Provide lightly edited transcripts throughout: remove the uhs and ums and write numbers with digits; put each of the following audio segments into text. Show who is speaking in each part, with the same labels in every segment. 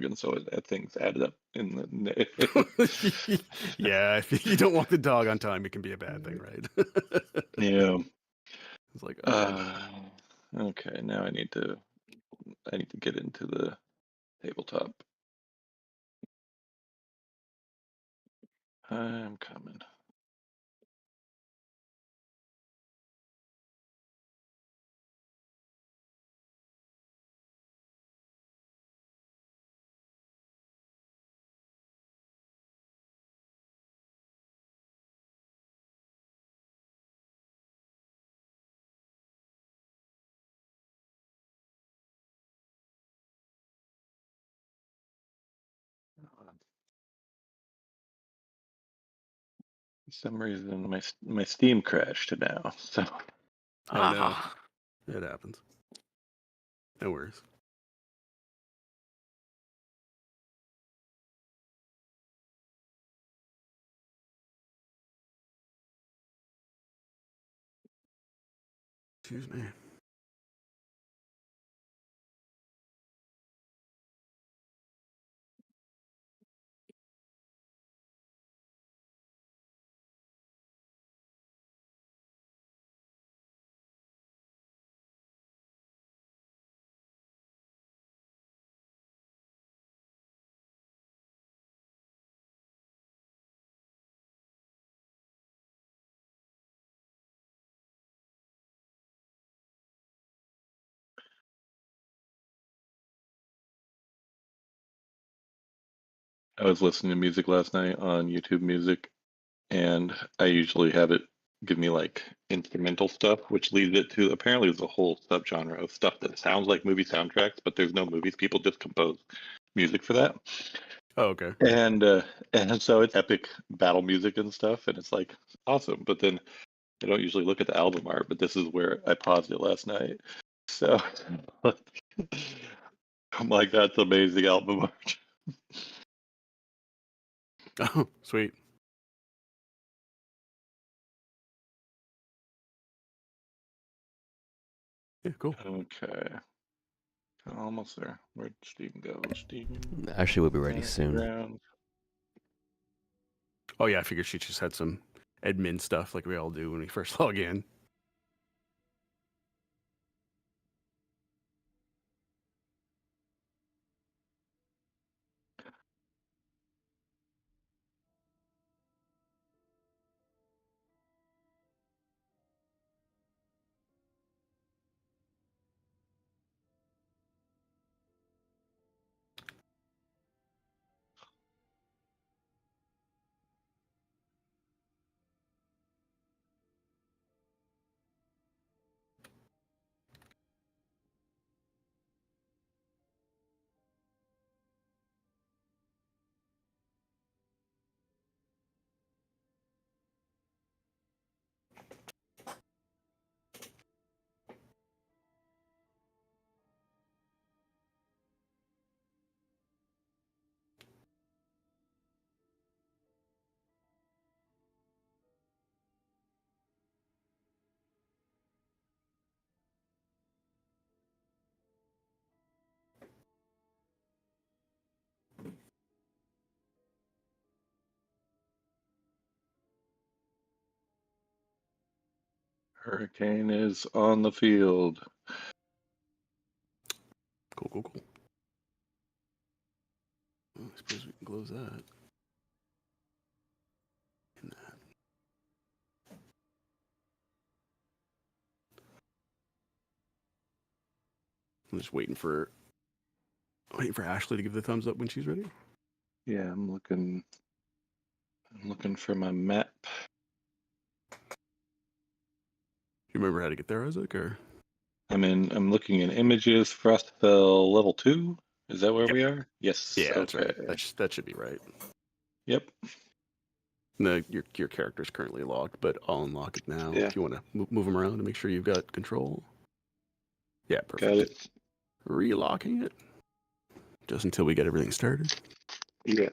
Speaker 1: and so things added up in the.
Speaker 2: Yeah, if you don't walk the dog on time, it can be a bad thing, right?
Speaker 1: Yeah.
Speaker 2: It's like, okay.
Speaker 1: Okay. Now I need to get into the tabletop. I'm coming. For some reason, my Steam crashed now. So
Speaker 2: Oh no, it happens. No worries. Excuse me.
Speaker 1: I was listening to music last night on YouTube Music, and I usually have it give me like instrumental stuff, which leads it to apparently there's a whole subgenre of stuff that sounds like movie soundtracks, but there's no movies. People just compose music for that,
Speaker 2: Oh, okay.
Speaker 1: and so it's epic battle music and stuff, and it's like awesome. But then I don't usually look at the album art, but this is where I paused it last night. So I'm like, that's amazing album art.
Speaker 2: Oh, sweet. Yeah, cool.
Speaker 1: Okay. Almost there. Where'd Steven go? Steven.
Speaker 3: Actually, we'll be ready soon.
Speaker 1: Background.
Speaker 2: Oh yeah, I figured she just had some admin stuff like we all do when we first log in.
Speaker 1: Hurricane is on the field.
Speaker 2: Cool, cool, cool. Well, I suppose we can close that. And that. I'm just waiting for Ashley to give the thumbs up when she's ready.
Speaker 1: Yeah, I'm looking for my map.
Speaker 2: You remember how to get there, Isaac? Or
Speaker 1: I'm looking in images, Frostfell level 2. Is that where
Speaker 2: yep.
Speaker 1: we are? Yes.
Speaker 2: Yeah, that's
Speaker 1: Okay.
Speaker 2: right. That should be right.
Speaker 1: Yep.
Speaker 2: No, your character's currently locked, but I'll unlock it now
Speaker 1: Yeah.
Speaker 2: if you want to move them around to make sure you've got control. Yeah, perfect.
Speaker 1: Got it.
Speaker 2: Relocking it just until we get everything started.
Speaker 1: Yeah.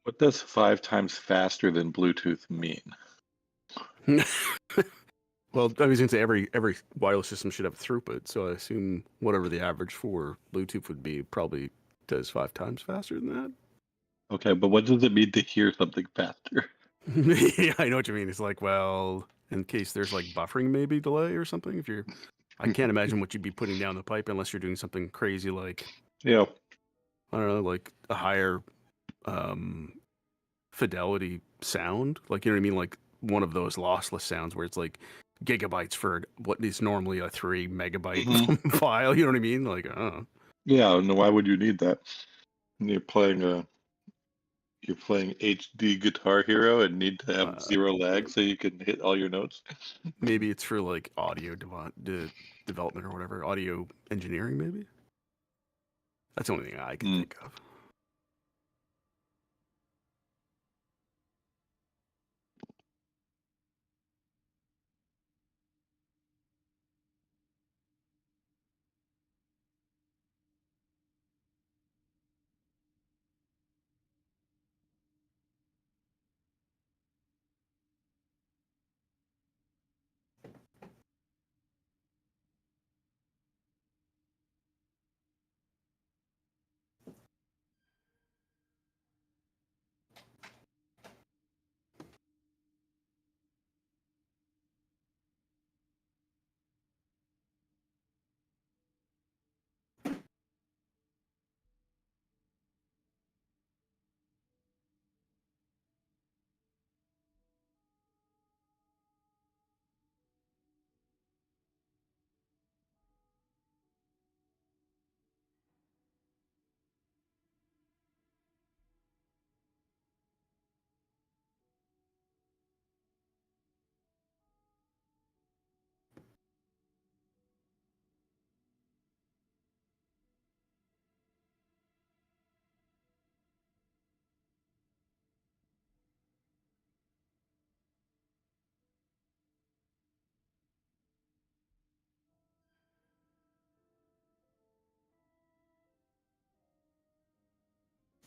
Speaker 1: What does 5 times faster than Bluetooth mean?
Speaker 2: Well, I was going to say every wireless system should have throughput, so I assume whatever the average for Bluetooth would be probably does 5 times faster than that.
Speaker 1: Okay, but what does it mean to hear something faster?
Speaker 2: Yeah, I know what you mean. It's like, well, in case there's like buffering maybe delay or something. If you're, I can't imagine what you'd be putting down the pipe unless you're doing something crazy like,
Speaker 1: Yeah.
Speaker 2: I don't know, like a higher um, fidelity sound. Like, you know what I mean? Like one of those lossless sounds where it's like gigabytes for what is normally a 3 megabyte
Speaker 1: Hmm.
Speaker 2: file. You know what I mean? Like, oh.
Speaker 1: Yeah, and why would you need that? You're playing HD Guitar Hero and need to have
Speaker 2: Uh,
Speaker 1: zero lag so you can hit all your notes.
Speaker 2: Maybe it's for like audio development or whatever, audio engineering. Maybe that's the only thing I can
Speaker 1: Mm.
Speaker 2: think of.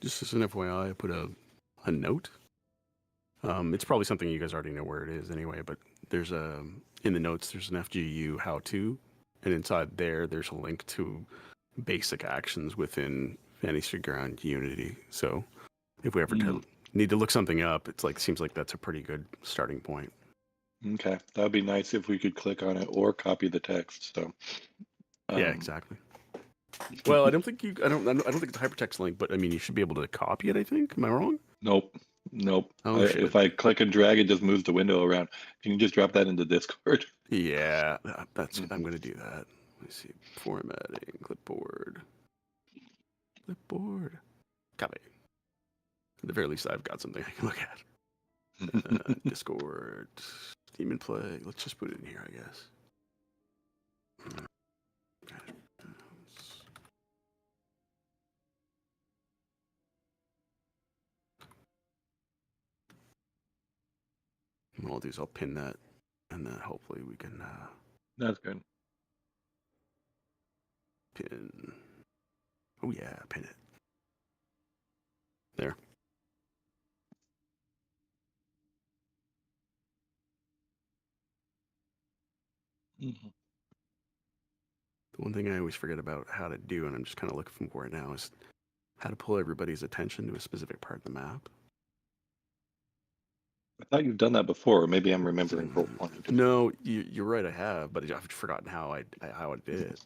Speaker 2: Just as an FYI, I put a note. It's probably something you guys already know where it is anyway, but there's a in the notes there's an FGU how to, and inside there's a link to basic actions within Fantasy Ground Unity. So if we ever
Speaker 1: Mm.
Speaker 2: need to look something up, it's like seems like that's a pretty good starting point.
Speaker 1: Okay, that'd be nice if we could click on it or copy the text. So,
Speaker 2: Yeah,
Speaker 1: um,
Speaker 2: exactly. Well, I don't think you. I don't think it's a hypertext link, but I mean, you should be able to copy it. I think. Am I wrong?
Speaker 1: nope, nope.
Speaker 2: Oh
Speaker 1: If
Speaker 2: shit.
Speaker 1: I click and drag, it just moves the window around. Can you just drop that into Discord?
Speaker 2: Yeah, that's. I'm
Speaker 1: Mhm.
Speaker 2: gonna do that. Let me see. Formatting clipboard. Clipboard. Copy. At the very least, I've got something I can look at. Discord. Demonplague. Let's just put it in here, I guess. What I'll do is I'll pin that, and then hopefully we can
Speaker 1: That's good.
Speaker 2: pin. Oh yeah, pin it. There.
Speaker 1: Mhm.
Speaker 2: The one thing I always forget about how to do, and I'm just kind of looking for it now, is how to pull everybody's attention to a specific part of the map.
Speaker 1: I thought you've done that before, or maybe I'm remembering wrong.
Speaker 2: No, you're right. I have, but I've forgotten how I did it.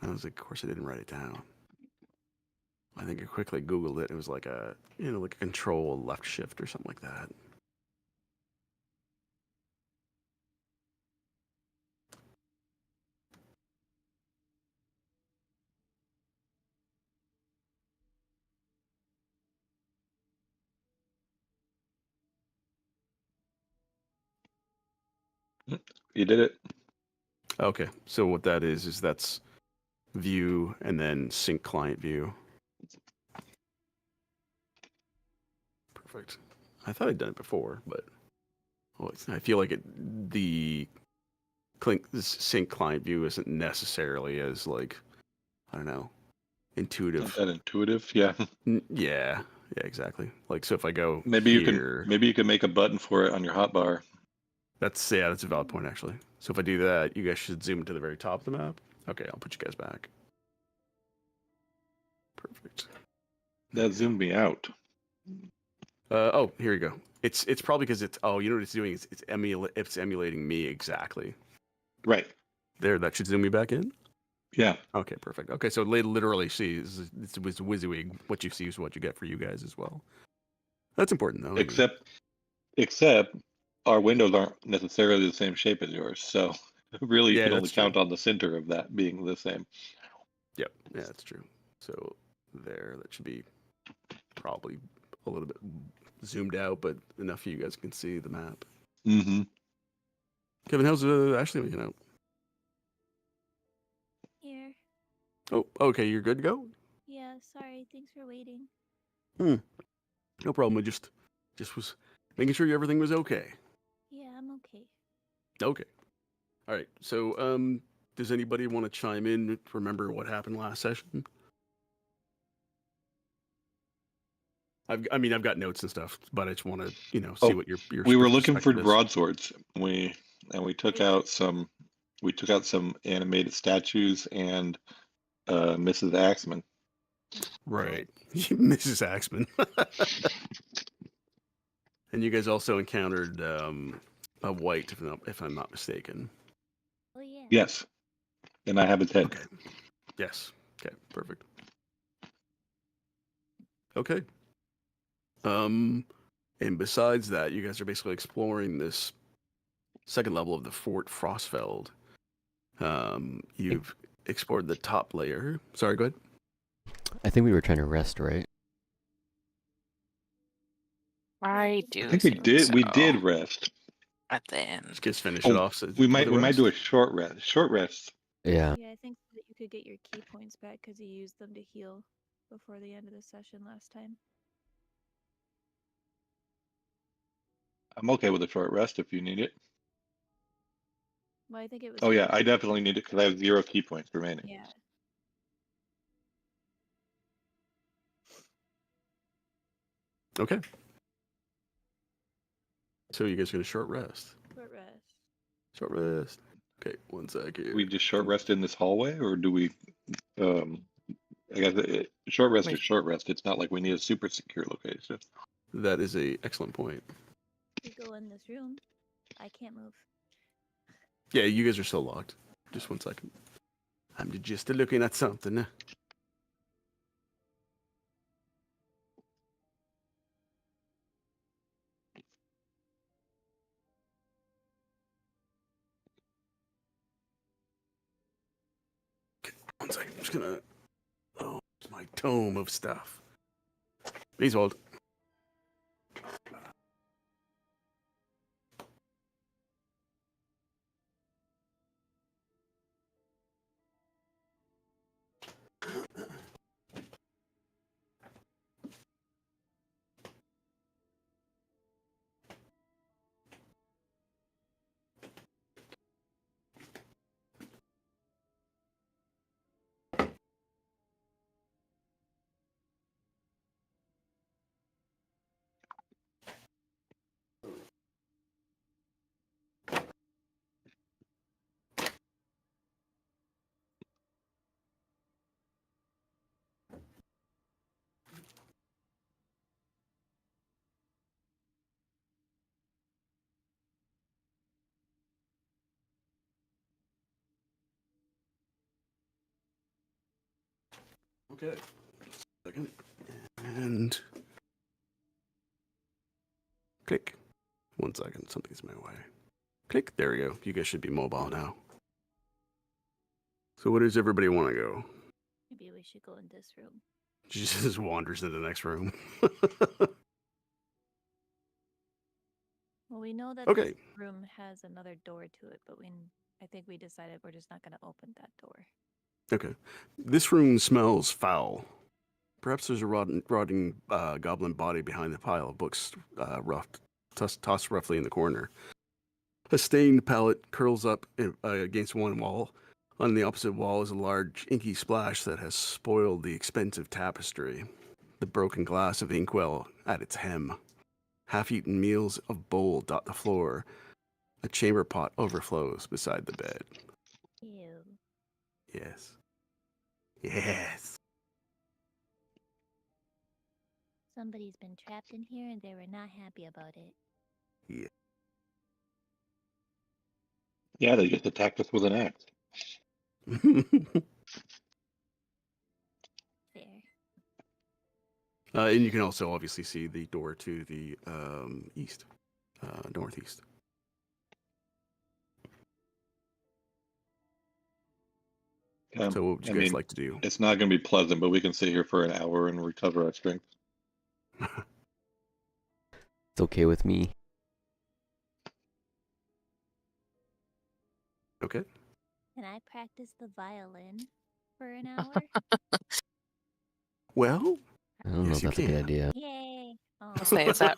Speaker 2: I was like, of course I didn't write it down. I think I quickly Googled it. It was like like a control left shift or something like that.
Speaker 1: You did it.
Speaker 2: Okay, so what that is that's view and then sync client view. Perfect. I thought I'd done it before, but I feel like the sync client view isn't necessarily as like I don't know
Speaker 1: Not
Speaker 2: intuitive.
Speaker 1: that intuitive. Yeah.
Speaker 2: Yeah, Yeah, exactly. Like, so if I go
Speaker 1: Maybe
Speaker 2: here,
Speaker 1: you can make a button for it on your hotbar.
Speaker 2: that's a valid point actually. So if I do that, you guys should zoom to the very top of the map. Okay, I'll put you guys back. Perfect.
Speaker 1: That zoomed me out.
Speaker 2: Oh, here you go. It's probably because it's you know what it's doing is it's emulating me exactly.
Speaker 1: Right.
Speaker 2: There, that should zoom me back in.
Speaker 1: Yeah.
Speaker 2: Okay, perfect. Okay, so literally sees it's WYSIWYG. What you see is what you get for you guys as well. That's important though.
Speaker 1: Except our windows aren't necessarily the same shape as yours, so really you
Speaker 2: Yeah,
Speaker 1: can only
Speaker 2: that's true.
Speaker 1: count on the center of that being the same.
Speaker 2: Yep, yeah, that's true. So there, that should be probably a little bit zoomed out, but enough you guys can see the map.
Speaker 1: Mm-hmm.
Speaker 2: Kevin, how's Ashley making out?
Speaker 3: Here.
Speaker 2: Oh, okay, you're good to go.
Speaker 3: Yeah, sorry. Thanks for waiting.
Speaker 2: No problem. I just was making sure everything was okay.
Speaker 3: Yeah, I'm okay.
Speaker 2: Okay. All right. So, does anybody want to chime in? Remember what happened last session? I've got notes and stuff, but I just want to, see what your
Speaker 1: We were looking for
Speaker 2: perspective is.
Speaker 1: broadswords. We took out some animated statues and Mrs. Axman.
Speaker 2: Right, Mrs. Axman. And you guys also encountered a white, if I'm not mistaken.
Speaker 3: Oh yeah.
Speaker 1: Yes. And I have its head.
Speaker 2: Okay. Yes. Okay. Perfect. Okay. And besides that, you guys are basically exploring this second level of the Fort Frostfeld. You've explored the top layer. Sorry, go ahead.
Speaker 4: I think we were trying to rest, right?
Speaker 5: I do.
Speaker 1: I think we did.
Speaker 5: So.
Speaker 1: We did rest.
Speaker 5: At the end.
Speaker 2: Just finish it off. So
Speaker 1: we might do a short rest. Short rest.
Speaker 4: Yeah.
Speaker 3: Yeah, I think that you could get your key points back because you used them to heal before the end of the session last time.
Speaker 1: I'm okay with a short rest if you need it.
Speaker 3: Well, I think it was.
Speaker 1: Oh yeah, I definitely need it because I have 0 key points remaining.
Speaker 3: Yeah.
Speaker 2: Okay. So you guys are gonna short rest.
Speaker 3: Short rest.
Speaker 2: Short rest. Okay, 1 sec here.
Speaker 1: We just short rest in this hallway, or do we? I guess short rest is short rest. It's not like we need a super secure location.
Speaker 2: That is a excellent point.
Speaker 3: We go in this room. I can't move.
Speaker 2: Yeah, you guys are still locked. Just 1 second. I'm just looking at something. Okay, 1 second. I'm just gonna. Oh, it's my tome of stuff. Please hold. Okay. Second. And click. 1 second. Something's in my way. Click. There we go. You guys should be mobile now. So where does everybody want to go?
Speaker 3: Maybe we should go in this room.
Speaker 2: She just wanders into the next room.
Speaker 3: Well, we know that
Speaker 2: Okay.
Speaker 3: this room has another door to it, but I think we decided we're just not going to open that door.
Speaker 2: Okay. This room smells foul. Perhaps there's a rotting goblin body behind the pile of books tossed roughly in the corner. A stained pallet curls up against one wall. On the opposite wall is a large inky splash that has spoiled the expensive tapestry. the broken glass of inkwell at its hem. Half-eaten meals of bowl dot the floor. A chamber pot overflows beside the bed.
Speaker 3: Ew.
Speaker 2: Yes. Yes.
Speaker 3: Somebody's been trapped in here and they were not happy about it.
Speaker 1: Yeah, they just attacked us with an axe.
Speaker 3: Fair.
Speaker 2: And you can also obviously see the door to the east, northeast. So what would you guys like to do?
Speaker 1: It's not going to be pleasant, but we can sit here for an hour and recover our strength.
Speaker 4: It's okay with me.
Speaker 2: Okay.
Speaker 3: Can I practice the violin for an hour?
Speaker 2: Well,
Speaker 4: I don't know
Speaker 2: Yes,
Speaker 4: if
Speaker 2: you
Speaker 4: that's a good
Speaker 2: can.
Speaker 4: idea.
Speaker 3: Yay! Oh,
Speaker 5: I'll say, is that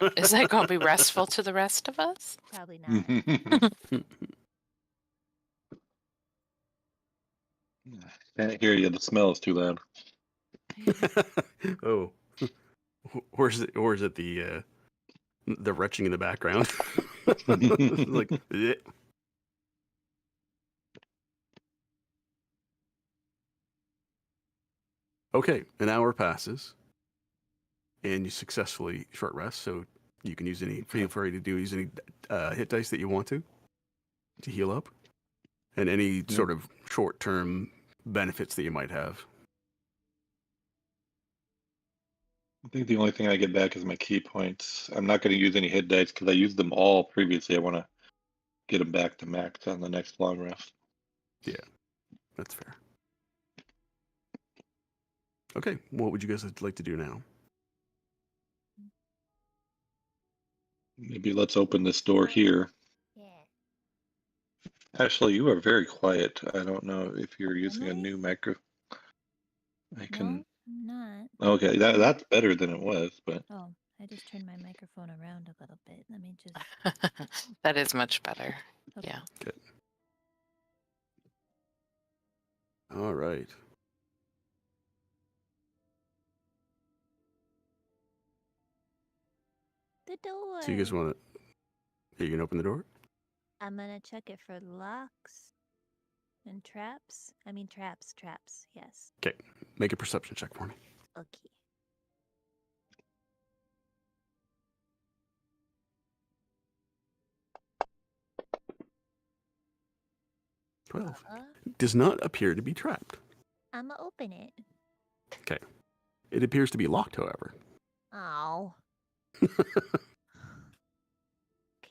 Speaker 5: going to be restful to the rest of us?
Speaker 3: probably not.
Speaker 1: Can't hear you. The smell is too loud.
Speaker 2: oh, or is it the retching in the background? Like, bleh. Okay, an hour passes, and you successfully short rest. So you can use feel free to use any hit dice that you want to heal up, and any sort of short-term benefits that you might have.
Speaker 1: I think the only thing I get back is my key points. I'm not going to use any hit dice because I used them all previously. I want to get them back to max on the next long rest.
Speaker 2: Yeah, that's fair. Okay, what would you guys like to do now?
Speaker 1: Maybe let's open this door here.
Speaker 3: Yeah.
Speaker 1: Ashley, you are very quiet. I don't know if you're using a
Speaker 3: I?
Speaker 1: new micro. I can.
Speaker 3: No, I'm not.
Speaker 1: Okay, that's better than it was, but
Speaker 3: Oh, I just turned my microphone around a little bit. Let me just.
Speaker 5: That is much better.
Speaker 3: Okay.
Speaker 5: Yeah.
Speaker 2: Good. All right.
Speaker 3: The door.
Speaker 2: So you guys want to? You can open the door.
Speaker 3: I'm gonna check it for locks and traps. I mean traps. Yes.
Speaker 2: Okay, make a perception check for me.
Speaker 3: Okay.
Speaker 2: $12. Does not appear to be trapped.
Speaker 3: I'm gonna open it.
Speaker 2: Okay. It appears to be locked, however.
Speaker 3: Oh.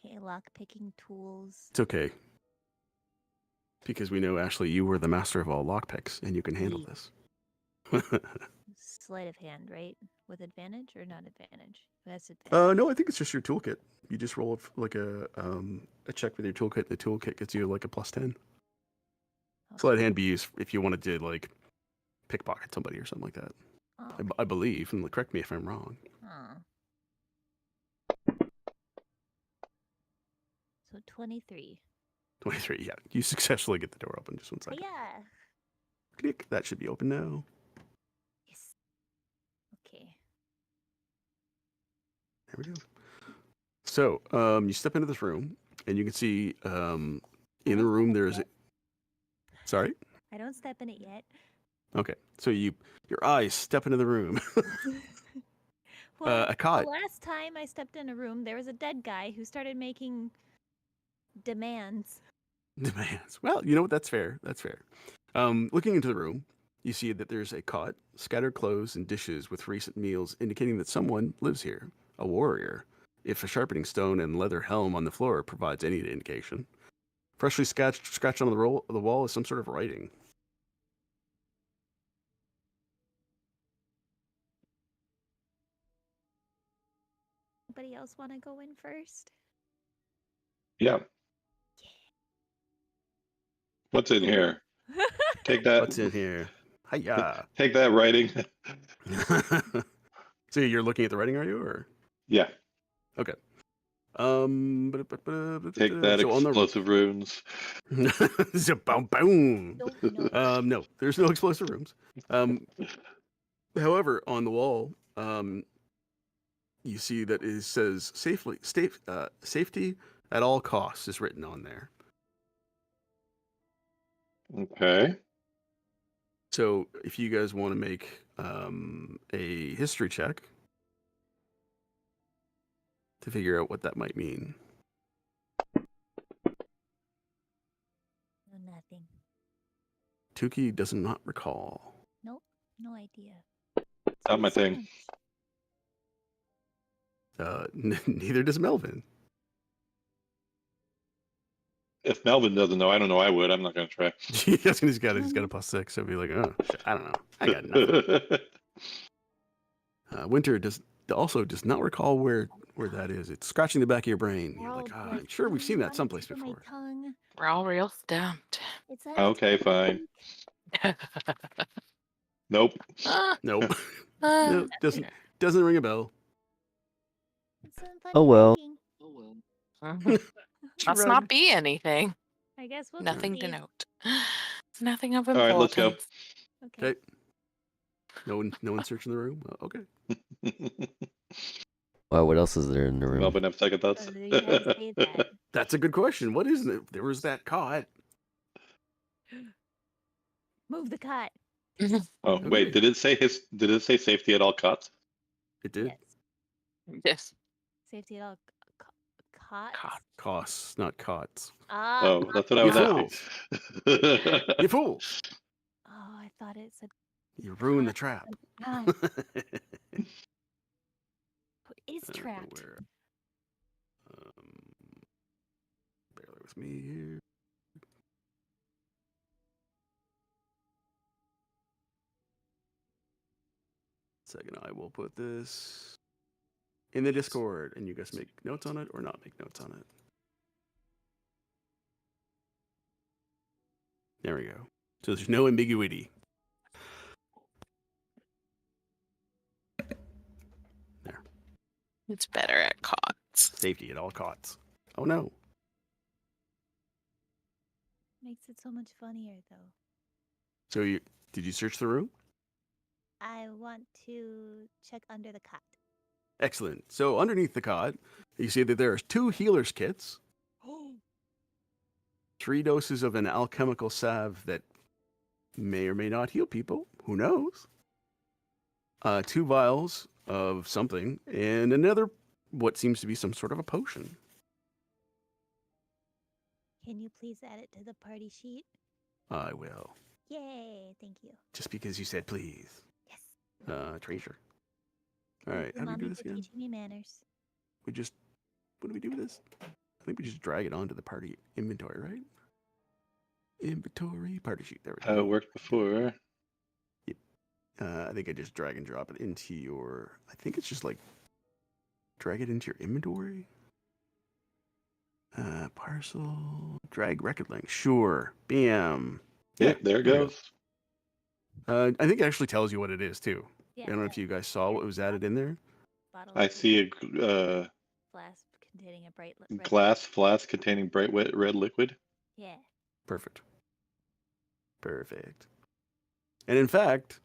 Speaker 3: Okay, lock picking tools.
Speaker 2: It's okay. Because we know, Ashley, you were the master of all lockpicks, and you can handle
Speaker 3: Ye-
Speaker 2: this.
Speaker 3: Sleight of hand, right? With advantage or not advantage? That's advantage.
Speaker 2: No, I think it's just your toolkit. You just roll like a check with your toolkit. The toolkit gets you like a +10. Sleight of hand be used if you wanted to like pickpocket somebody or something like that.
Speaker 3: Oh,
Speaker 2: I believe, and correct me if I'm wrong.
Speaker 3: huh. So 23.
Speaker 2: 23, yeah. You successfully get the door open. Just one
Speaker 3: Oh,
Speaker 2: second.
Speaker 3: yeah.
Speaker 2: Click. That should be open now.
Speaker 3: Yes. Okay.
Speaker 2: There we go. So, you step into this room, and you can see in the room there's. Sorry?
Speaker 3: I don't step in it yet.
Speaker 2: Okay. So your eyes step into the room.
Speaker 3: Well,
Speaker 2: a cot.
Speaker 3: the last time I stepped in a room, there was a dead guy who started making demands.
Speaker 2: Demands. Well, you know what? That's fair. That's fair. Looking into the room, you see that there's a cot, scattered clothes and dishes with recent meals, indicating that someone lives here, a warrior. If a sharpening stone and leather helm on the floor provides any indication. Freshly scratched on the wall is some sort of writing.
Speaker 3: Anybody else want to go in first?
Speaker 1: yeah. What's in here? Take that.
Speaker 2: What's in here? Hiya.
Speaker 1: Take that writing.
Speaker 2: So you're looking at the writing, are you? Or
Speaker 1: Yeah.
Speaker 2: okay.
Speaker 1: Take that
Speaker 2: so
Speaker 1: explosive runes.
Speaker 2: So boom, boom.
Speaker 3: Don't know.
Speaker 2: No, there's no explosive rooms. However, on the wall, You see that it says safety at all costs is written on there.
Speaker 1: Okay.
Speaker 2: So if you guys want to make a history check to figure out what that might mean.
Speaker 3: No, nothing.
Speaker 2: Tuki does not recall.
Speaker 3: Nope. No idea.
Speaker 1: Not my thing.
Speaker 2: Neither does Melvin.
Speaker 1: If Melvin doesn't know, I don't know. I would. I'm not going to try.
Speaker 2: He's got a +6, so be like, oh, shit, I don't know. I got nothing. Winter does not recall where that is. It's scratching the back of your brain. You're like, I'm sure we've seen that someplace before.
Speaker 5: We're all real stumped.
Speaker 3: It's at
Speaker 1: Okay,
Speaker 3: the
Speaker 1: fine.
Speaker 3: peak.
Speaker 1: Nope.
Speaker 2: Nope. No, doesn't ring a bell.
Speaker 3: It's some funny
Speaker 4: Oh, well.
Speaker 3: writing.
Speaker 5: Must not be anything.
Speaker 3: I guess we'll
Speaker 5: Nothing to
Speaker 3: see.
Speaker 5: note. Nothing of
Speaker 1: All
Speaker 5: importance.
Speaker 1: right, let's go.
Speaker 3: Okay.
Speaker 2: Okay. No one searching the room? Okay.
Speaker 4: Wow, what else is there in the room?
Speaker 1: Melvin have second thoughts.
Speaker 3: You had to say that.
Speaker 2: That's a good question. What is it? There was that cot.
Speaker 3: Move the cot.
Speaker 1: Oh,
Speaker 2: Okay.
Speaker 1: wait, did it say safety at all costs?
Speaker 2: It did.
Speaker 3: Yes.
Speaker 5: Yes.
Speaker 3: Safety at all cots.
Speaker 5: God.
Speaker 2: Costs, not cots.
Speaker 3: Ah.
Speaker 1: Oh, that's what I
Speaker 2: You
Speaker 1: was asking.
Speaker 2: You fool!
Speaker 3: Oh, I thought it said.
Speaker 2: You ruined the trap.
Speaker 3: Ah, it is
Speaker 2: I don't know
Speaker 3: trapped.
Speaker 2: where. Bear with me here. Second, I will put this in the Discord, and you guys make notes on it or not make notes on it. There we go. So there's no ambiguity. There.
Speaker 5: It's better at cots.
Speaker 2: Safety at all costs. Oh no.
Speaker 3: Makes it so much funnier, though.
Speaker 2: So did you search the room?
Speaker 3: I want to check under the cot.
Speaker 2: Excellent. So underneath the cot, you see that there are 2 healer's kits, 3 doses of an alchemical salve that may or may not heal people. Who knows? 2 vials of something, and another, what seems to be some sort of a potion.
Speaker 3: Can you please add it to the party sheet?
Speaker 2: I will.
Speaker 3: Yay! Thank you.
Speaker 2: Just because you said please.
Speaker 3: Yes.
Speaker 2: Treasure. All right,
Speaker 3: Thank you,
Speaker 2: how do we do
Speaker 3: Mommy,
Speaker 2: this
Speaker 3: for
Speaker 2: again?
Speaker 3: teaching me manners.
Speaker 2: What do we do with this? I think we just drag it onto the party inventory, right? Inventory, party sheet. There we
Speaker 1: How
Speaker 2: go.
Speaker 1: it worked before.
Speaker 2: I think I just drag and drop it into your. I think it's just like drag it into your inventory. Parcel, drag record link. Sure. Bam.
Speaker 1: Yeah, there it
Speaker 2: there we
Speaker 1: goes.
Speaker 2: go. I think it actually tells you what it is too.
Speaker 3: Yeah.
Speaker 2: I don't know if you guys saw what was added in there.
Speaker 3: Bottle
Speaker 1: I
Speaker 3: of
Speaker 1: see a
Speaker 3: flask containing a bright red
Speaker 1: glass flask containing bright red liquid.
Speaker 3: Yeah.
Speaker 2: Perfect. And in fact,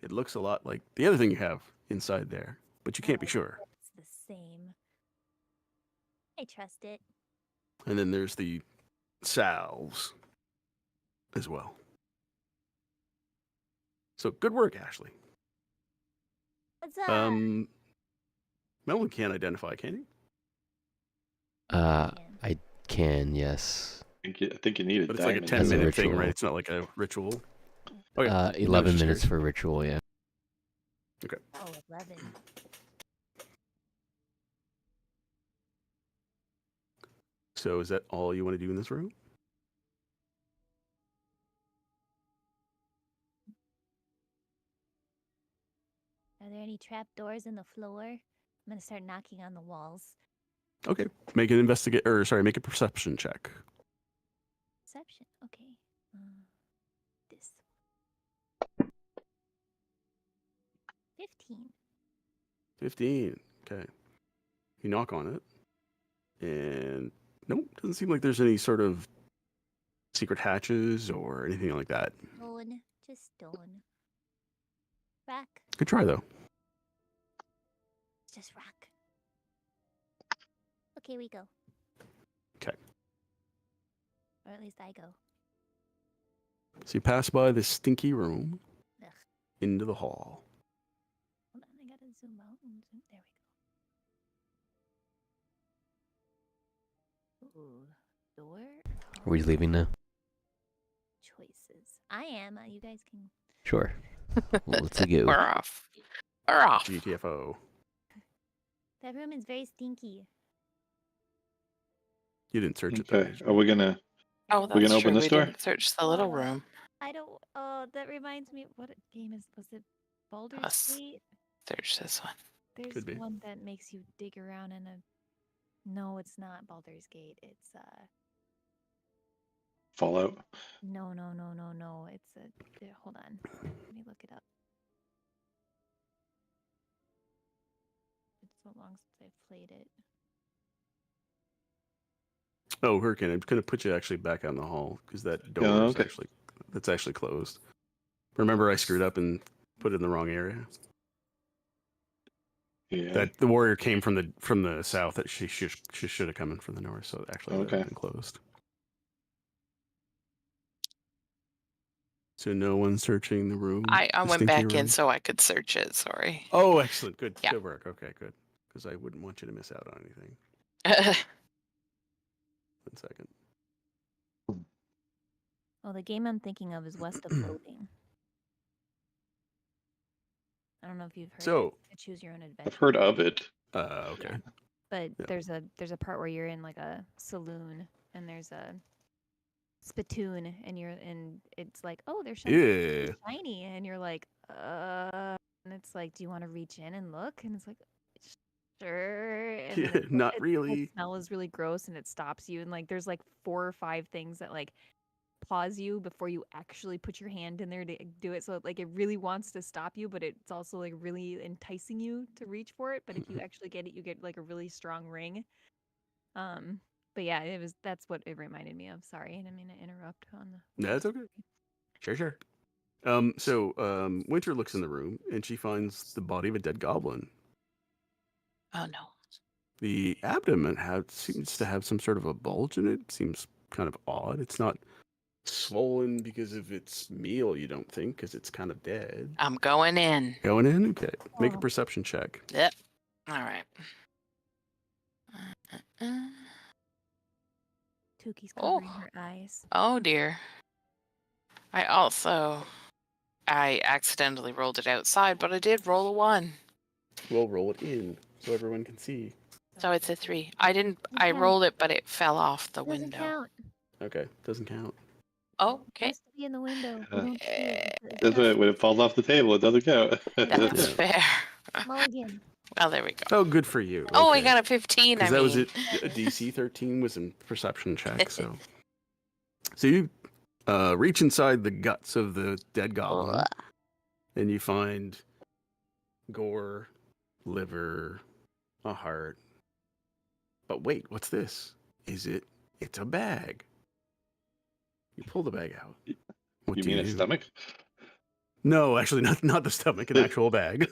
Speaker 2: it looks a lot like the other thing you have inside there, but you can't be sure.
Speaker 3: It's the same. I trust it.
Speaker 2: And then there's the salves as well. So good work, Ashley.
Speaker 3: What's up?
Speaker 2: Melvin can't identify, can he?
Speaker 3: Yeah.
Speaker 4: I can, yes.
Speaker 1: I think you need a
Speaker 2: But it's like a
Speaker 1: diamond.
Speaker 2: 10-minute thing,
Speaker 4: ritual.
Speaker 2: right? It's not like a ritual. Okay.
Speaker 4: 11
Speaker 2: just
Speaker 4: minutes
Speaker 2: curious.
Speaker 4: for ritual, yeah.
Speaker 3: Oh, 11.
Speaker 2: So is that all you want to do in this room?
Speaker 3: Are there any trap doors in the floor? I'm gonna start knocking on the walls.
Speaker 2: Okay. Make a perception check.
Speaker 3: Perception. Okay. This. 15.
Speaker 2: 15. Okay. You knock on it, and nope, doesn't seem like there's any sort of secret hatches or anything like that.
Speaker 3: Stone. Just stone. Back.
Speaker 2: Good try though.
Speaker 3: just rock. Okay, we go.
Speaker 2: Okay.
Speaker 3: Or at least I go.
Speaker 2: So you pass by this stinky room
Speaker 3: Ugh.
Speaker 2: into the hall.
Speaker 3: Hold on, I gotta zoom out and zoom. There we go. Ooh, door.
Speaker 4: Are we leaving now?
Speaker 3: Choices. I am. You guys can.
Speaker 4: Sure. Let's go.
Speaker 5: We're off. We're off.
Speaker 2: GTFO.
Speaker 3: That room is very stinky.
Speaker 2: You didn't search it though.
Speaker 1: Okay.
Speaker 2: did you?
Speaker 1: Are we gonna?
Speaker 5: Oh,
Speaker 1: We
Speaker 5: that's
Speaker 1: gonna
Speaker 5: true.
Speaker 1: open this
Speaker 5: We
Speaker 1: door?
Speaker 5: didn't search the little room.
Speaker 3: I don't. Oh, that reminds me. What game was it? Baldur's
Speaker 5: Us.
Speaker 3: Gate.
Speaker 5: Search this one.
Speaker 3: There's
Speaker 2: Could be.
Speaker 3: one that makes you dig around in a. No, it's not Baldur's Gate. It's
Speaker 1: Fallout.
Speaker 3: No. It's a. Hold on. Let me look it up. It's so long since I've played it.
Speaker 2: Oh, Hurricane, I'm gonna put you actually back out in the hall because that door
Speaker 1: Oh,
Speaker 2: is
Speaker 1: okay.
Speaker 2: actually closed. Remember, I screwed up and put it in the wrong area.
Speaker 1: Yeah.
Speaker 2: That the warrior came from the south. That she should have come in from the north. So actually, that
Speaker 1: Okay.
Speaker 2: had been closed. So no one searching the room.
Speaker 5: I
Speaker 2: the
Speaker 5: went
Speaker 2: stinky
Speaker 5: back
Speaker 2: room?
Speaker 5: in so I could search it. Sorry.
Speaker 2: Oh, excellent. Good.
Speaker 5: Yeah.
Speaker 2: Good work. Okay, good. Because I wouldn't want you to miss out on anything. 1 second.
Speaker 3: Oh, the game I'm thinking of is West of Loathing. I don't know if you've heard
Speaker 2: So-
Speaker 3: of it. Choose your own adventure.
Speaker 1: I've heard of it.
Speaker 2: Okay.
Speaker 3: But
Speaker 2: Yeah.
Speaker 3: there's a part where you're in like a saloon and there's a spittoon and it's like, oh, they're
Speaker 2: Yeah.
Speaker 3: shiny and you're like, and it's like, do you want to reach in and look? And it's like, sure. And then
Speaker 2: Yeah, not
Speaker 3: the
Speaker 2: really.
Speaker 3: smell is really gross and it stops you and like there's like 4 or 5 things that like pause you before you actually put your hand in there to do it. So like it really wants to stop you, but it's also like really enticing you to reach for it. But if you actually get it, you get like a really strong ring. But yeah, that's what it reminded me of. Sorry, I didn't mean to interrupt on the.
Speaker 2: That's okay. Sure. So Winter looks in the room and she finds the body of a dead goblin.
Speaker 5: Oh no.
Speaker 2: The abdomen seems to have some sort of a bulge in it. Seems kind of odd. It's not swollen because of its meal, you don't think, because it's kind of dead.
Speaker 5: I'm going in.
Speaker 2: Going in? Okay. Make a
Speaker 3: Oh.
Speaker 2: perception check.
Speaker 5: Yep. All right.
Speaker 3: Tuki's covering
Speaker 5: Oh.
Speaker 3: her eyes.
Speaker 5: Oh dear. I accidentally rolled it outside, but I did roll a 1.
Speaker 2: We'll roll it in so everyone can see.
Speaker 5: So it's a 3. I
Speaker 3: Okay.
Speaker 5: rolled it, but it fell off the
Speaker 3: Doesn't
Speaker 5: window.
Speaker 3: count.
Speaker 2: Okay. Doesn't count.
Speaker 5: Oh,
Speaker 3: It
Speaker 5: okay.
Speaker 3: has to be in the window. We don't see it. It's
Speaker 1: That's
Speaker 3: not
Speaker 1: when it falls off the table, it doesn't count.
Speaker 5: That's
Speaker 2: Yeah.
Speaker 5: fair.
Speaker 3: mulligan.
Speaker 5: Well, there we go.
Speaker 2: Oh, good for you.
Speaker 5: Oh, I
Speaker 2: Okay.
Speaker 5: got a 15.
Speaker 2: Because
Speaker 5: I
Speaker 2: that was
Speaker 5: mean,
Speaker 2: it. A DC 13 was in perception check. So you reach inside the guts of the dead goblin, and you find gore, liver, a heart. But wait, what's this? It's a bag. You pull the bag out. What
Speaker 1: You
Speaker 2: do
Speaker 1: mean
Speaker 2: you
Speaker 1: a
Speaker 2: do?
Speaker 1: stomach?
Speaker 2: No, actually, not the stomach. An actual bag.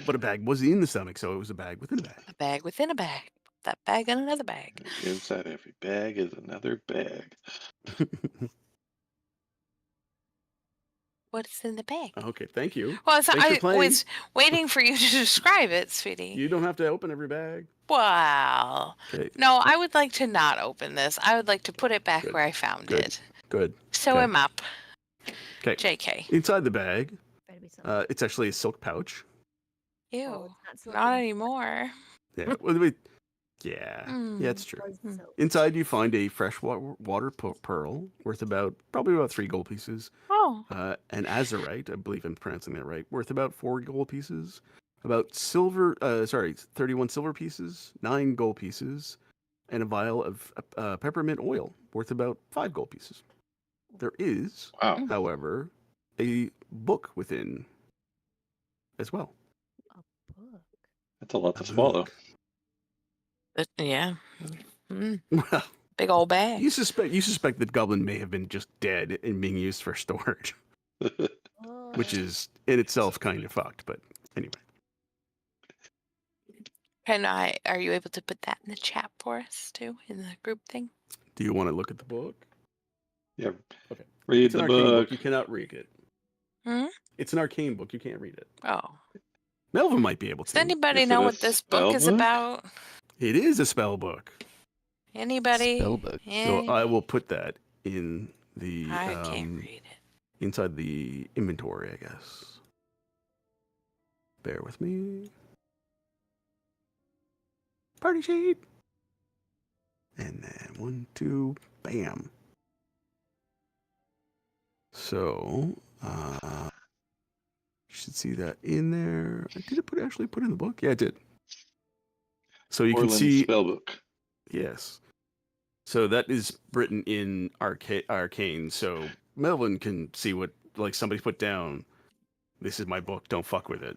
Speaker 2: But a bag was in the stomach, so it was a bag within a bag.
Speaker 5: a bag within a bag. That bag in another bag.
Speaker 1: Inside every bag is another bag.
Speaker 5: What's in the bag?
Speaker 2: Okay, thank you.
Speaker 5: Well,
Speaker 2: Thanks for
Speaker 5: I
Speaker 2: playing.
Speaker 5: was waiting for you to describe it, sweetie.
Speaker 2: You don't have to open every bag.
Speaker 5: Wow.
Speaker 2: Okay,
Speaker 5: No, I would like to not open this. I would like to put it back
Speaker 2: Good.
Speaker 5: where I found
Speaker 2: Good.
Speaker 5: it.
Speaker 2: good.
Speaker 5: Sew
Speaker 2: Okay.
Speaker 5: him up.
Speaker 2: Okay.
Speaker 5: JK.
Speaker 2: Inside the bag,
Speaker 3: Better be something.
Speaker 2: it's actually a silk pouch.
Speaker 5: Ew.
Speaker 3: Oh, it's not
Speaker 5: Not
Speaker 3: silky.
Speaker 5: anymore.
Speaker 2: Yeah. Yeah, it's true.
Speaker 3: Was
Speaker 5: Hmm.
Speaker 3: silk.
Speaker 2: Inside, you find a freshwater pearl worth probably about 3 gold pieces.
Speaker 5: Oh.
Speaker 2: An azurite, I believe I'm pronouncing that right, worth about 4 gold pieces. About 31 silver pieces, 9 gold pieces, and a vial of peppermint oil worth about 5 gold pieces. There is,
Speaker 1: Wow.
Speaker 2: however, a book within as well.
Speaker 3: A book.
Speaker 1: That's a lot to
Speaker 2: A
Speaker 1: swallow.
Speaker 2: book.
Speaker 5: Yeah. Mm,
Speaker 2: Well,
Speaker 5: big old bag.
Speaker 2: you suspect that goblin may have been just dead and being used for storage,
Speaker 3: Oh.
Speaker 2: which is in itself kind of fucked. But anyway,
Speaker 5: Are you able to put that in the chat for us too, in the group thing?
Speaker 2: Do you want to look at the book?
Speaker 1: Yeah.
Speaker 2: Okay.
Speaker 1: Read
Speaker 2: It's an
Speaker 1: the
Speaker 2: arcane book.
Speaker 1: book.
Speaker 2: You cannot read it.
Speaker 5: Hmm?
Speaker 2: It's an arcane book. You can't read it.
Speaker 5: Oh.
Speaker 2: Melvin might be able
Speaker 5: Does
Speaker 2: to.
Speaker 5: anybody
Speaker 1: Is it
Speaker 5: know
Speaker 1: a
Speaker 5: what this
Speaker 1: spell
Speaker 5: book is
Speaker 1: book?
Speaker 5: about?
Speaker 2: It is a spell book.
Speaker 5: Anybody?
Speaker 4: Spellbook.
Speaker 2: So I will put that in the
Speaker 5: I can't read it.
Speaker 2: inside the inventory, I guess. Bear with me. Party sheet. And then 1, 2, bam. So, you should see that in there. Did it actually put in the book? Yeah, it did. So you can
Speaker 1: Orland's
Speaker 2: see,
Speaker 1: spell book.
Speaker 2: yes. So that is written in arcane. So Melvin can see what, like, somebody put down. This is my book. Don't fuck with it.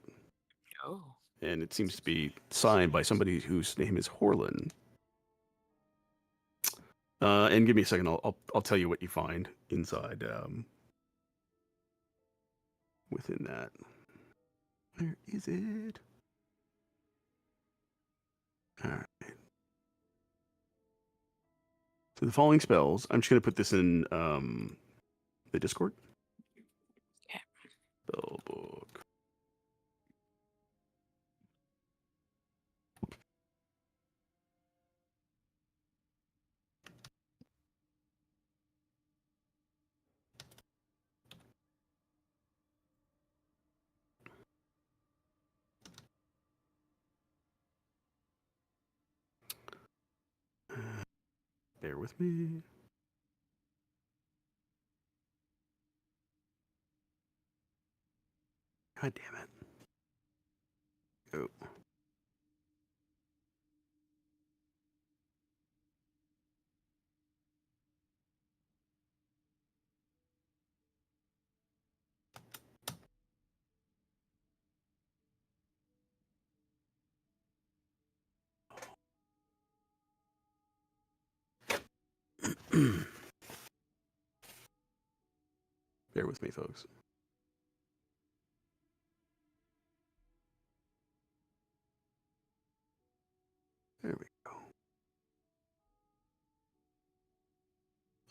Speaker 5: Oh.
Speaker 2: And it seems to be signed by somebody whose name is Horlin. And give me a second. I'll tell you what you find inside. Within that. Where is it? All right. So the following spells. I'm just going to put this in the Discord.
Speaker 5: Okay.
Speaker 2: Spell book. Bear with me. God damn it. Oh. Bear with me, folks. There we go.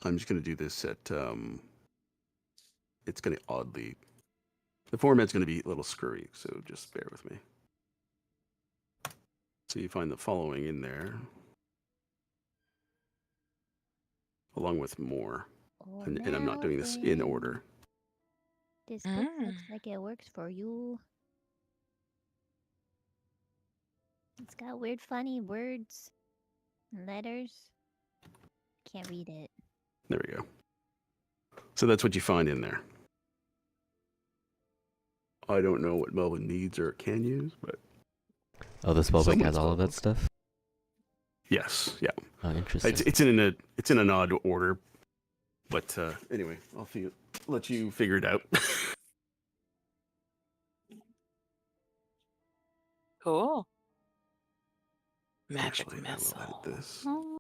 Speaker 2: I'm just going to do this at, it's going to oddly, the format's going to be a little screwy, so just bear with me. So you find the following in there, along with more.
Speaker 6: Oh,
Speaker 2: And I'm not doing this in order.
Speaker 6: This book looks like it works for you. It's got weird, funny words, and letters. Can't read it.
Speaker 2: There we go. So that's what you find in there. I don't know what Melvin needs or can use, but
Speaker 4: Oh, the spellbook
Speaker 2: Someone's
Speaker 4: has all of that
Speaker 2: spellbook.
Speaker 4: stuff?
Speaker 2: yes, yeah.
Speaker 4: Oh, interesting.
Speaker 2: It's in an odd order, but anyway, I'll let you figure it out.
Speaker 5: Cool. Magic
Speaker 2: Actually, I will
Speaker 5: missile.
Speaker 2: edit this.
Speaker 5: Oh.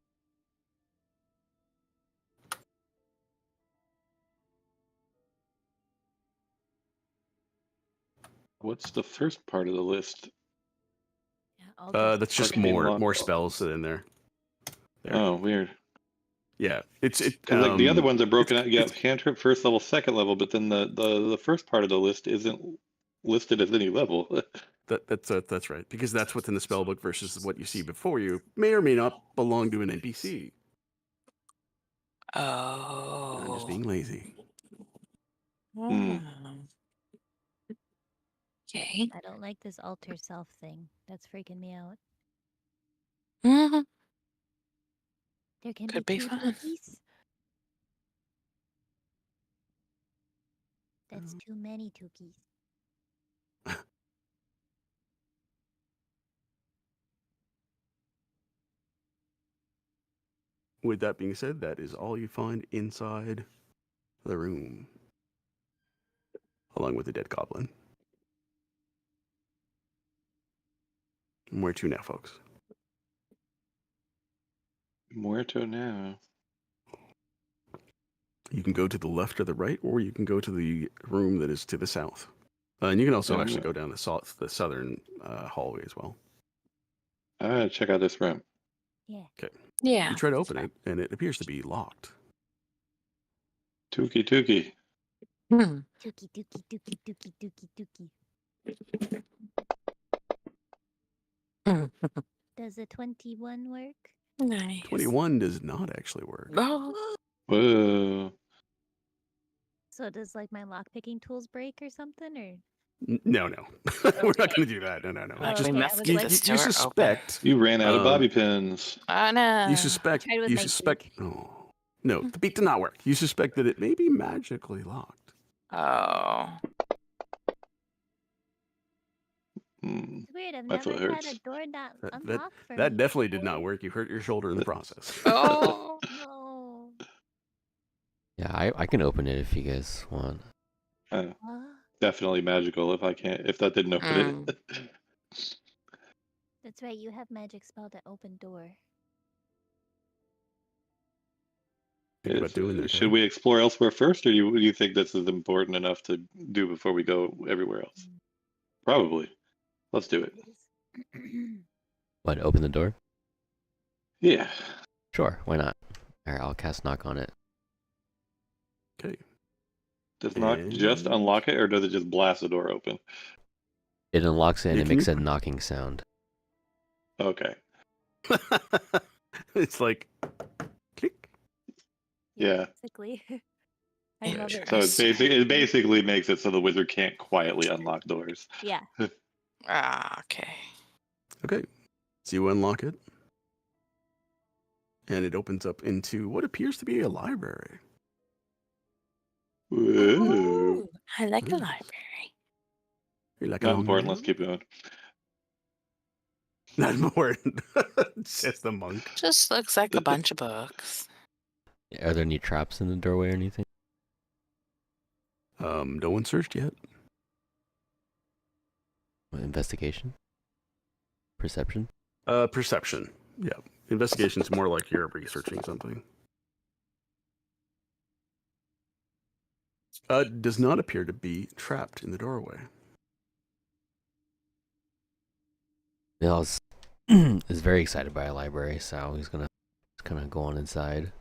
Speaker 1: What's the first part of the list?
Speaker 3: Yeah, I'll
Speaker 2: That's just
Speaker 1: Arcane
Speaker 2: more
Speaker 1: lock.
Speaker 2: spells in there. There.
Speaker 1: Oh, weird.
Speaker 2: Yeah, it's
Speaker 1: Because like the other ones are broken out. You
Speaker 2: it's-
Speaker 1: got cantrip, first level, second level, but then the first part of the list isn't listed as any level.
Speaker 2: That's right, because that's what's in the spell book versus what you see before you may or may not belong to an NPC.
Speaker 5: Oh.
Speaker 2: I'm just being lazy.
Speaker 1: Hmm.
Speaker 5: Okay.
Speaker 6: I don't like this alter self thing. That's freaking me out.
Speaker 5: Mhm.
Speaker 6: There can
Speaker 5: Could
Speaker 6: be
Speaker 5: be
Speaker 6: two
Speaker 5: fun.
Speaker 6: Tookies. That's too many Tookies.
Speaker 2: With that being said, that is all you find inside the room, along with the dead goblin. And where to now, folks?
Speaker 1: Muerto now.
Speaker 2: You can go to the left or the right, or you can go to the room that is to the south. And you can also
Speaker 1: Yeah,
Speaker 2: actually go down the southern hallway as well.
Speaker 1: All right, check out this room.
Speaker 6: Yeah.
Speaker 5: Yeah.
Speaker 2: You try to open it, and it appears to be locked.
Speaker 1: Tuki Tuki.
Speaker 5: Hmm.
Speaker 6: Dookie, dookie, dookie, dookie, dookie, dookie. Does a 21 work?
Speaker 5: Nice.
Speaker 2: 21 does not actually work.
Speaker 5: Oh.
Speaker 1: Whoa.
Speaker 6: So does like my lock picking tools break or something, or?
Speaker 2: No. We're not going to do that. No.
Speaker 5: Like,
Speaker 6: Okay,
Speaker 5: we
Speaker 6: I
Speaker 5: must
Speaker 6: was
Speaker 5: get
Speaker 6: like-
Speaker 5: this
Speaker 2: You
Speaker 5: door open.
Speaker 2: suspect.
Speaker 1: You ran out of
Speaker 2: Um,
Speaker 1: bobby pins.
Speaker 5: Oh, no.
Speaker 2: You suspect.
Speaker 6: tried with
Speaker 2: You
Speaker 6: my
Speaker 2: suspect.
Speaker 6: beak.
Speaker 2: Oh no, the beak did not work. You suspect that it may be magically locked.
Speaker 5: Oh.
Speaker 1: Hmm.
Speaker 6: It's weird. I've
Speaker 1: That's
Speaker 6: never
Speaker 1: what
Speaker 6: had a
Speaker 1: hurts.
Speaker 6: door not
Speaker 2: That
Speaker 6: unlock for
Speaker 2: that
Speaker 6: me.
Speaker 2: definitely did not work. You hurt your shoulder in the process.
Speaker 5: Oh.
Speaker 6: No.
Speaker 4: Yeah, I can open it if you guys want.
Speaker 1: Uh,
Speaker 6: What?
Speaker 1: definitely magical if that didn't open it.
Speaker 6: That's right. You have magic spell to open door.
Speaker 2: Think about doing that.
Speaker 1: Should we explore elsewhere first, or do you think this is important enough to do before we go everywhere else? Probably. Let's do it.
Speaker 4: What, open the door?
Speaker 1: Yeah.
Speaker 4: Sure, why not? Alright, I'll cast knock on it.
Speaker 2: Okay.
Speaker 1: Does not just
Speaker 2: And-
Speaker 1: unlock it, or does it just blast the door open?
Speaker 4: It unlocks it and
Speaker 2: Yeah,
Speaker 4: it
Speaker 2: can
Speaker 4: makes
Speaker 2: you-
Speaker 4: a knocking sound.
Speaker 1: Okay.
Speaker 2: It's like click.
Speaker 1: Yeah.
Speaker 6: Basically. I love it.
Speaker 1: So it basically makes it so the wizard can't quietly unlock doors.
Speaker 6: Yeah.
Speaker 5: Ah, okay.
Speaker 2: Okay. So you unlock it, and it opens up into what appears to be a library.
Speaker 1: Whoa.
Speaker 5: Ooh, I like a
Speaker 2: Mm.
Speaker 5: library.
Speaker 2: You're like,
Speaker 1: Not important. Let's keep going.
Speaker 2: Not important. Just the monk.
Speaker 5: Just looks like a bunch of books.
Speaker 4: Are there any traps in the doorway or anything?
Speaker 2: No one searched yet.
Speaker 4: What, investigation? Perception?
Speaker 2: Perception. Yeah. Investigation's more like you're researching something. Does not appear to be trapped in the doorway.
Speaker 4: Nils is very excited by a library, so he's gonna kind of go on inside.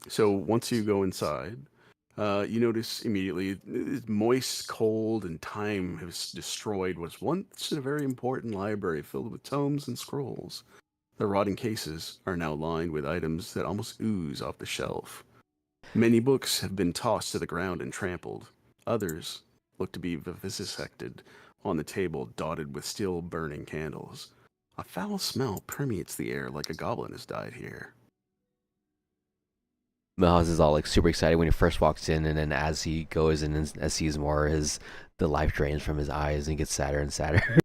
Speaker 2: So once you go inside, you notice immediately it's moist, cold, and time has destroyed what's once a very important library filled with tomes and scrolls. The rotting cases are now lined with items that almost ooze off the shelf. Many books have been tossed to the ground and trampled. Others look to be vivisected on the table, dotted with still burning candles. A foul smell permeates the air like a goblin has died here.
Speaker 4: Miles is all like super excited when he first walks in, and then as he goes in and sees more, the life drains from his eyes and gets sadder and sadder.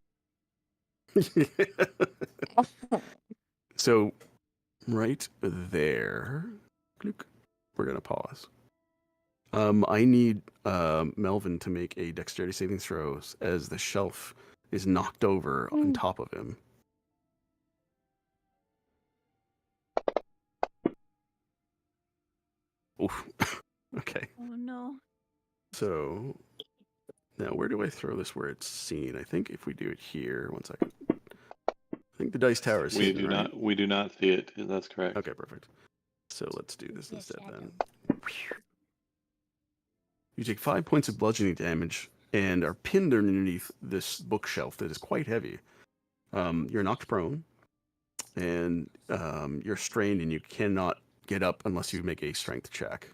Speaker 2: So, right there, click, we're gonna pause. I need Melvin to make a dexterity saving throws as the shelf is knocked over on top of him. Oof. Okay.
Speaker 6: Oh no.
Speaker 2: So now where do I throw this where it's seen? I think if we do it here, 1 second. I think the dice tower is
Speaker 1: We
Speaker 2: hidden,
Speaker 1: do
Speaker 2: right?
Speaker 1: not. We do not see it. That's correct.
Speaker 2: Okay, perfect. So let's do this
Speaker 6: Yeah,
Speaker 2: instead
Speaker 6: shadow.
Speaker 2: then. You take 5 points of bludgeoning damage and are pinned underneath this bookshelf that is quite heavy. You're knocked prone, and you're strained, and you cannot get up unless you make a strength check.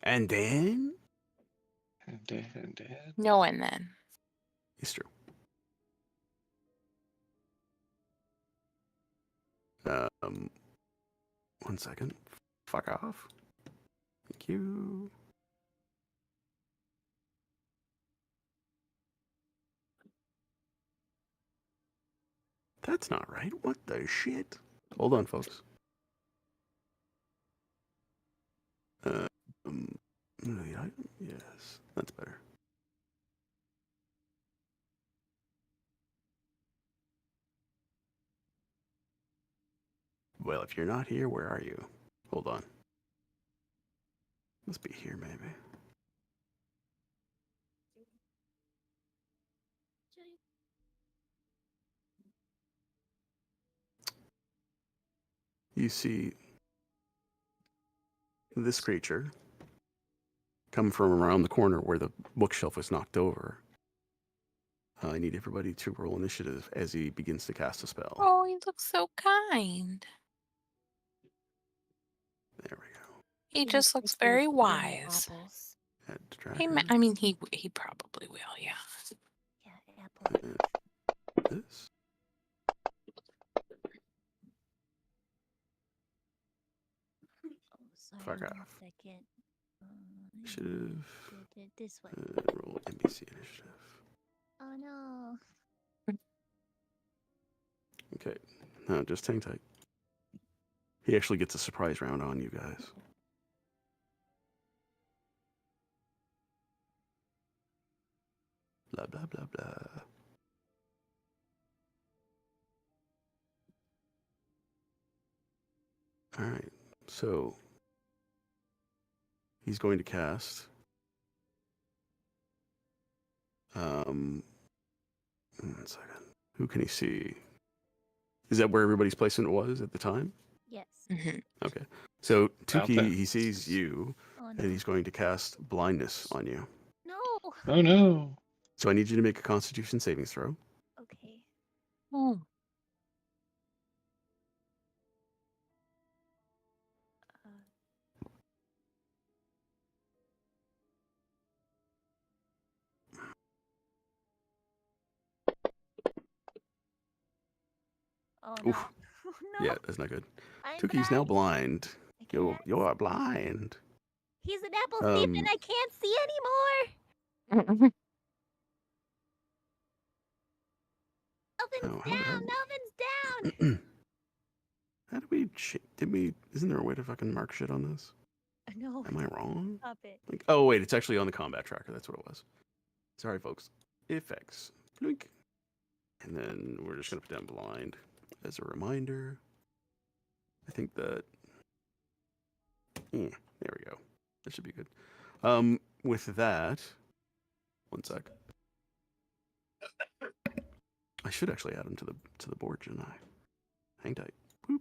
Speaker 2: And then
Speaker 5: No one then.
Speaker 2: it's true. 1 second. Fuck off. Thank you. That's not right. What the shit? Hold on, folks. The item? Yes, that's better. Well, if you're not here, where are you? Hold on. Must be here, maybe. you see this creature come from around the corner where the bookshelf was knocked over. I need everybody to roll initiative as he begins to cast a spell.
Speaker 5: Oh, he looks so kind.
Speaker 2: There we go.
Speaker 5: He just looks very wise.
Speaker 6: Apples.
Speaker 2: Add
Speaker 5: He,
Speaker 2: tracker.
Speaker 5: I mean, he probably will. Yeah.
Speaker 6: Yeah, apple.
Speaker 2: This.
Speaker 6: Oh, sorry.
Speaker 2: Fuck
Speaker 6: 1
Speaker 2: off.
Speaker 6: second.
Speaker 2: Initiative.
Speaker 6: Did it this way.
Speaker 2: Roll NBC initiative.
Speaker 6: Oh no.
Speaker 2: Okay. No, just hang tight. He actually gets a surprise round on you guys. Blah, blah, blah, blah. All right. So he's going to cast. One second. Who can he see? Is that where everybody's placement was at the time?
Speaker 6: Yes.
Speaker 2: Okay. So
Speaker 1: Out
Speaker 2: Tuki,
Speaker 1: there.
Speaker 2: he sees you,
Speaker 6: Oh
Speaker 2: and
Speaker 6: no.
Speaker 2: he's going to cast blindness on you.
Speaker 6: No.
Speaker 1: Oh no.
Speaker 2: So I need you to make a Constitution saving throw.
Speaker 6: Okay.
Speaker 5: Oh.
Speaker 6: Oh no.
Speaker 2: Oof.
Speaker 6: No.
Speaker 2: Yeah, that's not good.
Speaker 6: I'm
Speaker 2: Tuki's now
Speaker 6: blind.
Speaker 2: blind.
Speaker 6: I
Speaker 2: You
Speaker 6: can't.
Speaker 2: are blind.
Speaker 6: He's an apple thief and I can't see anymore. Melvin's
Speaker 2: Oh,
Speaker 6: down. Melvin's down.
Speaker 2: How do we? Did we? Isn't there a way to fucking mark shit on this?
Speaker 6: No.
Speaker 2: Am I wrong?
Speaker 6: Stop it.
Speaker 2: Like, oh wait, it's actually on the combat tracker. That's what it was. Sorry, folks. Effects. Blink. And then we're just gonna put down blind as a reminder. I think that. There we go. That should be good. With that, one sec. I should actually add him to the board, shouldn't I? Hang tight. Boop.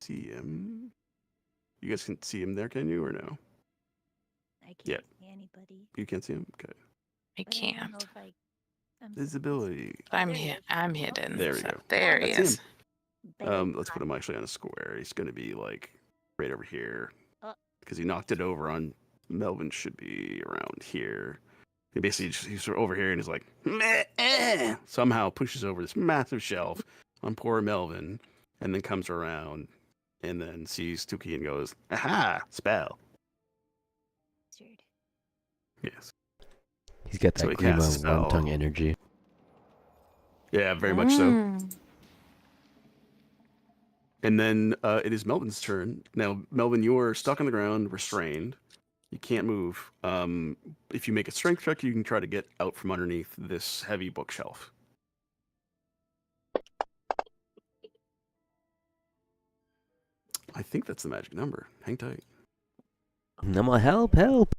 Speaker 2: See him. You guys can see him there, can you, or no?
Speaker 6: I can't
Speaker 2: Yeah.
Speaker 6: see anybody.
Speaker 2: You can't see him? Okay.
Speaker 5: I
Speaker 6: But I don't
Speaker 5: can't.
Speaker 6: know if I'm
Speaker 2: Visibility.
Speaker 5: I'm
Speaker 6: There he
Speaker 5: hid.
Speaker 6: is.
Speaker 5: I'm hidden.
Speaker 2: There we
Speaker 5: so
Speaker 2: go.
Speaker 5: There he
Speaker 2: That's
Speaker 5: is.
Speaker 2: him.
Speaker 6: better
Speaker 2: Let's put
Speaker 6: not.
Speaker 2: him actually on a square. He's going to be like right over here
Speaker 6: Uh.
Speaker 2: because he knocked it over on Melvin. Should be around here. He basically he's sort of over here and he's like meh, eh, somehow pushes over this massive shelf on poor Melvin, and then comes around and then sees Tuki and goes, "Aha! Spell."
Speaker 6: Bastard.
Speaker 2: Yes.
Speaker 4: He's got
Speaker 2: So
Speaker 4: that
Speaker 2: he casts a
Speaker 4: Grima
Speaker 2: spell.
Speaker 4: one-tongue energy.
Speaker 2: Yeah, very much so.
Speaker 5: Mm.
Speaker 2: And then it is Melvin's turn. Now, Melvin, you're stuck on the ground, restrained. You can't move. If you make a strength check, you can try to get out from underneath this heavy bookshelf. I think that's the magic number. Hang tight.
Speaker 4: Nama, help, help!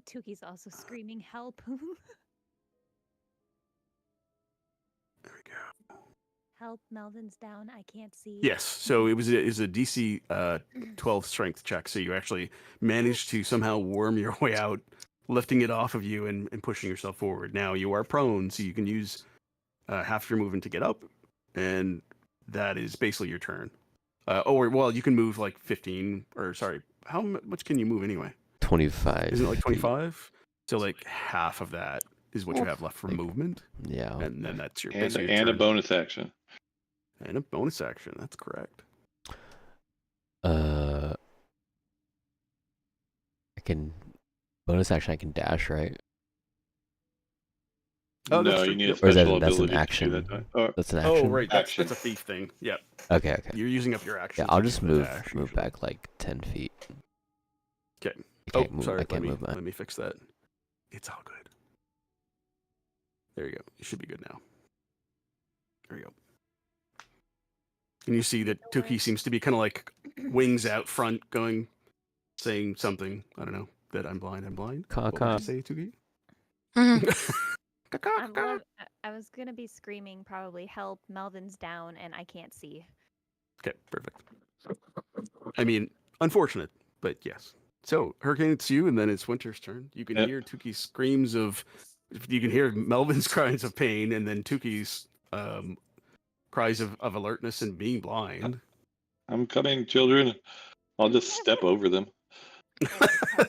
Speaker 3: Tuki's also screaming, help.
Speaker 2: There we go.
Speaker 3: Help, Melvin's down. I can't see.
Speaker 2: Yes, so it was a DC 12 strength check. So you actually managed to somehow worm your way out, lifting it off of you and pushing yourself forward. Now you are prone, so you can use half your movement to get up, and that is basically your turn. Well, you can move like 15, or sorry, how much can you move anyway?
Speaker 4: 25.
Speaker 2: Isn't it like
Speaker 4: feet.
Speaker 2: 25? So like half of that is what you have left for
Speaker 4: Like-
Speaker 2: movement,
Speaker 4: Yeah.
Speaker 2: and then that's your
Speaker 1: And,
Speaker 2: basically your
Speaker 1: and a
Speaker 2: turn.
Speaker 1: bonus action.
Speaker 2: And a bonus action. That's correct.
Speaker 4: I can bonus action. I can dash, right?
Speaker 2: Oh, that's
Speaker 1: no,
Speaker 2: true.
Speaker 1: you need a
Speaker 2: Yep.
Speaker 4: Or is that-
Speaker 1: special
Speaker 4: that's an
Speaker 1: ability to
Speaker 4: action?
Speaker 1: do that. Or,
Speaker 4: That's an
Speaker 2: Oh,
Speaker 4: action.
Speaker 2: right.
Speaker 1: Action.
Speaker 2: That's a thief thing. Yeah.
Speaker 4: Okay, okay.
Speaker 2: You're using up your action.
Speaker 4: Yeah, I'll
Speaker 2: to
Speaker 4: just
Speaker 2: do the
Speaker 4: move
Speaker 2: dash,
Speaker 4: move
Speaker 2: usually.
Speaker 4: back like 10 feet.
Speaker 2: Okay.
Speaker 4: I can't move.
Speaker 2: Sorry.
Speaker 4: I can't move
Speaker 2: let
Speaker 4: mine.
Speaker 2: me fix that. It's all good. There you go. You should be good now. There you go. And you see that Tuki seems to be kind of like wings out front, saying something. I don't know. That I'm blind. I'm blind. What would
Speaker 4: Caw-caw.
Speaker 2: you say, Tuki?
Speaker 5: Mhm.
Speaker 3: I was gonna be screaming probably help. Melvin's down and I can't see.
Speaker 2: Okay, perfect. I mean, unfortunate, but yes. So, Hurricane, it's you, and then it's Winter's turn. You can
Speaker 1: Yep.
Speaker 2: hear Tuki's screams of. You can hear Melvin's cries of pain, and then Tuki's cries of alertness and being blind.
Speaker 1: I'm coming, children. I'll just step over them.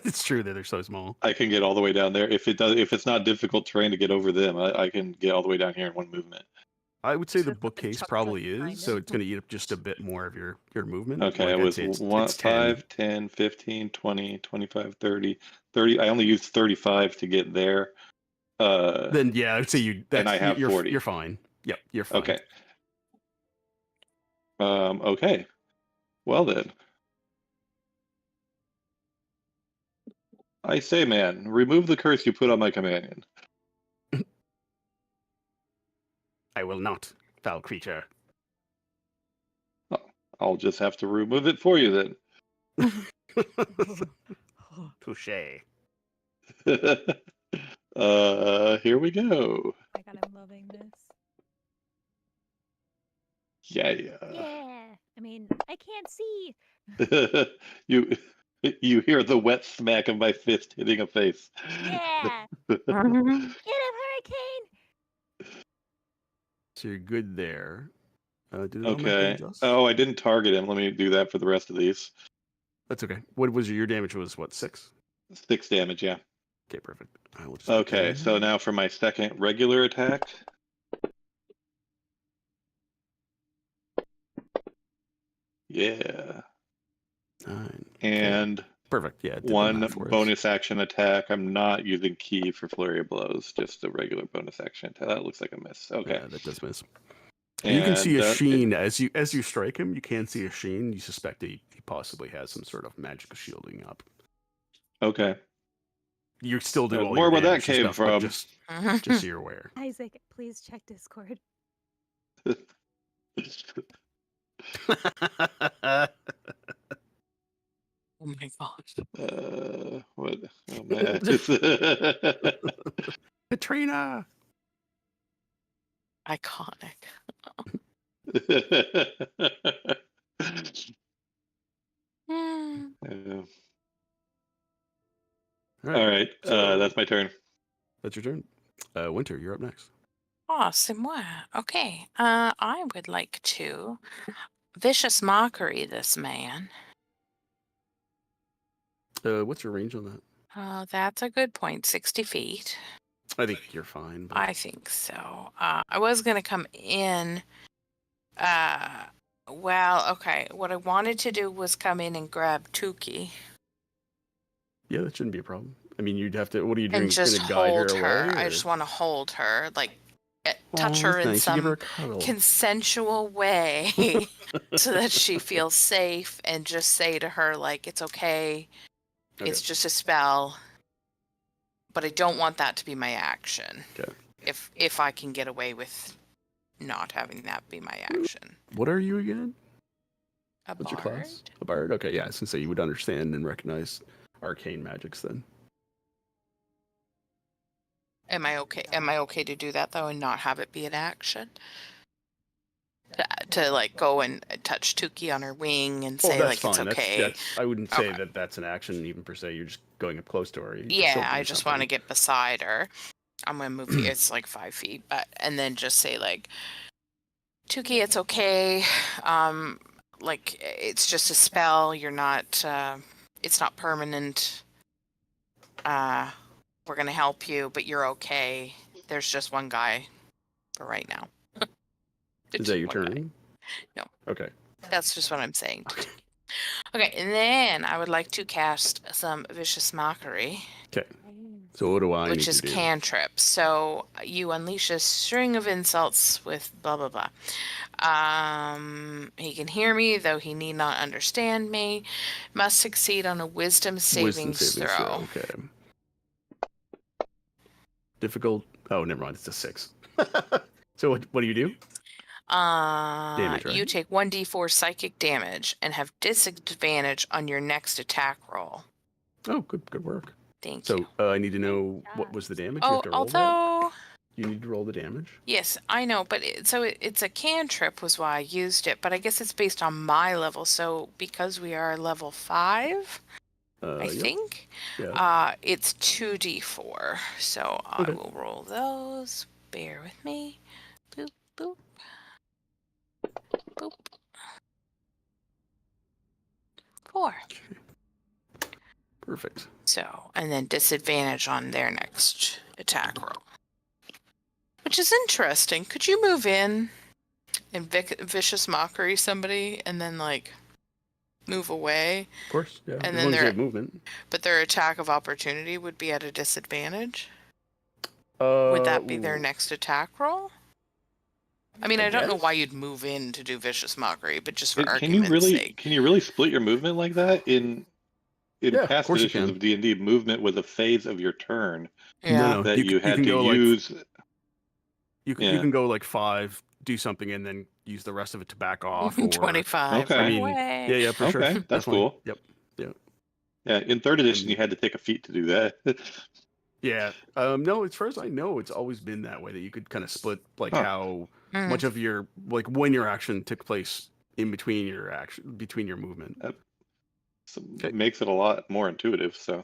Speaker 2: It's true that they're so small.
Speaker 1: I can get all the way down there. If it's not difficult terrain to get over them, I can get all the way down here in one movement.
Speaker 2: I would say the
Speaker 3: Just put the
Speaker 2: bookcase
Speaker 3: chuck
Speaker 2: probably
Speaker 3: behind
Speaker 2: is, so
Speaker 3: him.
Speaker 2: it's going to eat up just a bit more of your movement.
Speaker 1: Okay,
Speaker 2: Like,
Speaker 1: it
Speaker 2: I'd
Speaker 1: was
Speaker 2: say it's
Speaker 1: 5, 10, 15, 20, 25, 30. I only used 35 to get there.
Speaker 2: Then yeah, I would say
Speaker 1: and I have 40.
Speaker 2: You're fine. Yep, you're fine.
Speaker 1: Okay. Okay. Well then. I say, man, remove the curse you put on my companion.
Speaker 2: I will not, foul creature.
Speaker 1: I'll just have to remove it for you then.
Speaker 2: Touche.
Speaker 1: Here we go.
Speaker 3: Oh my god, I'm loving this.
Speaker 1: Yeah.
Speaker 6: Yeah.
Speaker 3: I mean, I can't see.
Speaker 1: You hear the wet smack of my fist hitting a face.
Speaker 6: Yeah. Get him, Hurricane.
Speaker 2: So you're good there. Did it automatically
Speaker 1: Okay.
Speaker 2: adjust?
Speaker 1: Oh, I didn't target him. Let me do that for the rest of these.
Speaker 2: That's okay. What was your damage? Was what, 6?
Speaker 1: 6 damage, yeah.
Speaker 2: Okay, perfect. I will just put that
Speaker 1: Okay,
Speaker 2: in.
Speaker 1: so now for my second regular attack. Yeah.
Speaker 2: 9.
Speaker 1: And
Speaker 2: Perfect. Yeah. it did the
Speaker 1: one
Speaker 2: math for us.
Speaker 1: bonus action attack. I'm not using key for flurry of blows, just a regular bonus action attack. That looks like a miss. Okay.
Speaker 2: Yeah, that does miss. You can see
Speaker 1: And,
Speaker 2: a sheen as you strike him. You can see a sheen. You suspect he possibly has some sort of magical shielding up.
Speaker 1: Okay.
Speaker 2: You still do all
Speaker 1: More
Speaker 2: your
Speaker 1: where that
Speaker 2: damage and
Speaker 1: came
Speaker 2: stuff, but
Speaker 1: from.
Speaker 2: just so you're aware.
Speaker 3: Isaac, please check Discord.
Speaker 5: Oh my gosh.
Speaker 1: What? Oh man.
Speaker 2: Katrina.
Speaker 5: Iconic. Hmm.
Speaker 1: Yeah.
Speaker 2: All
Speaker 1: All right.
Speaker 2: so-
Speaker 1: That's my turn.
Speaker 2: That's your turn. Winter, you're up next.
Speaker 5: Oh, c'est moi. Okay. I would like to vicious mockery this man.
Speaker 2: What's your range on that?
Speaker 5: That's a good point. 60 feet.
Speaker 2: I think you're fine. But...
Speaker 5: I think so. I was gonna come in. Well, okay. What I wanted to do was come in and grab Tuki
Speaker 2: Yeah, that shouldn't be a problem. I mean, you'd have to. What are you doing?
Speaker 5: and just
Speaker 2: Gonna guide
Speaker 5: hold
Speaker 2: her away?
Speaker 5: I
Speaker 2: or-
Speaker 5: just want to hold her, like touch
Speaker 2: Aw,
Speaker 5: her in
Speaker 2: thanks. You give her
Speaker 5: some
Speaker 2: a cuddle.
Speaker 5: consensual way, so that she feels safe, and just say to her like, "It's okay.
Speaker 2: Okay.
Speaker 5: It's just a spell." But I don't want that to be my action.
Speaker 2: Okay.
Speaker 5: If I can get away with not having that be my action.
Speaker 2: What are you again?
Speaker 5: A
Speaker 2: What's
Speaker 5: bard?
Speaker 2: your class? A bard. Okay, yeah. I was gonna say you would understand and recognize arcane magics then.
Speaker 5: Am I okay? Am I okay to do that though, and not have it be an action? To like go and touch Tuki on her wing and say like it's okay.
Speaker 2: I wouldn't say
Speaker 5: Okay.
Speaker 2: that that's an action even per se. You're just going up close to her. You can still
Speaker 5: Yeah,
Speaker 2: do
Speaker 5: I just want to
Speaker 2: something.
Speaker 5: get beside her. I'm gonna move. It's like 5 feet, but and then just say like, Tuki, it's okay. Like it's just a spell. You're not. It's not permanent. We're gonna help you, but you're okay. There's just one guy for right now.
Speaker 2: Is that your
Speaker 5: One guy.
Speaker 2: turn?
Speaker 5: No.
Speaker 2: Okay.
Speaker 5: That's just what I'm saying. Okay, and then I would like to cast some vicious mockery,
Speaker 2: Okay. So what do I need
Speaker 5: which is
Speaker 2: to do?
Speaker 5: cantrip. So you unleash a string of insults with blah blah blah. He can hear me, though he need not understand me. Must succeed on a wisdom saving throw.
Speaker 2: Okay. Difficult. Oh, never mind. It's a 6. So what do you do? Damage, right?
Speaker 5: You take 1d4 psychic damage and have disadvantage on your next attack roll.
Speaker 2: Oh, good work.
Speaker 5: Thank
Speaker 2: So
Speaker 5: you.
Speaker 2: I need to know what was the damage. You
Speaker 5: Oh,
Speaker 2: have to roll that?
Speaker 5: although
Speaker 2: you need to roll the damage.
Speaker 5: Yes, I know, but it's a cantrip was why I used it, but I guess it's based on my level. So because we are level 5, I
Speaker 2: Yep.
Speaker 5: think,
Speaker 2: Yeah.
Speaker 5: it's 2d4. So I
Speaker 2: Okay.
Speaker 5: will roll those. Bear with me. Boop, boop. Boop. 4.
Speaker 2: Perfect.
Speaker 5: So, and then disadvantage on their next attack roll. Which is interesting. Could you move in and vicious mockery somebody and then like move away?
Speaker 2: Of course, yeah.
Speaker 5: And
Speaker 2: as
Speaker 5: then
Speaker 2: long as you
Speaker 5: their
Speaker 2: have movement.
Speaker 5: but their attack of opportunity would be at a disadvantage? Would that be their
Speaker 2: Ooh.
Speaker 5: next attack roll? I mean,
Speaker 2: I
Speaker 5: I don't know why
Speaker 2: guess.
Speaker 5: you'd move in to do vicious mockery, but just for
Speaker 1: Can you
Speaker 5: argument's
Speaker 1: really
Speaker 5: sake.
Speaker 1: split your movement like that in
Speaker 2: Yeah, of
Speaker 1: past
Speaker 2: course you
Speaker 1: editions
Speaker 2: can.
Speaker 1: of D&D? Movement was a phase of your turn
Speaker 5: Yeah.
Speaker 2: No,
Speaker 1: that
Speaker 2: you
Speaker 1: you
Speaker 2: can
Speaker 1: had to
Speaker 2: go like
Speaker 1: use.
Speaker 2: you
Speaker 1: Yeah.
Speaker 2: can go like 5, do something, and then use the rest of it to back off. Or
Speaker 5: 25.
Speaker 1: Okay.
Speaker 5: Run
Speaker 2: I mean,
Speaker 5: away.
Speaker 2: yeah, for sure.
Speaker 1: Okay, that's
Speaker 2: Definitely.
Speaker 1: cool.
Speaker 2: Yep.
Speaker 1: Yeah, in third edition,
Speaker 2: And-
Speaker 1: you had to take a feat to do that.
Speaker 2: Yeah. No, as far as I know, it's always been that way that you could kind of split like
Speaker 1: Huh.
Speaker 2: how
Speaker 5: Mm.
Speaker 2: much of your like when your action took place in between your movement.
Speaker 1: So
Speaker 2: Okay.
Speaker 1: makes it a lot more intuitive. So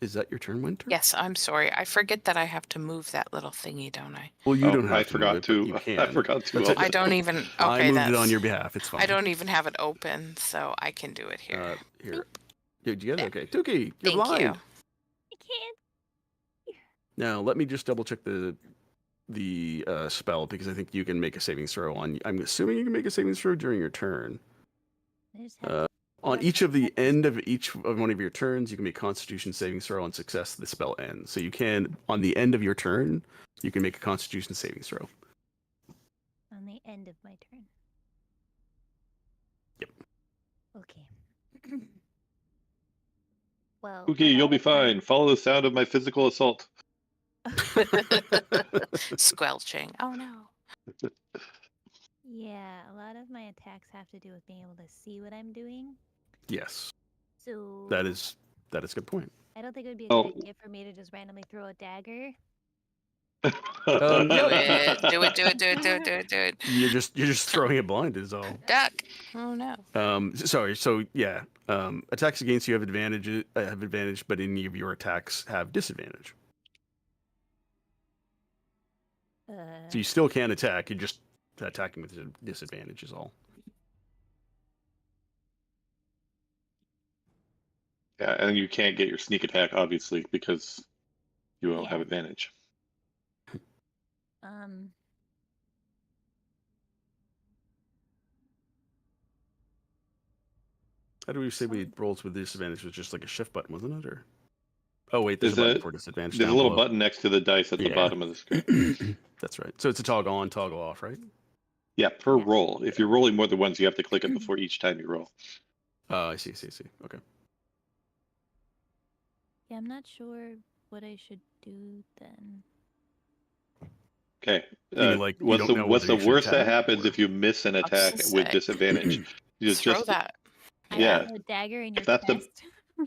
Speaker 2: Is that your turn, Winter?
Speaker 5: Yes, I'm sorry. I forget that I have to move that little thingy, don't I?
Speaker 2: Well, you
Speaker 1: Oh,
Speaker 2: don't have
Speaker 1: I
Speaker 2: to move it, but you
Speaker 1: forgot
Speaker 2: can.
Speaker 1: I forgot to.
Speaker 2: That's it.
Speaker 5: I don't even.
Speaker 2: I
Speaker 5: Okay,
Speaker 2: moved it on
Speaker 5: that's.
Speaker 2: your behalf. It's fine.
Speaker 5: I don't even have it open, so I can do it here.
Speaker 2: Here. Did you get it?
Speaker 5: There.
Speaker 2: Okay. Tuki, you're
Speaker 5: Thank
Speaker 2: blind.
Speaker 5: you.
Speaker 6: I can't.
Speaker 2: Now, let me just double check the spell because I think you can make a savings throw on. I'm assuming you can make a savings throw during your turn.
Speaker 6: I just have
Speaker 2: On
Speaker 6: Yep.
Speaker 2: each of the end of each of one of your turns, you can make Constitution savings throw. On success, the spell ends. So you can, on the end of your turn, you can make a Constitution savings throw.
Speaker 6: on the end of my turn.
Speaker 2: Yep.
Speaker 6: Okay. Well,
Speaker 1: Okay,
Speaker 6: a
Speaker 1: you'll
Speaker 6: lot
Speaker 1: be
Speaker 6: of my-
Speaker 1: fine. Follow the sound of my physical assault.
Speaker 5: Squelching. Oh no.
Speaker 6: Yeah, a lot of my attacks have to do with being able to see what I'm doing.
Speaker 2: Yes,
Speaker 6: So
Speaker 2: that is a good point.
Speaker 6: I don't think it would be a
Speaker 1: Oh.
Speaker 6: good idea for me to just randomly throw a dagger.
Speaker 5: Do
Speaker 2: Yeah.
Speaker 5: it. Do it. Do it. Do it. Do it. Do it. Do it.
Speaker 2: You're just throwing it blind is all.
Speaker 5: Duck. Oh no.
Speaker 2: Sorry. So yeah, attacks against you have advantage, but any of your attacks have disadvantage. So you still can attack. You're just attacking with a disadvantage is all.
Speaker 1: Yeah, and you can't get your sneak attack obviously because you won't have
Speaker 6: Yeah.
Speaker 1: advantage.
Speaker 2: How do we say we rolls with disadvantage was just like a shift button, wasn't it? Or oh wait,
Speaker 1: There's
Speaker 2: there's a button
Speaker 1: a-
Speaker 2: for disadvantage.
Speaker 1: There's a
Speaker 2: down
Speaker 1: little
Speaker 2: below.
Speaker 1: button next to the dice at the
Speaker 2: Yeah.
Speaker 1: bottom of the screen.
Speaker 2: That's right. So it's a toggle on, toggle off, right?
Speaker 1: Yeah, per
Speaker 6: Yeah.
Speaker 1: roll. If you're rolling more than once, you have to click it before each time you roll.
Speaker 2: I see. Okay.
Speaker 6: Yeah, I'm not sure what I should do then.
Speaker 1: Okay.
Speaker 2: You mean, like, you
Speaker 1: what's
Speaker 2: don't
Speaker 1: the
Speaker 2: know
Speaker 1: what's
Speaker 2: whether
Speaker 1: the
Speaker 2: you should
Speaker 1: worst that
Speaker 2: attack,
Speaker 1: happens
Speaker 2: or-
Speaker 1: if you miss an
Speaker 5: was
Speaker 1: attack
Speaker 5: gonna
Speaker 1: with
Speaker 5: say.
Speaker 1: disadvantage? You
Speaker 5: Throw that.
Speaker 6: I
Speaker 1: Yeah.
Speaker 6: have a dagger in your
Speaker 1: that's the-
Speaker 6: chest.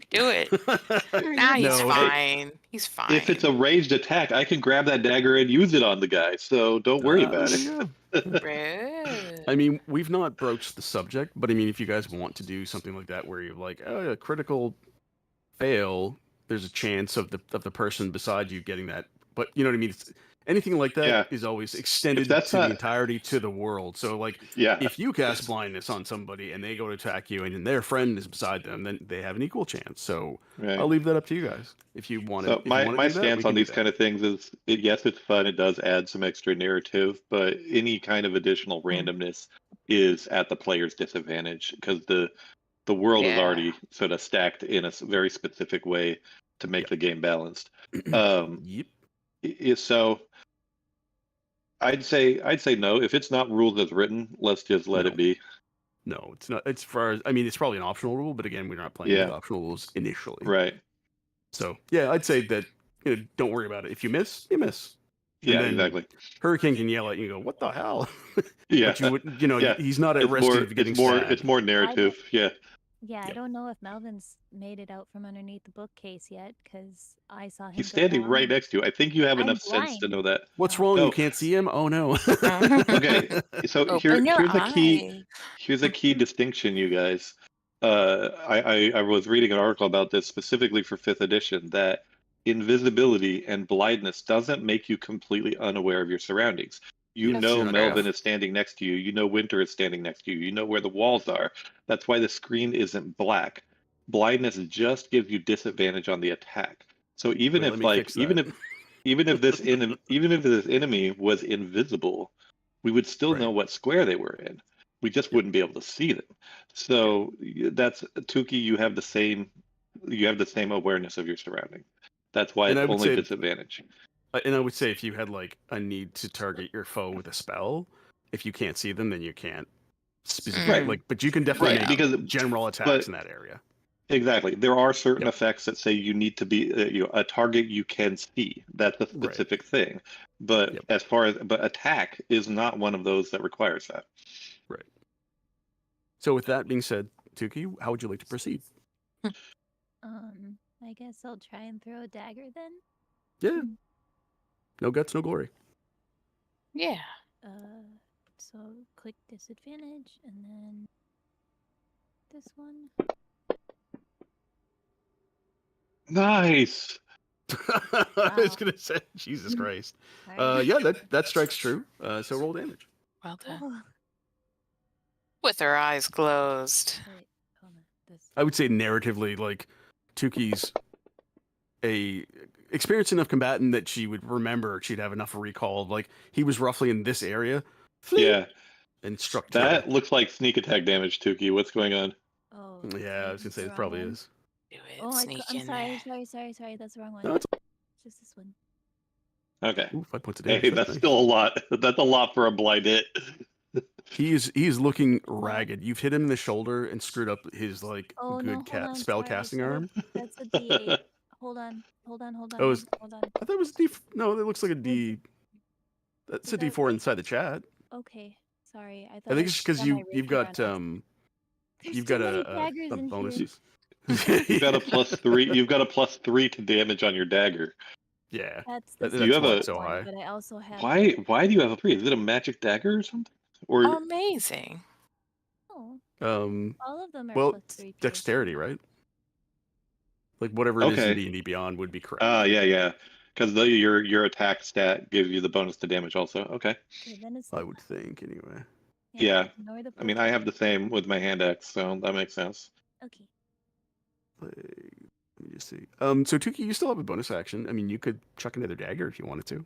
Speaker 5: Do it. Nah, he's
Speaker 2: No,
Speaker 5: fine. He's fine.
Speaker 1: If it's a ranged attack, I can grab that dagger and use it on the guy. So don't worry about
Speaker 2: there
Speaker 1: it.
Speaker 2: you go.
Speaker 5: Rude.
Speaker 2: I mean, we've not broached the subject, but I mean, if you guys want to do something like that, where you're like, oh, a critical fail, there's a chance of the person beside you getting that. But you know what I mean? Anything like that is
Speaker 1: Yeah.
Speaker 2: always extended
Speaker 1: that's
Speaker 2: to
Speaker 1: not-
Speaker 2: the entirety to the world. So, like,
Speaker 1: Yeah.
Speaker 2: if you cast blindness on somebody and they go to attack you, and their friend is beside them, then they have an equal chance. So,
Speaker 1: Right.
Speaker 2: I'll leave that up to you guys. If you want to,
Speaker 1: So my stance on these kind of things is, yes, it's fun. It does add some extra narrative, but any kind of additional randomness is at the player's disadvantage because the world is
Speaker 5: Yeah.
Speaker 1: already sort of stacked in a very specific way to make
Speaker 2: Yep.
Speaker 1: the game balanced.
Speaker 2: Yep.
Speaker 1: So I'd say no. If it's not ruled as written, let's just let
Speaker 2: No.
Speaker 1: it be.
Speaker 2: No, it's not. It's far. I mean, it's probably an optional rule, but again, we're not playing
Speaker 1: Yeah.
Speaker 2: with optional rules initially.
Speaker 1: Right.
Speaker 2: So yeah, I'd say that don't worry about it. If you miss, you miss. And
Speaker 1: Yeah,
Speaker 2: then
Speaker 1: exactly.
Speaker 2: Hurricane can yell at you and go, "What the hell?"
Speaker 1: Yeah.
Speaker 2: But you would,
Speaker 1: Yeah.
Speaker 2: he's not at risk of getting stabbed.
Speaker 1: it's more narrative. Yeah.
Speaker 6: Yeah, I
Speaker 2: Yep.
Speaker 6: don't know if Melvin's made it out from underneath the bookcase yet, because I saw him
Speaker 1: He's
Speaker 6: go
Speaker 1: standing
Speaker 6: down.
Speaker 1: right next to you. I think you have
Speaker 6: I'm
Speaker 1: enough sense to
Speaker 6: blind.
Speaker 1: know that.
Speaker 2: What's
Speaker 6: Oh.
Speaker 2: wrong?
Speaker 1: No.
Speaker 2: You can't see him? Oh no.
Speaker 1: Okay, so
Speaker 5: Open your
Speaker 1: here's a key.
Speaker 5: eye.
Speaker 1: Here's a key distinction, you guys. I was reading an article about this specifically for 5th edition, that invisibility and blindness doesn't make you completely unaware of your surroundings. You
Speaker 2: Yes,
Speaker 1: know
Speaker 2: you're not
Speaker 1: Melvin
Speaker 2: deaf.
Speaker 1: is standing next to you. You know Winter is standing next to you. You know where the walls are. That's why the screen isn't black. Blindness just gives you disadvantage on the attack. So even
Speaker 2: Wait, let
Speaker 1: if
Speaker 2: me fix
Speaker 1: even
Speaker 2: that.
Speaker 1: if even if this enemy was invisible, we would still know
Speaker 2: Right.
Speaker 1: what square they were in. We just
Speaker 2: Yep.
Speaker 1: wouldn't be able to see them. So that's Tuki. You have the same awareness of your surrounding. That's why
Speaker 2: And
Speaker 1: it's
Speaker 2: I would
Speaker 1: only
Speaker 2: say
Speaker 1: disadvantage.
Speaker 2: if you had like a need to target your foe with a spell, if you can't see them, then you can't specifically
Speaker 1: Right.
Speaker 2: like, but you can definitely
Speaker 1: Right,
Speaker 2: make
Speaker 1: because
Speaker 2: general attacks
Speaker 1: but
Speaker 2: in that area.
Speaker 1: exactly, there are certain
Speaker 2: Yep.
Speaker 1: effects that say you need to be a target you can see. That's a
Speaker 2: Right.
Speaker 1: specific thing. But
Speaker 2: Yep.
Speaker 1: as far as attack is not one of those that requires that.
Speaker 2: Right. So with that being said, Tuki, how would you like to proceed?
Speaker 6: I guess I'll try and throw a dagger then.
Speaker 2: Yeah. No guts, no glory.
Speaker 5: Yeah.
Speaker 6: So click disadvantage, and then this one.
Speaker 1: Nice.
Speaker 2: I was
Speaker 6: Wow.
Speaker 2: gonna say, Jesus Christ.
Speaker 6: Sorry.
Speaker 2: Yeah, that strikes true. So roll damage.
Speaker 5: Well done.
Speaker 6: Oh,
Speaker 5: With her eyes closed.
Speaker 6: wait, hold on. This.
Speaker 2: I would say narratively, like Tuki's a experienced enough combatant that she would remember. She'd have enough recall of like he was roughly in this area.
Speaker 1: Yeah,
Speaker 2: And struck true.
Speaker 1: that looks like sneak attack damage, Tuki. What's going on?
Speaker 6: Oh.
Speaker 2: Yeah, I was gonna say
Speaker 6: the
Speaker 2: it
Speaker 6: wrong
Speaker 2: probably
Speaker 6: one?
Speaker 2: is.
Speaker 5: Do it.
Speaker 6: Oh,
Speaker 5: Sneak
Speaker 6: I'm
Speaker 5: in
Speaker 6: sorry,
Speaker 5: there.
Speaker 6: sorry. That's the wrong one.
Speaker 2: No, it's
Speaker 6: Just this one.
Speaker 1: Okay.
Speaker 2: ooh, 5 points of damage.
Speaker 1: Hey,
Speaker 2: That's
Speaker 1: that's
Speaker 2: nice.
Speaker 1: still a lot. That's a lot for a blind hit.
Speaker 2: He's looking ragged. You've hit him in the shoulder and screwed up his like
Speaker 6: Oh no,
Speaker 2: good
Speaker 6: hold
Speaker 2: cat
Speaker 6: on.
Speaker 2: spell
Speaker 6: Sorry,
Speaker 2: casting
Speaker 6: sorry.
Speaker 2: arm.
Speaker 6: That's a D8. Hold on.
Speaker 2: Oh, it's,
Speaker 6: Hold on.
Speaker 2: I thought it was D. No, it looks like a D. That's a
Speaker 6: Is that
Speaker 2: D4
Speaker 6: right?
Speaker 2: inside the chat.
Speaker 6: Okay, sorry. I
Speaker 2: I
Speaker 6: thought
Speaker 2: think it's just because
Speaker 6: put on my
Speaker 2: you've
Speaker 6: rapier
Speaker 2: got
Speaker 6: on There's
Speaker 2: you've
Speaker 6: too
Speaker 2: got
Speaker 6: many daggers
Speaker 2: a
Speaker 6: in
Speaker 2: bonus.
Speaker 6: here.
Speaker 1: You've got a +3. You've got a +3 to damage on your dagger.
Speaker 2: Yeah,
Speaker 6: That's the
Speaker 1: Do you
Speaker 2: that's
Speaker 1: have
Speaker 2: why
Speaker 1: a
Speaker 2: it's so
Speaker 6: one,
Speaker 2: high.
Speaker 6: but I also have
Speaker 1: why?
Speaker 6: the.
Speaker 1: Why do you have a 3? Is it a magic dagger or something? Or
Speaker 5: Amazing.
Speaker 6: Oh,
Speaker 2: Um,
Speaker 6: all of them are
Speaker 2: well,
Speaker 6: +3
Speaker 2: dexterity, right? Like whatever it is in
Speaker 1: okay.
Speaker 2: D&D Beyond would be correct.
Speaker 1: Yeah. Because your attack stat gives you the bonus to damage also. Okay.
Speaker 6: Okay, then it's.
Speaker 2: I would think anyway.
Speaker 1: Yeah.
Speaker 6: Ignore the
Speaker 1: I mean, I have the
Speaker 6: +3.
Speaker 1: same with my hand axe, so that makes sense.
Speaker 6: Okay.
Speaker 2: Let me just see. So Tuki, you still have a bonus action. I mean, you could chuck another dagger if you wanted to.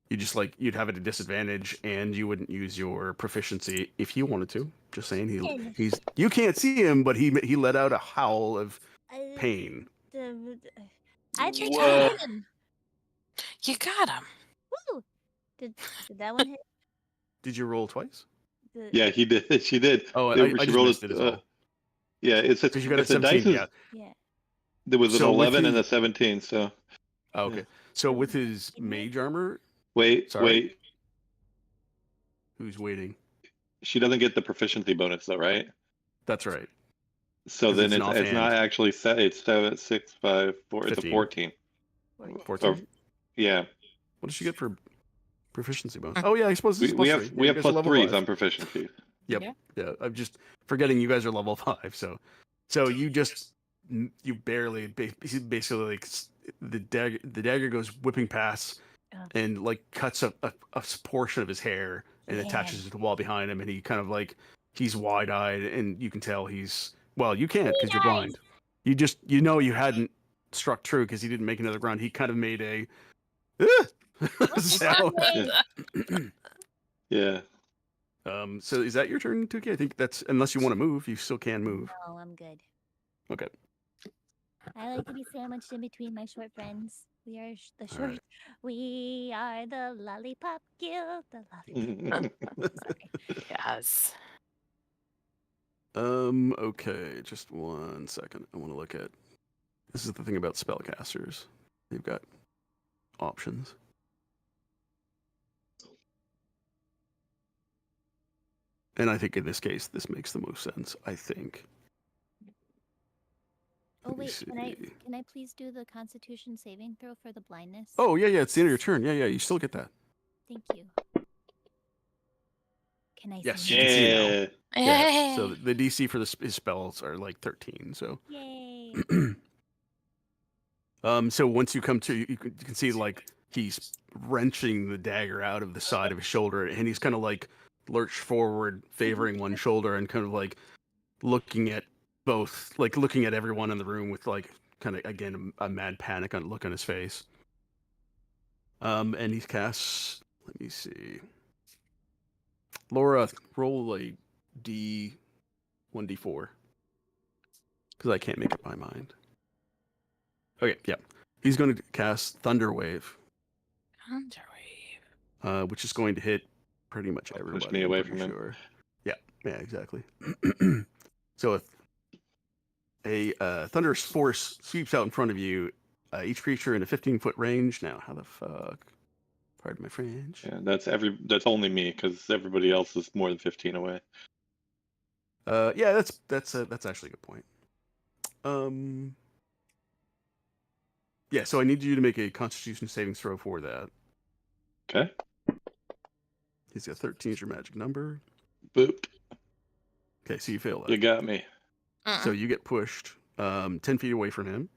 Speaker 2: You just like you'd have it at a disadvantage, and you wouldn't use your proficiency if you wanted to. Just saying, he's you can't see him, but he let out a howl of pain.
Speaker 6: I
Speaker 5: You
Speaker 1: Whoa.
Speaker 6: hit him.
Speaker 5: You got him.
Speaker 6: Woo! Did that one hit?
Speaker 2: Did you roll twice?
Speaker 1: Yeah, he did. She did.
Speaker 2: Oh,
Speaker 1: She
Speaker 2: I just
Speaker 1: rolled
Speaker 2: missed it as well.
Speaker 1: Yeah, it's
Speaker 2: Because you got a
Speaker 1: if the dice
Speaker 2: 17,
Speaker 1: is
Speaker 2: yeah.
Speaker 6: Yeah.
Speaker 1: there was an
Speaker 2: So with
Speaker 1: 11 and a
Speaker 2: his
Speaker 1: 17. So
Speaker 2: oh, okay. So with his
Speaker 6: Isn't it?
Speaker 2: mage armor,
Speaker 1: wait.
Speaker 2: Sorry? who's waiting?
Speaker 1: She doesn't get the proficiency bonus though, right?
Speaker 2: That's right.
Speaker 1: So
Speaker 2: 'Cause
Speaker 1: then
Speaker 2: it's an
Speaker 1: it's not
Speaker 2: offhand.
Speaker 1: actually set. It's 7, 6, 5, 4. It's a
Speaker 2: 15.
Speaker 1: 14.
Speaker 2: 14.
Speaker 1: Yeah,
Speaker 2: What does she get for proficiency bonus? Oh yeah, I suppose this is
Speaker 1: we
Speaker 2: plus
Speaker 1: have
Speaker 2: 3.
Speaker 1: we
Speaker 2: Yeah,
Speaker 1: have
Speaker 2: you guys are level
Speaker 1: +3s
Speaker 2: 5.
Speaker 1: on proficiency.
Speaker 2: Yep.
Speaker 5: Yeah.
Speaker 2: Yeah. I'm just forgetting you guys are level 5. So you just you barely basically like the dagger goes whipping past and like cuts a portion of his hair and attaches it to the wall behind him, and he kind of like he's wide eyed, and you can tell he's you can't because you're blind. You know you hadn't struck true because he didn't make another ground. He kind of made a sound.
Speaker 1: Yeah.
Speaker 2: So is that your turn, Tuki? I think that's unless you want to move, you still can move.
Speaker 6: No, I'm good.
Speaker 2: Okay.
Speaker 6: I like to be sandwiched in between my short friends. We are the
Speaker 2: All
Speaker 6: short.
Speaker 2: right.
Speaker 6: We are the lollipop guild. The lollipop. Sorry.
Speaker 5: Yes.
Speaker 2: Okay, just 1 second. I want to look at. This is the thing about spellcasters. They've got options. And I think in this case, this makes the most sense. I think.
Speaker 6: Oh
Speaker 2: Let me
Speaker 6: wait, can I
Speaker 2: see.
Speaker 6: can I please do the Constitution saving throw for the blindness?
Speaker 2: Oh yeah, it's the end of your turn. Yeah, you still get that.
Speaker 6: Thank you. Can I
Speaker 2: Yes,
Speaker 6: see
Speaker 2: you can see it now.
Speaker 1: Yeah.
Speaker 2: Yeah. So the DC for his spells are like 13. So.
Speaker 6: Yay!
Speaker 2: So once you come to, you can see like he's wrenching the dagger out of the side of his shoulder, and he's kind of like lurched forward, favoring one shoulder, and kind of like looking at both, like looking at everyone in the room with like kind of again a mad panic on look on his face. And he casts. Let me see. Laura, roll a D1d4 because I can't make up my mind. Okay, yeah. He's going to cast Thunder Wave. Which is going to hit pretty much everybody.
Speaker 1: Push me away
Speaker 2: I'm pretty
Speaker 1: from him.
Speaker 2: sure. Yeah, exactly. So if a thunderous force sweeps out in front of you, each creature in a 15-foot range. Now, how the fuck? Pardon my French.
Speaker 1: Yeah, that's only me because everybody else is more than 15 away.
Speaker 2: Yeah, that's actually a good point. Yeah, so I need you to make a Constitution saving throw for that.
Speaker 1: Okay.
Speaker 2: He's got 13 is your magic number.
Speaker 1: Boop.
Speaker 2: Okay, so you fail that.
Speaker 1: You got me.
Speaker 2: So you get pushed 10 feet away from him.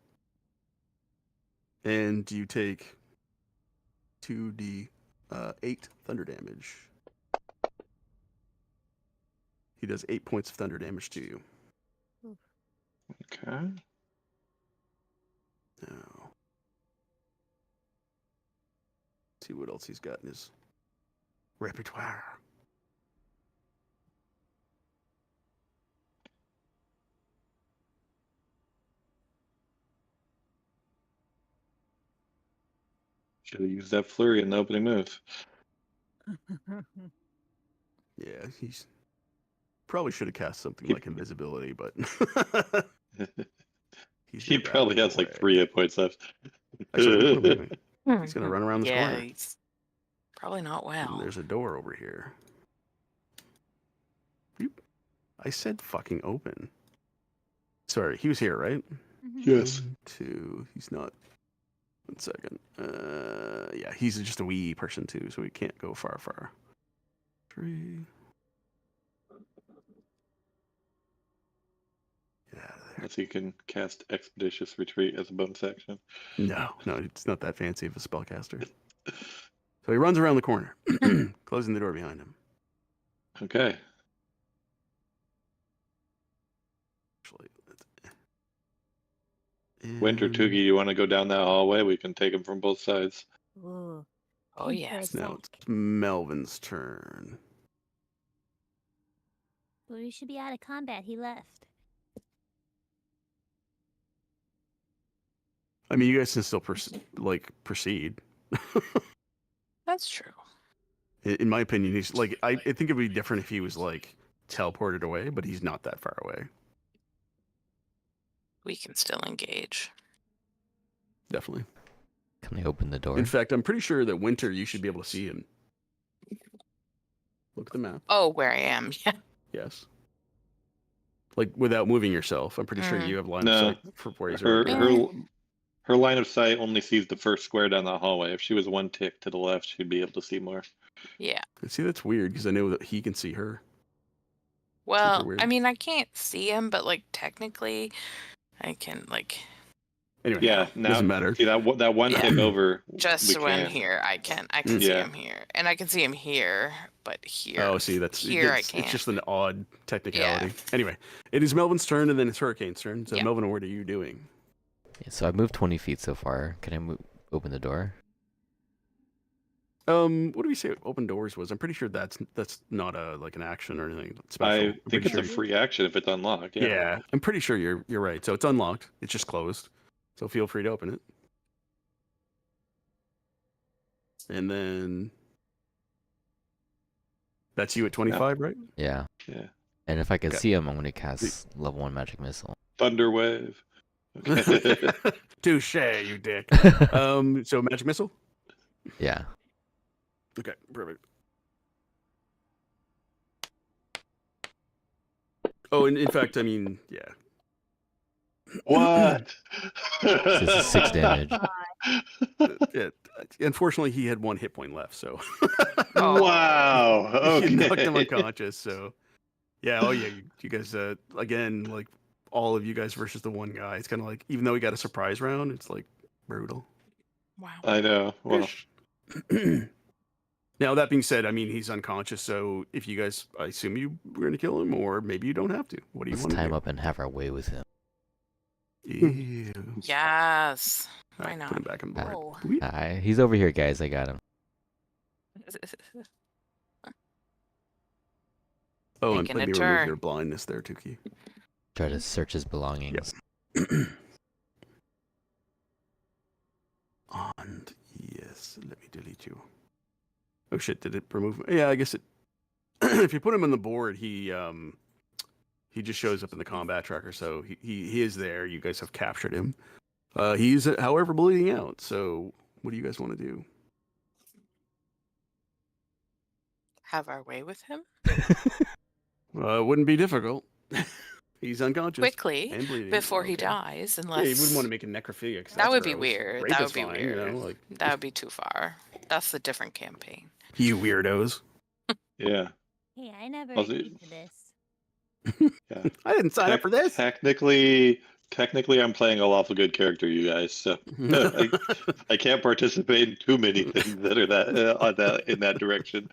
Speaker 2: And you take 2d8 thunder damage. He does 8 points of thunder damage to you.
Speaker 1: Okay.
Speaker 2: Now, see what else he's got in his repertoire.
Speaker 1: Should have used that flurry in the opening move.
Speaker 2: Yeah, he's probably should have cast something like invisibility, but
Speaker 1: He probably has like 3 hit points left.
Speaker 2: Actually, wait. He's gonna run around this
Speaker 5: yeah,
Speaker 2: corner.
Speaker 5: he's probably not
Speaker 2: And
Speaker 5: well.
Speaker 2: there's a door over here. Boop. I said fucking open. Sorry, he was here, right?
Speaker 1: Yes.
Speaker 2: 1, 2. He's not. 1 second. Yeah, he's just a wee person too, so he can't go far. 3. Get out of there.
Speaker 1: Unless you can cast Expeditious Retreat as a bonus action.
Speaker 2: No, it's not that fancy of a spellcaster. So he runs around the corner, closing the door behind him.
Speaker 1: Okay.
Speaker 2: Actually,
Speaker 1: Winter
Speaker 2: and
Speaker 1: Toogie, you want to go down that hallway? We can take him from both sides.
Speaker 6: Ooh.
Speaker 5: Oh
Speaker 6: Pink
Speaker 5: yeah.
Speaker 6: for
Speaker 2: now
Speaker 6: attack.
Speaker 2: it's Melvin's turn.
Speaker 6: Well, we should be out of combat. He left.
Speaker 2: I mean, you guys can still proceed.
Speaker 5: That's true.
Speaker 2: In my opinion, he's like I think it'd be different if he was like teleported away, but he's not that far away.
Speaker 5: We can still engage.
Speaker 2: Definitely.
Speaker 4: Can I open the door?
Speaker 2: In fact, I'm pretty sure that Winter, you should be able to see him. Look at the map.
Speaker 5: Oh, where I am. Yeah.
Speaker 2: Yes. Like without moving yourself, I'm pretty sure you have line
Speaker 1: No.
Speaker 2: of sight for where he's
Speaker 1: Her,
Speaker 2: already.
Speaker 1: her line of sight only sees the first square down the hallway. If she was 1 tick to the left, she'd be able to see more.
Speaker 5: Yeah.
Speaker 2: See, that's weird because I know that he can see her.
Speaker 5: Well,
Speaker 2: weird.
Speaker 5: I mean, I can't see him, but like technically, I can like
Speaker 2: Anyway,
Speaker 1: Yeah, now
Speaker 2: doesn't matter.
Speaker 1: See that one
Speaker 5: Yeah.
Speaker 1: tick over.
Speaker 5: just
Speaker 1: we
Speaker 5: when
Speaker 1: can.
Speaker 5: here I can see
Speaker 1: Yeah.
Speaker 5: him here, and I can see him here, but here.
Speaker 2: Oh, see,
Speaker 5: here I
Speaker 2: it's
Speaker 5: can't.
Speaker 2: just an odd technicality. Anyway, it is Melvin's turn, and then it's Hurricane's turn. So,
Speaker 5: Yeah.
Speaker 2: Melvin, what are you doing?
Speaker 4: Yeah, so I moved 20 feet so far. Can I open the door?
Speaker 2: What do we say open doors was? I'm pretty sure that's not like an action or anything special.
Speaker 1: I
Speaker 2: I'm
Speaker 1: think
Speaker 2: pretty
Speaker 1: it's a
Speaker 2: sure-
Speaker 1: free action if it's unlocked.
Speaker 2: Yeah, I'm pretty sure you're right. So it's unlocked. It's just closed. So feel free to open it. And then that's you at 25, right?
Speaker 4: Yeah.
Speaker 1: Yeah.
Speaker 4: And if I can
Speaker 2: Okay.
Speaker 4: see him, I'm going to cast level 1 magic missile.
Speaker 1: Thunder wave. Okay.
Speaker 2: Touche, you dick. So magic missile.
Speaker 4: Yeah.
Speaker 2: Okay, perfect. Oh, and in fact, I mean, yeah.
Speaker 1: What?
Speaker 4: This is 6 damage.
Speaker 2: Yeah, unfortunately, he had 1 hit point left, so
Speaker 1: Wow.
Speaker 2: you knocked him
Speaker 1: Okay.
Speaker 2: unconscious. So yeah, oh yeah, you guys again, like all of you guys versus the one guy. It's kind of like, even though we got a surprise round, it's like brutal.
Speaker 5: Wow.
Speaker 1: I know. Well,
Speaker 2: Now that being said, I mean he's unconscious, so if you guys, I assume you were gonna kill him, or maybe you don't have to. What do you
Speaker 4: Let's
Speaker 2: want to
Speaker 4: tie him
Speaker 2: do?
Speaker 4: up and have our way with him.
Speaker 2: Ew.
Speaker 5: Yes.
Speaker 2: All
Speaker 5: Why
Speaker 2: right,
Speaker 5: not?
Speaker 2: put him back on board.
Speaker 3: Oh.
Speaker 2: Sweet.
Speaker 4: He's over here, guys. I got him.
Speaker 2: Oh, and
Speaker 5: Taking
Speaker 2: let
Speaker 5: a
Speaker 2: me remove
Speaker 5: turn.
Speaker 2: your blindness there, Tuki.
Speaker 4: Try to search his belongings.
Speaker 2: And yes, let me delete you. Oh shit, did it remove? Yeah, I guess it. If you put him on the board, he just shows up in the combat tracker, so he is there. You guys have captured him. He's, however, bleeding out. So, what do you guys want to do?
Speaker 5: Have our way with him
Speaker 2: It wouldn't be difficult. He's unconscious
Speaker 5: quickly
Speaker 2: and bleeding.
Speaker 5: before he
Speaker 2: Okay.
Speaker 5: dies,
Speaker 2: Yeah,
Speaker 5: unless
Speaker 2: you wouldn't want to make a necrophilia. 'Cause
Speaker 5: that
Speaker 2: that's
Speaker 5: would be
Speaker 2: gross.
Speaker 5: weird.
Speaker 2: Rape
Speaker 5: That
Speaker 2: is
Speaker 5: would be
Speaker 2: fine,
Speaker 5: weird.
Speaker 2: You know, like,
Speaker 5: That would be too far. That's the different campaign.
Speaker 2: you weirdos.
Speaker 1: yeah.
Speaker 6: Hey, I never
Speaker 1: Was
Speaker 6: agreed to this.
Speaker 1: Yeah.
Speaker 2: I didn't sign up for this.
Speaker 1: Technically, I'm playing a lawful good character, you guys. So I can't participate in too many things that are in that direction.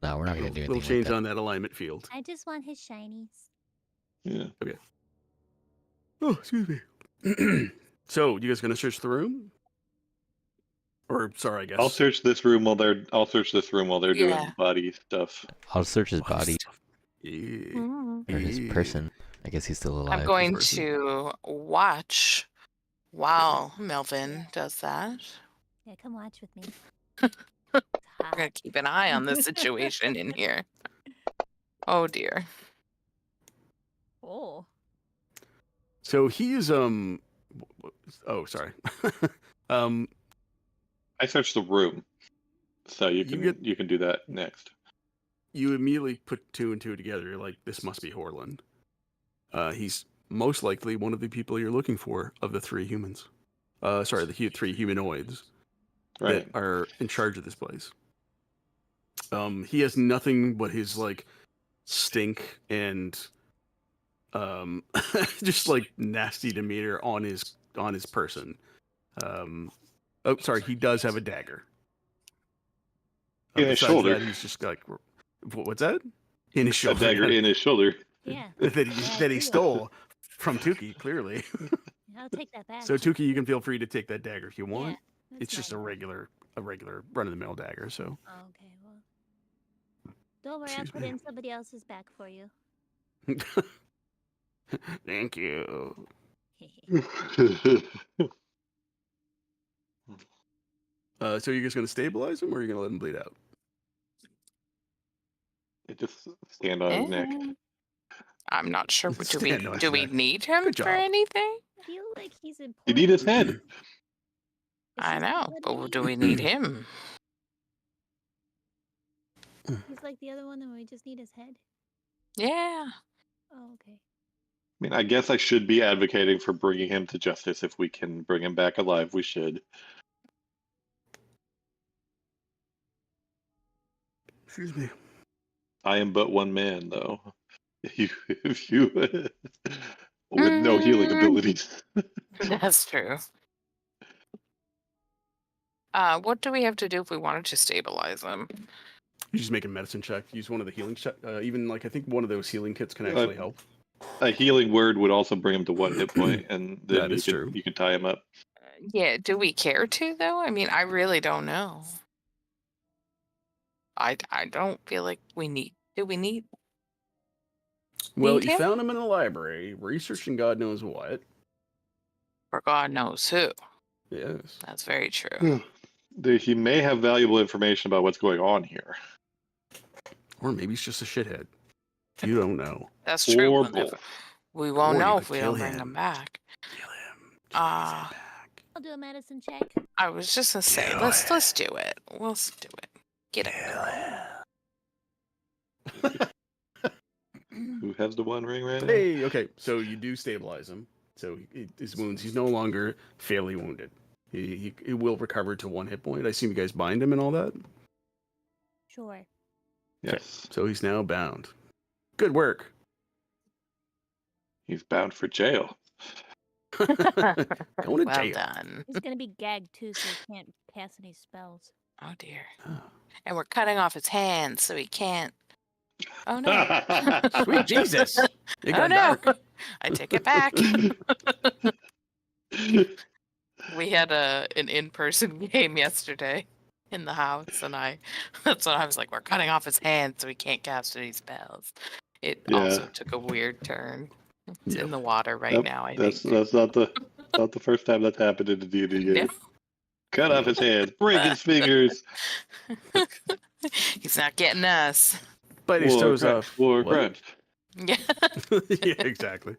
Speaker 4: No, we're not gonna do
Speaker 2: Little
Speaker 4: anything
Speaker 2: change
Speaker 4: like that.
Speaker 2: on that alignment field.
Speaker 6: I just want his shinies.
Speaker 1: Yeah.
Speaker 2: Oh, excuse me. So, you guys gonna search the room? Or, sorry, I guess.
Speaker 1: I'll search this room while they're doing
Speaker 5: Yeah.
Speaker 1: body stuff.
Speaker 4: I'll search his body
Speaker 2: stuff. Yeah.
Speaker 5: Mhm.
Speaker 4: or his
Speaker 2: Yeah.
Speaker 4: person. I guess he's still alive.
Speaker 5: I'm going
Speaker 2: person.
Speaker 5: to watch while Melvin does that.
Speaker 6: Yeah, come watch with me.
Speaker 5: I'm
Speaker 6: Hot.
Speaker 5: gonna keep an eye on the situation in here. Oh dear.
Speaker 3: Oh.
Speaker 2: So he's oh, sorry.
Speaker 1: I searched the room, so you
Speaker 2: You
Speaker 1: can do that next.
Speaker 2: You immediately put 2 and 2 together. You're like, this must be Horland. He's most likely one of the people you're looking for of the 3 humans. Sorry, the 3 humanoids
Speaker 1: Right.
Speaker 2: that are in charge of this place. He has nothing but his like stink and just like nasty demeanor on his person. Oh, sorry, he does have a dagger.
Speaker 1: In his
Speaker 2: Besides
Speaker 1: shoulder.
Speaker 2: that, he's just like, what's that? In his
Speaker 1: A
Speaker 2: shoulder.
Speaker 1: dagger in his shoulder.
Speaker 6: Yeah.
Speaker 2: that he stole from Tuki, clearly.
Speaker 6: I'll take that back.
Speaker 2: So Tuki, you can feel free to take that dagger if you want.
Speaker 6: Yeah, that's
Speaker 2: It's just a
Speaker 6: mine.
Speaker 2: regular run-of-the-mill dagger. So
Speaker 6: Oh, okay, well. Don't worry, I'll
Speaker 2: Excuse
Speaker 6: put
Speaker 2: me.
Speaker 6: it in somebody else's back for you.
Speaker 2: thank you. So you're just gonna stabilize him, or are you gonna let him bleed out?
Speaker 1: Just stand on his neck.
Speaker 5: I'm not sure. Do we
Speaker 2: Stand on his neck.
Speaker 5: need him
Speaker 2: Good
Speaker 5: for
Speaker 2: job.
Speaker 5: anything?
Speaker 6: I feel like he's important.
Speaker 1: You need his head.
Speaker 6: It's
Speaker 5: I
Speaker 6: just
Speaker 5: know,
Speaker 6: what
Speaker 5: but
Speaker 6: need.
Speaker 5: do we need him?
Speaker 6: He's like the other one, and we just need his head.
Speaker 5: Yeah.
Speaker 6: Oh, okay.
Speaker 1: I mean, I guess I should be advocating for bringing him to justice. If we can bring him back alive, we should.
Speaker 2: Excuse me.
Speaker 1: I am but one man, though. If you with no healing abilities.
Speaker 5: That's true. What do we have to do if we wanted to stabilize him?
Speaker 2: You just make a medicine check. Use one of the healing check. Even like I think one of those healing kits can actually help.
Speaker 1: A healing word would also bring him to 1 hit point, and then
Speaker 2: That is true.
Speaker 1: you can tie him up.
Speaker 5: Yeah, do we care to though? I mean, I really don't know. I don't feel like we need. Do we need?
Speaker 2: Well,
Speaker 5: Need
Speaker 2: you
Speaker 5: him?
Speaker 2: found him in the library, researching God knows what.
Speaker 5: For God knows who.
Speaker 2: Yes.
Speaker 5: That's very true.
Speaker 1: He may have valuable information about what's going on here.
Speaker 2: Or maybe he's just a shithead. You don't know.
Speaker 5: That's true.
Speaker 1: Or
Speaker 5: We'll
Speaker 1: both.
Speaker 5: never- We won't
Speaker 2: Or you
Speaker 5: know
Speaker 2: could
Speaker 5: if we
Speaker 2: kill
Speaker 5: don't bring
Speaker 2: him.
Speaker 5: him back.
Speaker 2: Kill him.
Speaker 5: Ah.
Speaker 2: back.
Speaker 6: I'll do a medicine check.
Speaker 5: I was just gonna say,
Speaker 2: Kill
Speaker 5: let's do it. Let's do it. Get it.
Speaker 2: Kill him.
Speaker 1: has the One Ring right now.
Speaker 2: Hey, okay. So you do stabilize him. So his wounds, he's no longer fatally wounded. He will recover to 1 hit point. I assume you guys bind him and all that.
Speaker 6: Sure.
Speaker 1: Yes.
Speaker 2: So he's now bound. Good work.
Speaker 1: He's bound for jail.
Speaker 2: Going to
Speaker 5: Well
Speaker 2: jail.
Speaker 5: done.
Speaker 6: He's gonna be gagged too, so he can't cast any spells.
Speaker 5: Oh dear.
Speaker 2: Oh.
Speaker 5: And we're cutting off his hands so he can't. Oh no.
Speaker 2: Sweet Jesus. It
Speaker 5: Oh
Speaker 2: got
Speaker 5: no.
Speaker 2: dark.
Speaker 5: I take it back. We had an in-person game yesterday in the house, and that's when I was like, we're cutting off his hands so he can't cast any spells. It also
Speaker 1: Yeah.
Speaker 5: took a weird turn. It's
Speaker 2: Yep.
Speaker 5: in the water right
Speaker 1: Yep,
Speaker 5: now, I
Speaker 1: that's
Speaker 5: think.
Speaker 1: that's not the first time that's happened in the D&D game.
Speaker 5: No.
Speaker 1: Cut off his hands, break his fingers.
Speaker 5: He's not getting us.
Speaker 2: Bite his toes off.
Speaker 1: War
Speaker 2: What?
Speaker 1: crimes.
Speaker 5: Yeah.
Speaker 2: Yeah, exactly.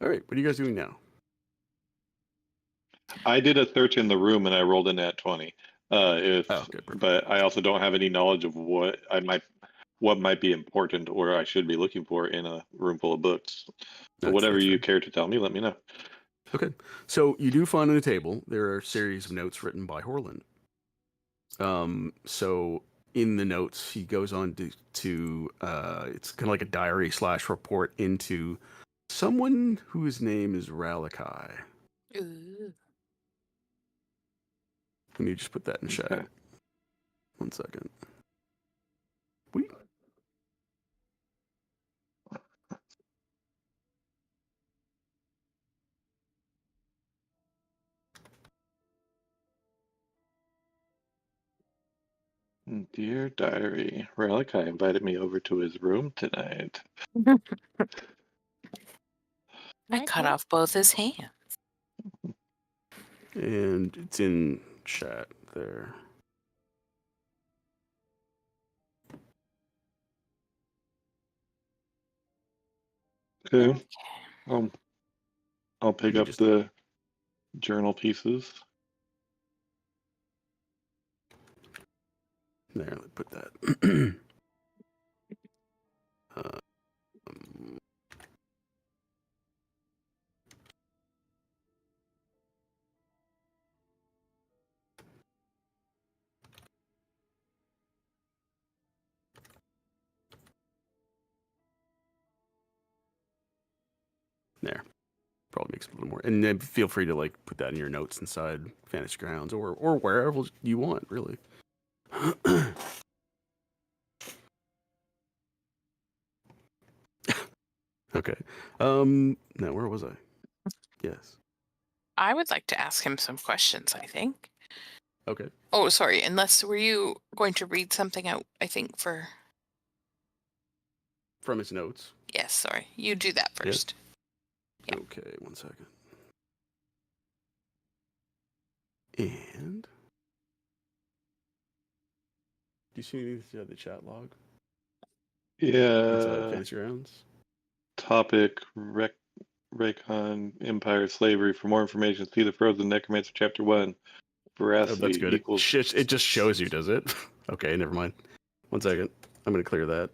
Speaker 2: All right, what are you guys doing now?
Speaker 1: I did a search in the room and I rolled a nat 20.
Speaker 2: Okay, perfect.
Speaker 1: But I also don't have any knowledge of what might be important or I should be looking for in a room full of books. So whatever
Speaker 2: That's
Speaker 1: you
Speaker 2: fair.
Speaker 1: care to tell me, let me know.
Speaker 2: Okay, so you do find on the table there are a series of notes written by Horland. So in the notes he goes on to it's kind of like a diary / report into someone whose name is Ralakai.
Speaker 5: Ooh.
Speaker 2: Let me just put that in chat.
Speaker 1: Okay.
Speaker 2: 1 second. We
Speaker 1: Dear Diary, Relikai invited me over to his room tonight.
Speaker 5: I cut off both his hands.
Speaker 2: and it's in chat there.
Speaker 1: Okay. I'll pick
Speaker 2: You
Speaker 1: up
Speaker 2: just-
Speaker 1: the journal pieces.
Speaker 2: There, let me put that. There. Probably makes it a little more. And then feel free to like put that in your notes inside Fantasy Grounds or wherever you want, really. Okay. Now where was I? Yes.
Speaker 5: I would like to ask him some questions, I think.
Speaker 2: Okay.
Speaker 5: Oh, sorry. Unless, were you going to read something out, I think, for...
Speaker 2: From his notes.
Speaker 5: Yes, sorry. You do that first. Yeah.
Speaker 2: Okay, 1 second. And do you see anything in the chat log? Inside
Speaker 1: Yeah.
Speaker 2: Fantasy Grounds?
Speaker 1: Topic Raycon Empire Slavery. For more information, see the Frozen Necromancer Chapter 1. Veracity
Speaker 2: Oh, that's good.
Speaker 1: equals.
Speaker 2: It just shows you, does it? Okay, never mind. 1 second. I'm going to clear that.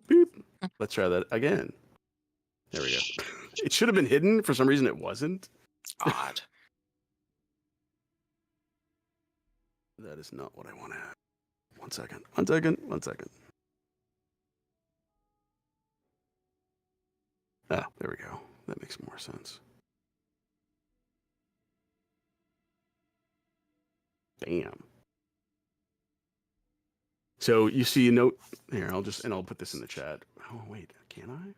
Speaker 2: Boop. Let's try that again. There we go. It should have been hidden. For some reason, it wasn't.
Speaker 5: Odd.
Speaker 2: That is not what I want to have. 1 second. 1 second. 1 second. Ah, there we go. That makes more sense. Bam. So you see a note here. I'll put this in the chat. Oh wait, can I?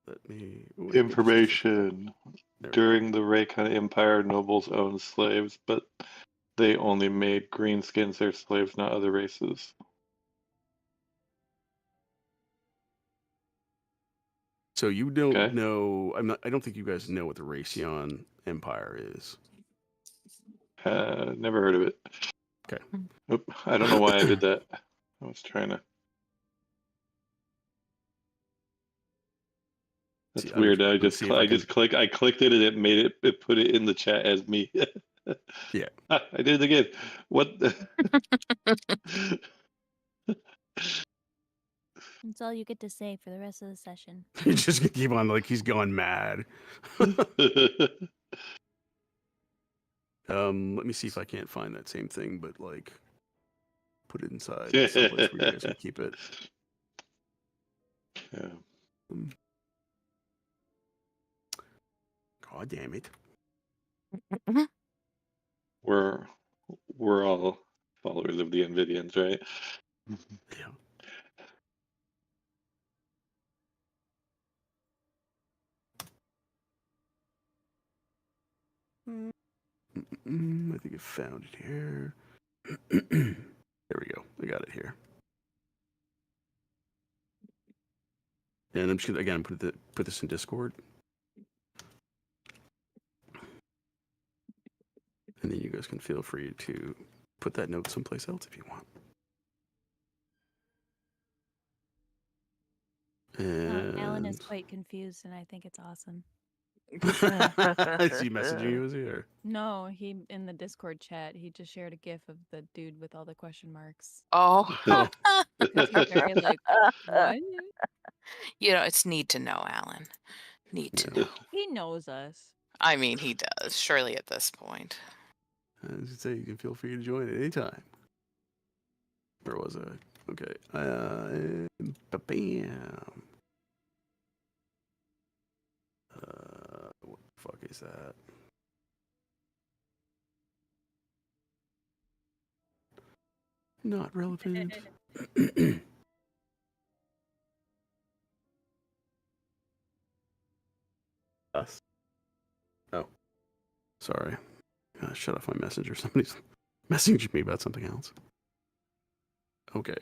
Speaker 2: Let me.
Speaker 1: Information.
Speaker 2: There we go.
Speaker 1: During the Raycon Empire, nobles owned slaves, but they only made greenskins their slaves, not other races.
Speaker 2: So you don't
Speaker 1: Okay.
Speaker 2: know. I don't think you guys know what the Raytheon Empire is.
Speaker 1: Never heard of it.
Speaker 2: Okay.
Speaker 1: Oop, I don't know why I did that. I was trying to. That's
Speaker 2: See,
Speaker 1: weird. I
Speaker 2: let's see if I can-
Speaker 1: clicked it and it made it put it in the chat as me.
Speaker 2: Yeah.
Speaker 1: I did it again. What?
Speaker 6: That's all you get to say for the rest of the session.
Speaker 2: He's just gonna keep on like he's going mad. Let me see if I can't find that same thing, but like put it inside someplace where you guys can keep it.
Speaker 1: Yeah.
Speaker 2: God damn it.
Speaker 1: We're all followers of the Nvidians, right?
Speaker 2: Yeah. I think I found it here. There we go. I got it here. And I'm just gonna again put this in Discord. And then you guys can feel free to put that note someplace else if you want.
Speaker 6: Alan is
Speaker 2: And
Speaker 6: quite confused, and I think it's awesome.
Speaker 2: is he messaging you, is he? Or?
Speaker 3: No, he in the Discord chat, he just shared a gif of the dude with all the question marks.
Speaker 5: Oh.
Speaker 2: Oh.
Speaker 3: Because he's very like, what?
Speaker 5: You know, it's need to know, Alan. Need to
Speaker 2: Yeah.
Speaker 5: know.
Speaker 3: He knows us.
Speaker 5: I mean, he does, surely at this point.
Speaker 2: As you say, you can feel free to join at any time. Where was I? Okay. Bam. What the fuck is that? Not relevant. Us. Oh. Sorry. Shut off my messenger. Somebody's messaging me about something else. Okay.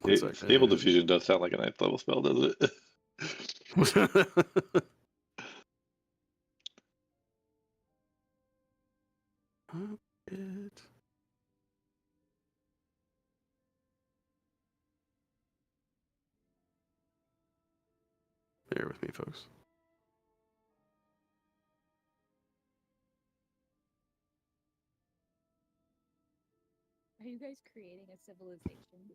Speaker 2: One second.
Speaker 1: Stable diffusion does sound like a 9th level spell, does it?
Speaker 2: It. Bear with me, folks.
Speaker 3: Are you guys creating a civilization?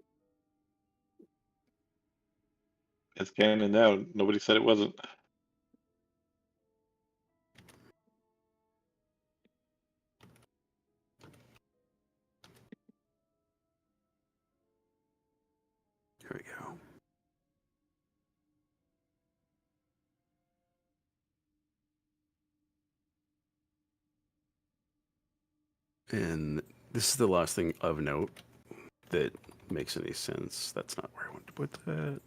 Speaker 1: It's canon now. Nobody said it wasn't.
Speaker 2: Here we go. And this is the last thing of note that makes any sense. That's not where I want to put that.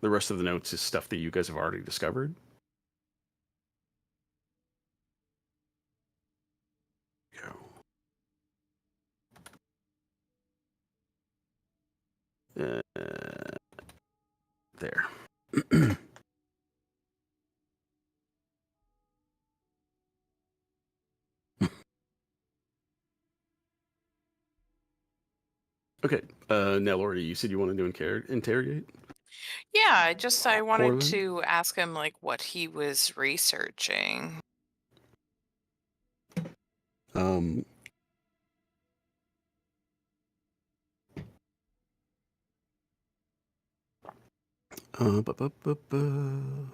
Speaker 2: The rest of the notes is stuff that you guys have already discovered. Go. There. Okay. Now, Lori, you said you wanted to interrogate?
Speaker 5: Yeah, I wanted
Speaker 2: Portland?
Speaker 5: to ask him like what he was researching.
Speaker 2: Um. Bu- bu- bu- bu.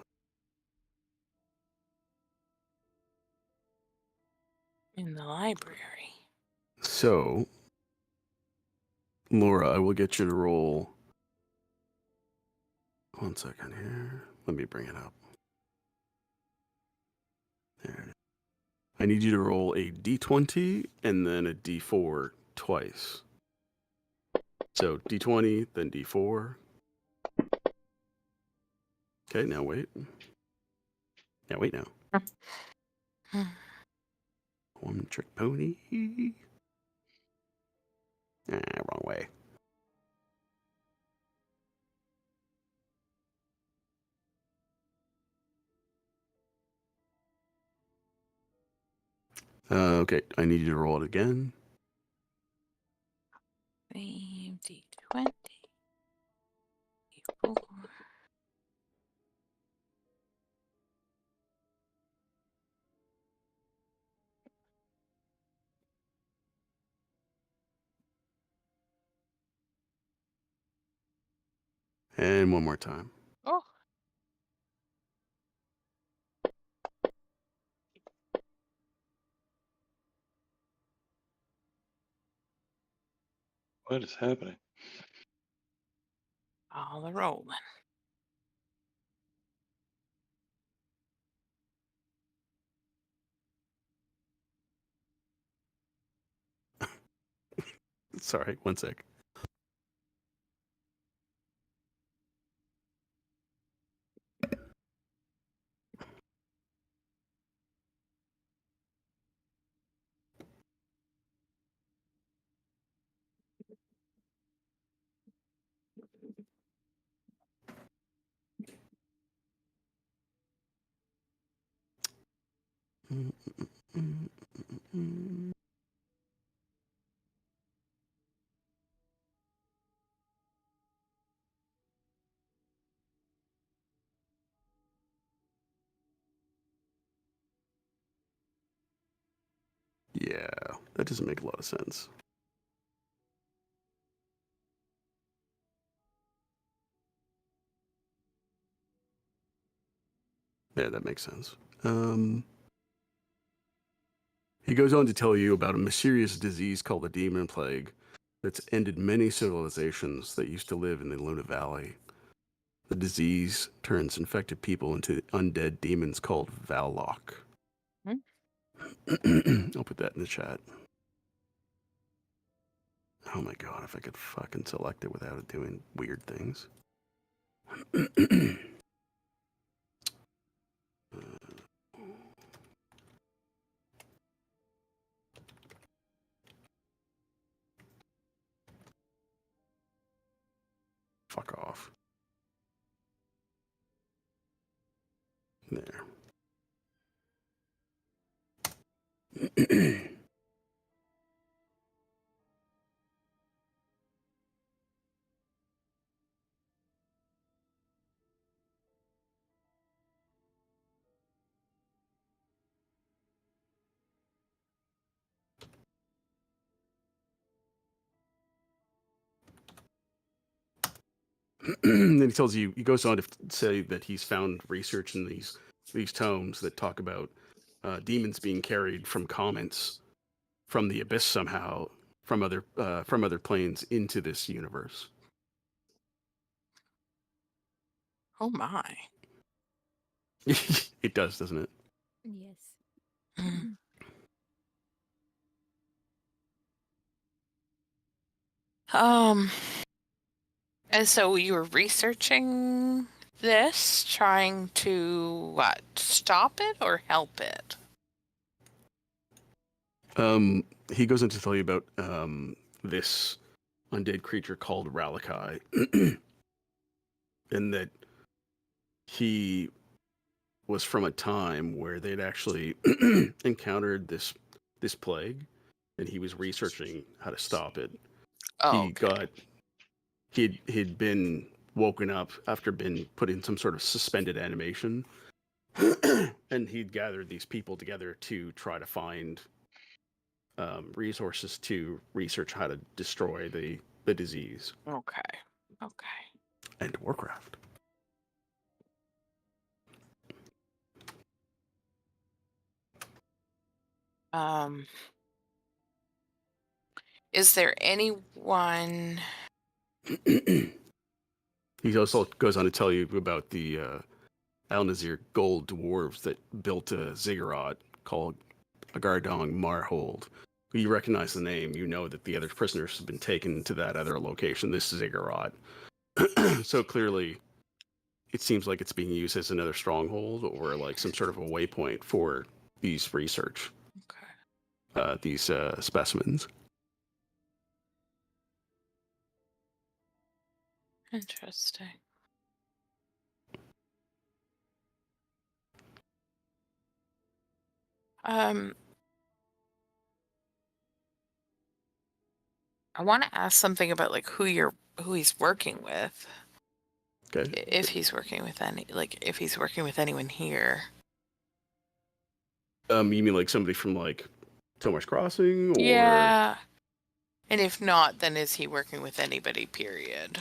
Speaker 5: In the library.
Speaker 2: So, Laura, I will get you to roll. One second here. Let me bring it up. There it is. I need you to roll a d20 and then a d4 twice. So d20, then d4. Okay, now wait. Now wait now. One trick pony. Wrong way. Okay, I need you to roll it again.
Speaker 5: D20. D4.
Speaker 2: And one more time.
Speaker 5: Oh.
Speaker 1: What is happening?
Speaker 5: All a rolling.
Speaker 2: Sorry, one sec. Yeah, that doesn't make a lot of sense. Yeah, that makes sense. He goes on to tell you about a mysterious disease called the Demonplague that's ended many civilizations that used to live in the Luna Valley. The disease turns infected people into undead demons called Vallock. I'll put that in the chat. Oh my god, if I could fucking select it without it doing weird things. Fuck off. There. Then he tells you, he goes on to say that he's found research in these tomes that talk about demons being carried from comments from the abyss somehow from other planes into this universe.
Speaker 5: Oh my.
Speaker 2: It does, doesn't it?
Speaker 3: Yes.
Speaker 5: And so you were researching this, trying to what? Stop it or help it?
Speaker 2: He goes on to tell you about this undead creature called Ralakai, and that he was from a time where they'd actually encountered this plague, and he was researching how to stop it.
Speaker 5: Oh, okay.
Speaker 2: He'd been woken up after being put in some sort of suspended animation, and he'd gathered these people together to try to find resources to research how to destroy the disease.
Speaker 5: Okay.
Speaker 2: And Warcraft.
Speaker 5: Is there anyone?
Speaker 2: He also goes on to tell you about the Al-Nazir gold dwarves that built a ziggurat called Agardong Marhold. You recognize the name. You know that the other prisoners have been taken to that other location, this ziggurat. So clearly, it seems like it's being used as another stronghold or like some sort of a waypoint for these research, these specimens.
Speaker 5: Interesting. I want to ask something about like who he's working with.
Speaker 2: Okay.
Speaker 5: If he's working with if he's working with anyone here.
Speaker 2: You mean like somebody from like Tomar's Crossing, or
Speaker 5: Yeah. And if not, then is he working with anybody? Period.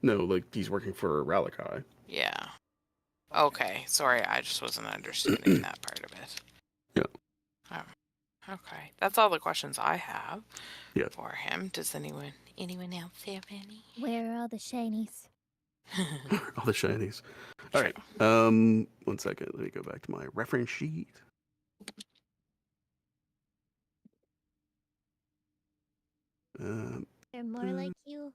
Speaker 2: No, like he's working for Ralakai.
Speaker 5: Yeah. Okay. Sorry, I just wasn't understanding that part of it.
Speaker 2: Yeah.
Speaker 5: Oh, okay. That's all the questions I have
Speaker 2: Yeah.
Speaker 5: for him. Does anyone else have any?
Speaker 6: Where are all the shinies?
Speaker 2: All the shinies. All right. 1 second. Let me go back to my reference sheet.
Speaker 6: They're more like you.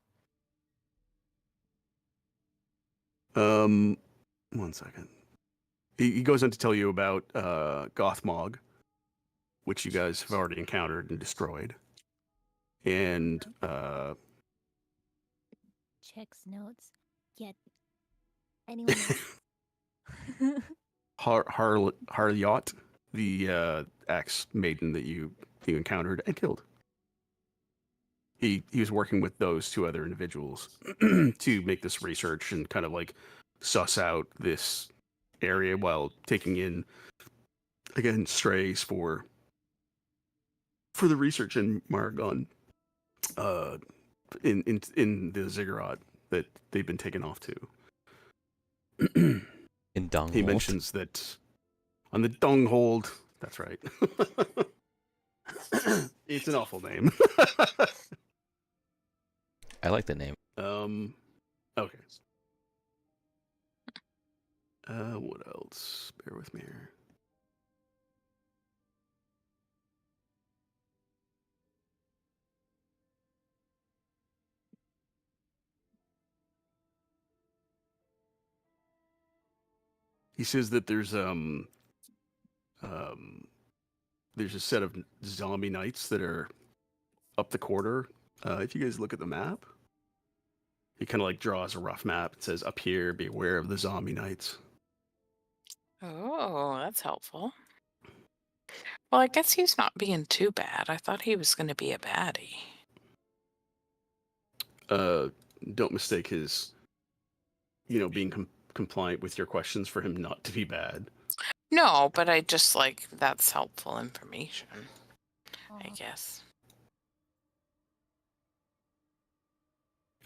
Speaker 2: 1 second. He goes on to tell you about Gothmog, which you guys have already encountered and destroyed. And
Speaker 6: Checks notes. Yet anyone else?
Speaker 2: Haryot, the axe maiden that you encountered and killed. He was working with those 2 other individuals to make this research and kind of like suss out this area while taking in, again, strays for the research in Margon, in the ziggurat that they've been taken off to.
Speaker 4: In Dunghold.
Speaker 2: He mentions that on the Dunghold. That's right. It's an awful name.
Speaker 4: I like the name.
Speaker 2: Okay. What else? Bear with me here. He says that there's a set of zombie knights that are up the quarter. If you guys look at the map, he kind of like draws a rough map and says, "Up here, beware of the zombie knights."
Speaker 5: Oh, that's helpful. Well, I guess he's not being too bad. I thought he was going to be a baddie.
Speaker 2: Don't mistake his, being compliant with your questions for him not to be bad.
Speaker 5: No, but I just like that's helpful information, I guess.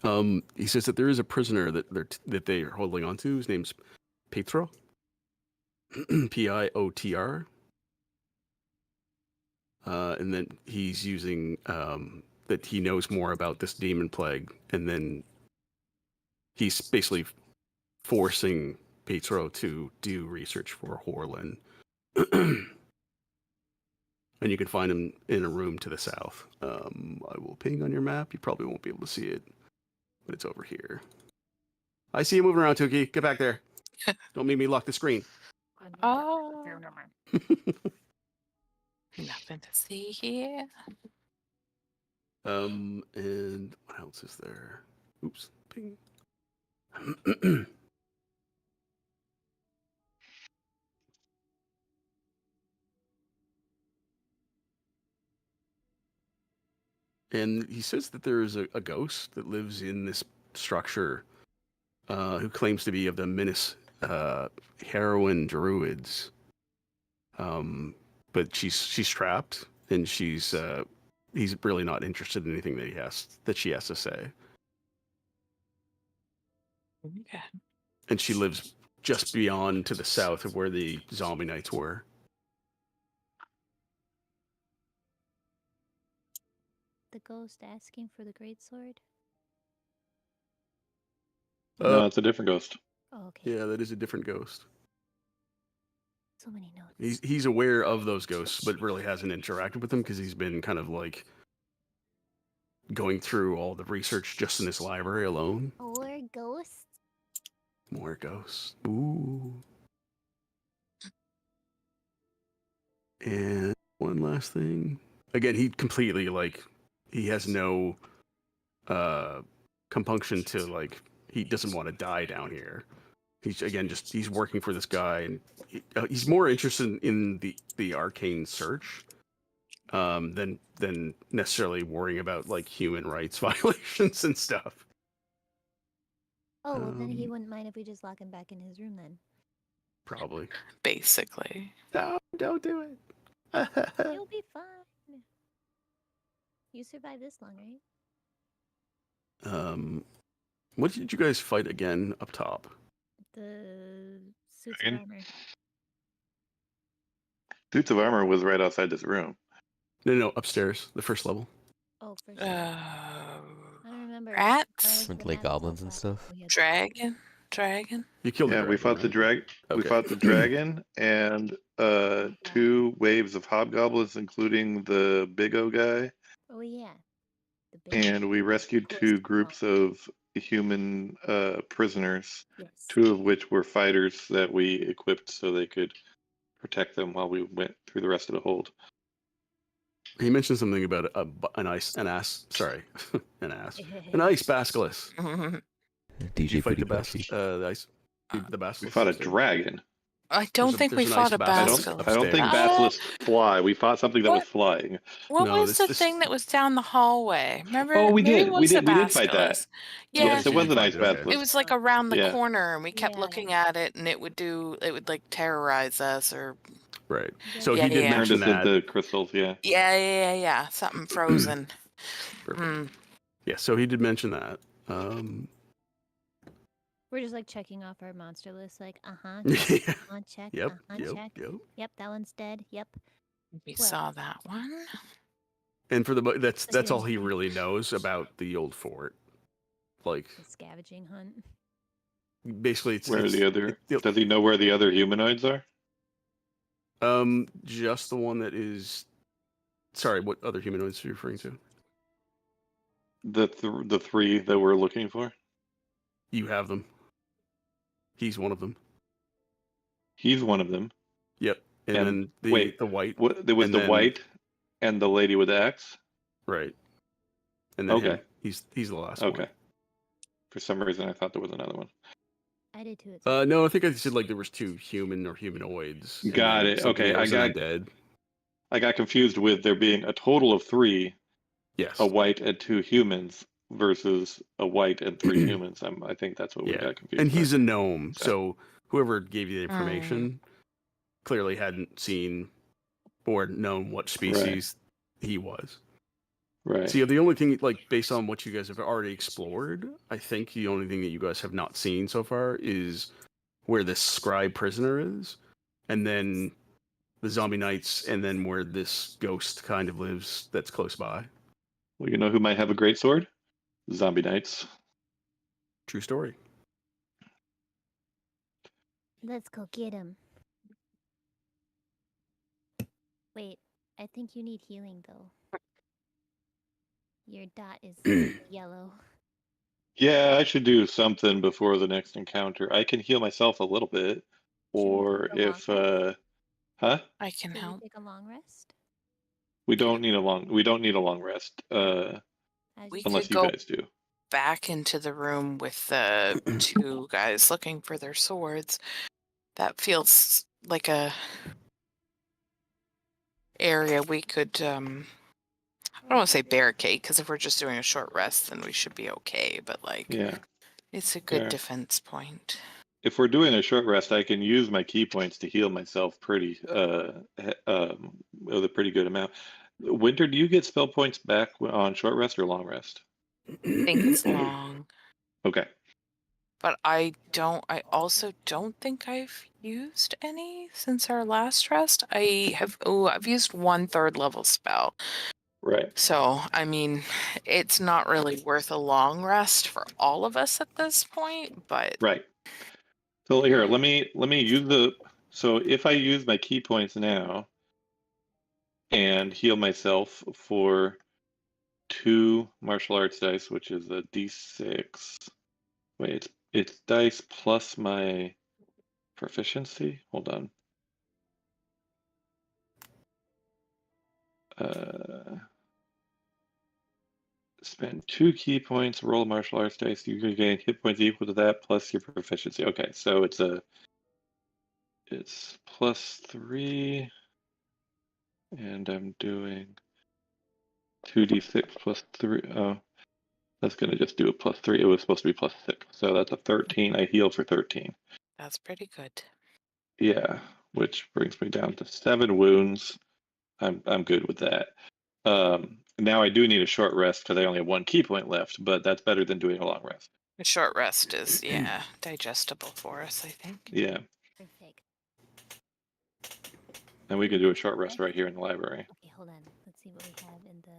Speaker 2: He says that there is a prisoner that they are holding on to. His name's Piotr. Piotr. And then he's using that he knows more about this Demonplague, and then he's basically forcing Pietro to do research for Horlin. And you can find him in a room to the south. I will ping on your map. You probably won't be able to see it, but it's over here. I see you moving around, Tuki. Get back there. Don't make me lock the screen.
Speaker 5: Oh, nothing to see here.
Speaker 2: And what else is there? Oops, ping. And he says that there is a ghost that lives in this structure, who claims to be of the Minas heroine druids. But she's trapped, and he's really not interested in anything that she has to say.
Speaker 5: Okay.
Speaker 2: And she lives just beyond to the south of where the zombie knights were.
Speaker 6: The ghost asking for the greatsword?
Speaker 1: No, it's a different ghost.
Speaker 6: Oh, okay.
Speaker 2: Yeah, that is a different ghost.
Speaker 6: So many notes.
Speaker 2: He's aware of those ghosts, but really hasn't interacted with them because he's been kind of like going through all the research just in this library alone.
Speaker 6: Or ghosts?
Speaker 2: More ghosts. Ooh. And one last thing. Again, he completely he has no compunction to he doesn't want to die down here. He's working for this guy, and he's more interested in the arcane search than necessarily worrying about human rights violations and stuff.
Speaker 6: Oh, well, then he wouldn't mind if we just lock him back in his room then.
Speaker 2: Probably.
Speaker 5: Basically.
Speaker 2: No, don't do it.
Speaker 6: You'll be fine. You survived this long, right?
Speaker 2: What did you guys fight again up top?
Speaker 6: The suits of
Speaker 1: Dragon?
Speaker 6: armor.
Speaker 1: Suits of armor was right outside this room.
Speaker 2: No, upstairs, the first level.
Speaker 6: Oh, for sure. I don't remember.
Speaker 5: Rats?
Speaker 6: The
Speaker 4: With, like,
Speaker 6: bats
Speaker 4: goblins and
Speaker 6: outside.
Speaker 4: stuff?
Speaker 6: Oh, yeah,
Speaker 5: Dragon?
Speaker 2: You killed the
Speaker 1: Yeah,
Speaker 2: dragon,
Speaker 1: we fought the
Speaker 2: right?
Speaker 1: dragon. We
Speaker 2: Okay.
Speaker 1: fought the dragon and 2 waves of hobgoblins, including the big O guy.
Speaker 6: Oh, yeah. The big
Speaker 1: And we rescued
Speaker 6: Close
Speaker 1: 2
Speaker 6: to
Speaker 1: groups of human prisoners,
Speaker 6: yes.
Speaker 1: 2 of which were fighters that we equipped so they could protect them while we went through the rest of the hold.
Speaker 2: He mentioned something about an ice basilisk. Did you
Speaker 4: DJ
Speaker 2: fight
Speaker 4: Booty
Speaker 2: the
Speaker 4: Puppy.
Speaker 2: the basilisk?
Speaker 1: We fought a
Speaker 2: instead?
Speaker 1: dragon.
Speaker 5: I don't think we
Speaker 2: there's an
Speaker 5: fought
Speaker 2: ice
Speaker 5: a
Speaker 2: basilisk
Speaker 5: basilisk.
Speaker 1: I don't think
Speaker 2: upstairs.
Speaker 1: basilisks fly. We fought something that was
Speaker 5: What?
Speaker 1: flying.
Speaker 5: What
Speaker 2: No,
Speaker 5: was the
Speaker 2: this-
Speaker 5: thing that was down the hallway? Remember?
Speaker 1: Oh, we
Speaker 5: Maybe
Speaker 1: did.
Speaker 5: it
Speaker 1: We
Speaker 5: was a
Speaker 1: did fight that.
Speaker 5: basilisk.
Speaker 6: Yeah,
Speaker 5: Yeah,
Speaker 1: Yes, it was a nice
Speaker 2: Okay.
Speaker 5: it
Speaker 1: basilisk.
Speaker 5: was like around the
Speaker 1: Yeah.
Speaker 5: corner, and we kept
Speaker 6: Yeah.
Speaker 5: looking at it, and it would like terrorize us, or
Speaker 2: Right.
Speaker 6: Yeah.
Speaker 2: So
Speaker 5: Yeah,
Speaker 2: he did
Speaker 5: yeah.
Speaker 1: Turned
Speaker 2: mention
Speaker 1: us
Speaker 2: that.
Speaker 1: into crystals, yeah.
Speaker 5: yeah, something frozen.
Speaker 2: Perfect.
Speaker 5: Mm.
Speaker 2: Yeah, so he did mention that.
Speaker 6: We're just like checking off our monster list, like,
Speaker 2: Yeah.
Speaker 6: on check,
Speaker 2: Yep.
Speaker 6: check. Yep, that one's dead. Yep.
Speaker 5: We
Speaker 6: Well.
Speaker 5: saw that one.
Speaker 2: And for that's
Speaker 6: That's
Speaker 2: all he
Speaker 6: interesting.
Speaker 2: really knows about the old fort. Like
Speaker 6: The scavenging hunt.
Speaker 2: basically, it's
Speaker 1: Where are the other?
Speaker 2: it-
Speaker 1: Does he know where the other humanoids are?
Speaker 2: just the one that is. Sorry, what other humanoids are you referring to?
Speaker 1: The 3 that we're looking for.
Speaker 2: You have them. He's one of them.
Speaker 1: He's one of them.
Speaker 2: Yep. And
Speaker 1: And
Speaker 2: then
Speaker 1: wait,
Speaker 2: the white.
Speaker 1: What? There was
Speaker 2: and
Speaker 1: the
Speaker 2: then-
Speaker 1: white and the lady with the axe.
Speaker 2: Right. And then
Speaker 1: Okay.
Speaker 2: him. He's the last
Speaker 1: Okay.
Speaker 2: one.
Speaker 1: For some reason, I thought there was another one.
Speaker 6: I did too.
Speaker 2: No, I think I said like there was 2 human or humanoids. and
Speaker 1: Got
Speaker 2: then
Speaker 1: it.
Speaker 2: something
Speaker 1: Okay,
Speaker 2: that
Speaker 1: I
Speaker 2: was
Speaker 1: got-
Speaker 2: undead.
Speaker 1: I got confused with there being a total of 3,
Speaker 2: Yes.
Speaker 1: a white and 2 humans versus a white and 3 humans. I think that's what we
Speaker 2: Yeah.
Speaker 1: got confused.
Speaker 2: And he's
Speaker 1: with.
Speaker 2: a gnome,
Speaker 1: So-
Speaker 2: so whoever gave you the information clearly hadn't seen or known what species he was.
Speaker 1: right.
Speaker 2: So yeah, the only thing, like, based on what you guys have already explored, I think the only thing that you guys have not seen so far is where this scribe prisoner is, and then the zombie knights, and then where this ghost kind of lives that's close by.
Speaker 1: Well, you know who might have a great sword? Zombie knights.
Speaker 2: True story.
Speaker 6: Let's go get him. Wait, I think you need healing though. Your dot is yellow.
Speaker 1: Yeah, I should do something before the next encounter. I can heal myself a little bit,
Speaker 6: we
Speaker 1: or
Speaker 6: take a
Speaker 1: if
Speaker 6: long rest?
Speaker 5: I can
Speaker 6: Should we
Speaker 5: help.
Speaker 6: take a long rest?
Speaker 1: we don't need a long rest.
Speaker 6: As
Speaker 5: We
Speaker 6: you
Speaker 1: Unless
Speaker 5: could
Speaker 1: you
Speaker 5: go
Speaker 1: guys do.
Speaker 5: back into the room with the 2 guys looking for their swords. That feels like a area we could I don't want to say barricade, because if we're just doing a short rest then we should be okay, but like
Speaker 1: Yeah.
Speaker 5: it's a good
Speaker 1: Fair.
Speaker 5: defense point.
Speaker 1: If we're doing a short rest, I can use my key points to heal myself with a pretty good amount. Winter, do you get spell points back on short rest or long rest?
Speaker 5: I think it's long.
Speaker 1: Okay.
Speaker 5: But I also don't think I've used any since our last rest. I've used 1 3rd level spell.
Speaker 1: Right.
Speaker 5: So, I mean, it's not really worth a long rest for all of us at this point, but
Speaker 1: Right. So here, let me use so if I use my key points now and heal myself for 2 martial arts dice, which is a d6. Wait, it's dice plus my proficiency. Hold on. Spend 2 key points, roll martial arts dice. You can gain hit points equal to that plus your proficiency. Okay, so it's +3, and I'm doing 2d6 plus 3. Oh, that's gonna just do a +3. It was supposed to be +6, so that's a 13. I heal for 13.
Speaker 5: that's pretty good.
Speaker 1: Yeah, which brings me down to 7 wounds. I'm good with that. Now I do need a short rest because I only have 1 key point left, but that's better than doing a long rest.
Speaker 5: A short rest is digestible for us, I think.
Speaker 1: Yeah,
Speaker 6: Perfect.
Speaker 1: and we can do a short rest right here in the library.
Speaker 6: Okay, hold on. Let's see what we have in the.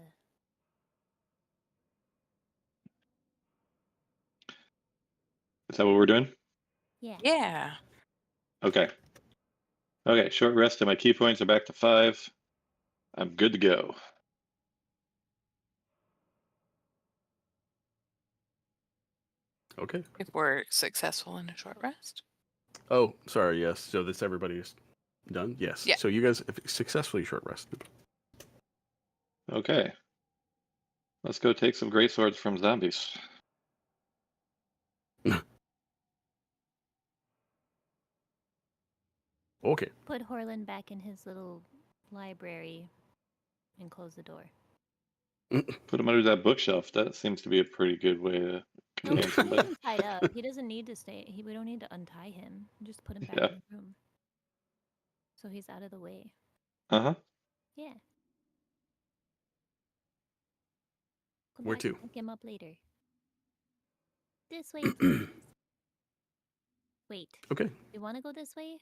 Speaker 1: Is that what we're doing?
Speaker 6: Yeah.
Speaker 5: Yeah.
Speaker 1: Okay. Okay, short rest and my key points are back to 5. I'm good to go.
Speaker 2: Okay.
Speaker 5: If we're successful in a short rest.
Speaker 2: Oh, sorry. Yes. So this everybody's done. Yes.
Speaker 5: Yeah.
Speaker 2: So you guys have successfully short rested.
Speaker 1: Okay. Let's go take some great swords from zombies.
Speaker 2: Okay.
Speaker 6: Put Horlin back in his little library and close the door.
Speaker 1: Put him under that bookshelf. That seems to be a pretty good way to
Speaker 6: No,
Speaker 1: contain
Speaker 6: he's
Speaker 1: somebody.
Speaker 6: tied up. He doesn't need to stay. We don't need to untie him. Just put him back
Speaker 1: Yeah.
Speaker 6: in the room. So he's out of the way.
Speaker 1: Uh-huh.
Speaker 6: Yeah. Come
Speaker 2: Where
Speaker 6: back
Speaker 2: to?
Speaker 6: and pick him up later. This way, please. Wait.
Speaker 2: Okay.
Speaker 6: You want to go this way?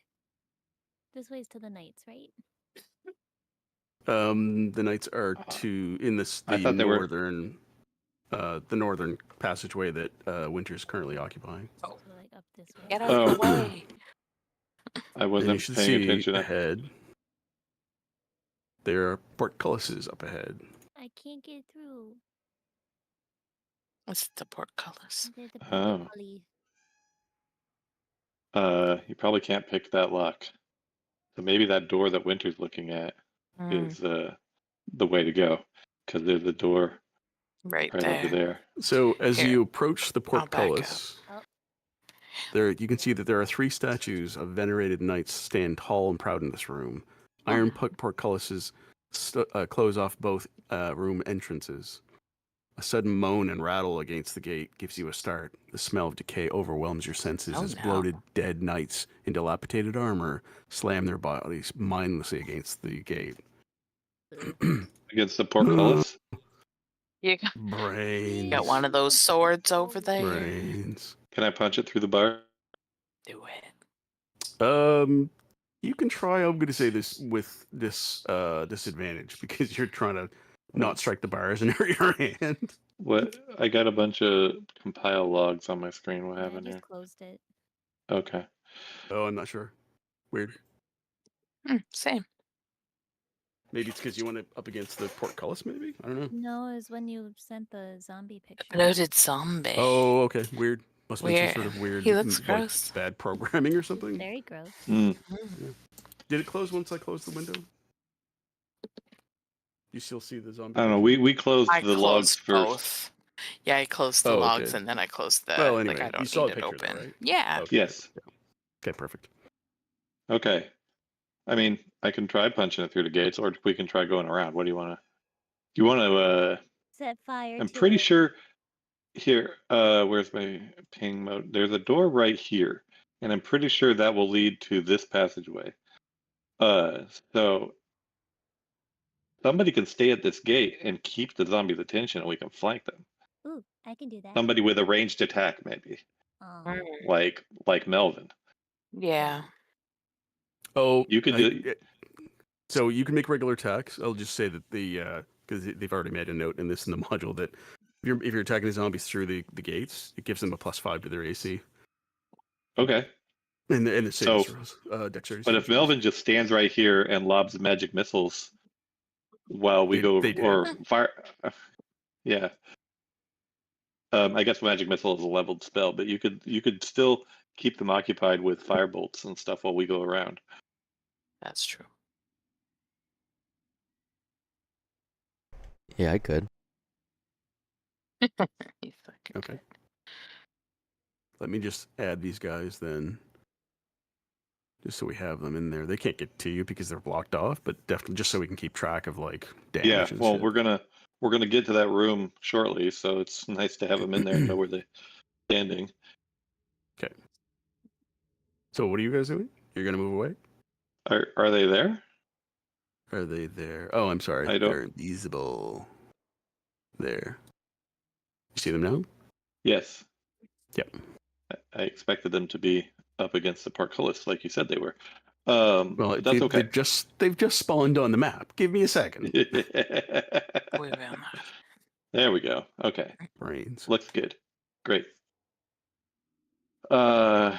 Speaker 6: This way's to the knights, right?
Speaker 2: The knights are in the
Speaker 1: I thought they were-
Speaker 2: northern passageway that Winter's currently occupying.
Speaker 6: So like up this way.
Speaker 5: Get out of the
Speaker 1: Oh.
Speaker 5: way.
Speaker 1: I
Speaker 2: And you
Speaker 1: wasn't
Speaker 2: should
Speaker 1: paying
Speaker 2: see
Speaker 1: attention.
Speaker 2: ahead. There are portcullises up ahead.
Speaker 6: I can't get through.
Speaker 5: What's the portcullis?
Speaker 6: They're the
Speaker 1: Oh.
Speaker 6: portcullis.
Speaker 1: You probably can't pick that lock. So maybe that door that Winter's looking at is the way to go. Because there's a door
Speaker 5: Right
Speaker 1: right
Speaker 5: there.
Speaker 1: over there.
Speaker 2: So as
Speaker 5: Here,
Speaker 2: you approach the
Speaker 5: I'll back up.
Speaker 2: portcullis,
Speaker 6: Oh.
Speaker 2: there you can see that there are 3 statues of venerated knights stand tall and proud in this room. Iron portcullises close off both room entrances. A sudden moan and rattle against the gate gives you a start. The smell of decay overwhelms your senses
Speaker 5: Oh,
Speaker 2: as
Speaker 5: no.
Speaker 2: bloated, dead knights in dilapidated armor slam their bodies mindlessly against the gate.
Speaker 1: Against the portcullis.
Speaker 5: You
Speaker 2: Brains.
Speaker 5: got one of those swords over there.
Speaker 2: Brains.
Speaker 1: Can I punch it through the bar?
Speaker 5: Do it.
Speaker 2: You can try. I'm going to say this with this disadvantage because you're trying to not strike the bars in your hand.
Speaker 1: What? I got a bunch of compile logs on my screen. What
Speaker 6: I
Speaker 1: happened
Speaker 6: just
Speaker 1: here?
Speaker 6: closed it.
Speaker 1: Okay.
Speaker 2: Oh, I'm not sure. Weird.
Speaker 5: Same.
Speaker 2: Maybe it's because you went up against the portcullis. Maybe I don't know.
Speaker 6: No, it was when you sent the zombie picture.
Speaker 5: Bloated zombie.
Speaker 2: Oh, okay. Weird. Must be some
Speaker 5: Weird.
Speaker 2: sort of weird.
Speaker 5: He looks
Speaker 2: like,
Speaker 5: gross.
Speaker 2: bad programming or something.
Speaker 6: Very gross.
Speaker 1: Mm.
Speaker 2: Did it close once I closed the window? You still see the zombie?
Speaker 1: I don't know.
Speaker 2: picture?
Speaker 1: We closed
Speaker 5: I
Speaker 1: the logs
Speaker 5: closed
Speaker 1: first.
Speaker 5: both. Yeah, I closed the
Speaker 2: Oh,
Speaker 5: logs
Speaker 2: okay.
Speaker 5: and then I closed the.
Speaker 2: Well,
Speaker 5: like
Speaker 2: anyway,
Speaker 5: I
Speaker 2: you
Speaker 5: don't
Speaker 2: saw
Speaker 5: need
Speaker 2: the
Speaker 5: it
Speaker 2: picture, though,
Speaker 5: open.
Speaker 2: right?
Speaker 5: Yeah.
Speaker 2: Okay.
Speaker 1: Yes.
Speaker 2: Okay, perfect.
Speaker 1: Okay. I mean, I can try punching it through the gates, or we can try going around. What do you want to? You want to?
Speaker 6: Set fire
Speaker 1: I'm
Speaker 6: to
Speaker 1: pretty
Speaker 6: it.
Speaker 1: sure. Here, where's my ping mode? There's a door right here, and I'm pretty sure that will lead to this passageway. So somebody can stay at this gate and keep the zombies' attention, and we can flank them.
Speaker 6: Ooh, I can do that.
Speaker 1: Somebody with a ranged attack, maybe,
Speaker 6: Oh.
Speaker 1: like Melvin.
Speaker 5: Yeah.
Speaker 2: Oh,
Speaker 1: You could do.
Speaker 2: So you can make regular attacks. I'll just say that because they've already made a note in the module that if you're attacking the zombies through the gates, it gives them a +5 to their AC.
Speaker 1: Okay.
Speaker 2: And the saving
Speaker 1: So,
Speaker 2: throws, dexterity.
Speaker 1: But if Melvin just stands right here and lobs magic missiles while we go
Speaker 2: they do.
Speaker 1: or fire, yeah. I guess magic missile is a leveled spell, but you could still keep them occupied with fire bolts and stuff while we go around.
Speaker 5: That's true.
Speaker 4: Yeah, I could.
Speaker 5: He's fucking
Speaker 2: Okay.
Speaker 5: good.
Speaker 2: Let me just add these guys then, just so we have them in there. They can't get to you because they're blocked off, but definitely just so we can keep track of like damage.
Speaker 1: Yeah.
Speaker 2: and
Speaker 1: Well,
Speaker 2: shit.
Speaker 1: we're gonna get to that room shortly, so it's nice to have them in there and know where they're standing.
Speaker 2: Okay. So what are you guys doing? You're gonna move away?
Speaker 1: Are they there?
Speaker 2: Are they there? Oh, I'm sorry.
Speaker 1: I don't-
Speaker 2: They're invisible. There. You see them now?
Speaker 1: Yes.
Speaker 2: Yep.
Speaker 1: I expected them to be up against the portcullis like you said they were.
Speaker 2: Well,
Speaker 1: But that's okay.
Speaker 2: they've just spawned on the map. Give me a second.
Speaker 5: We will not.
Speaker 1: There we go. Okay.
Speaker 2: Brains.
Speaker 1: Looks good. Great. Okay.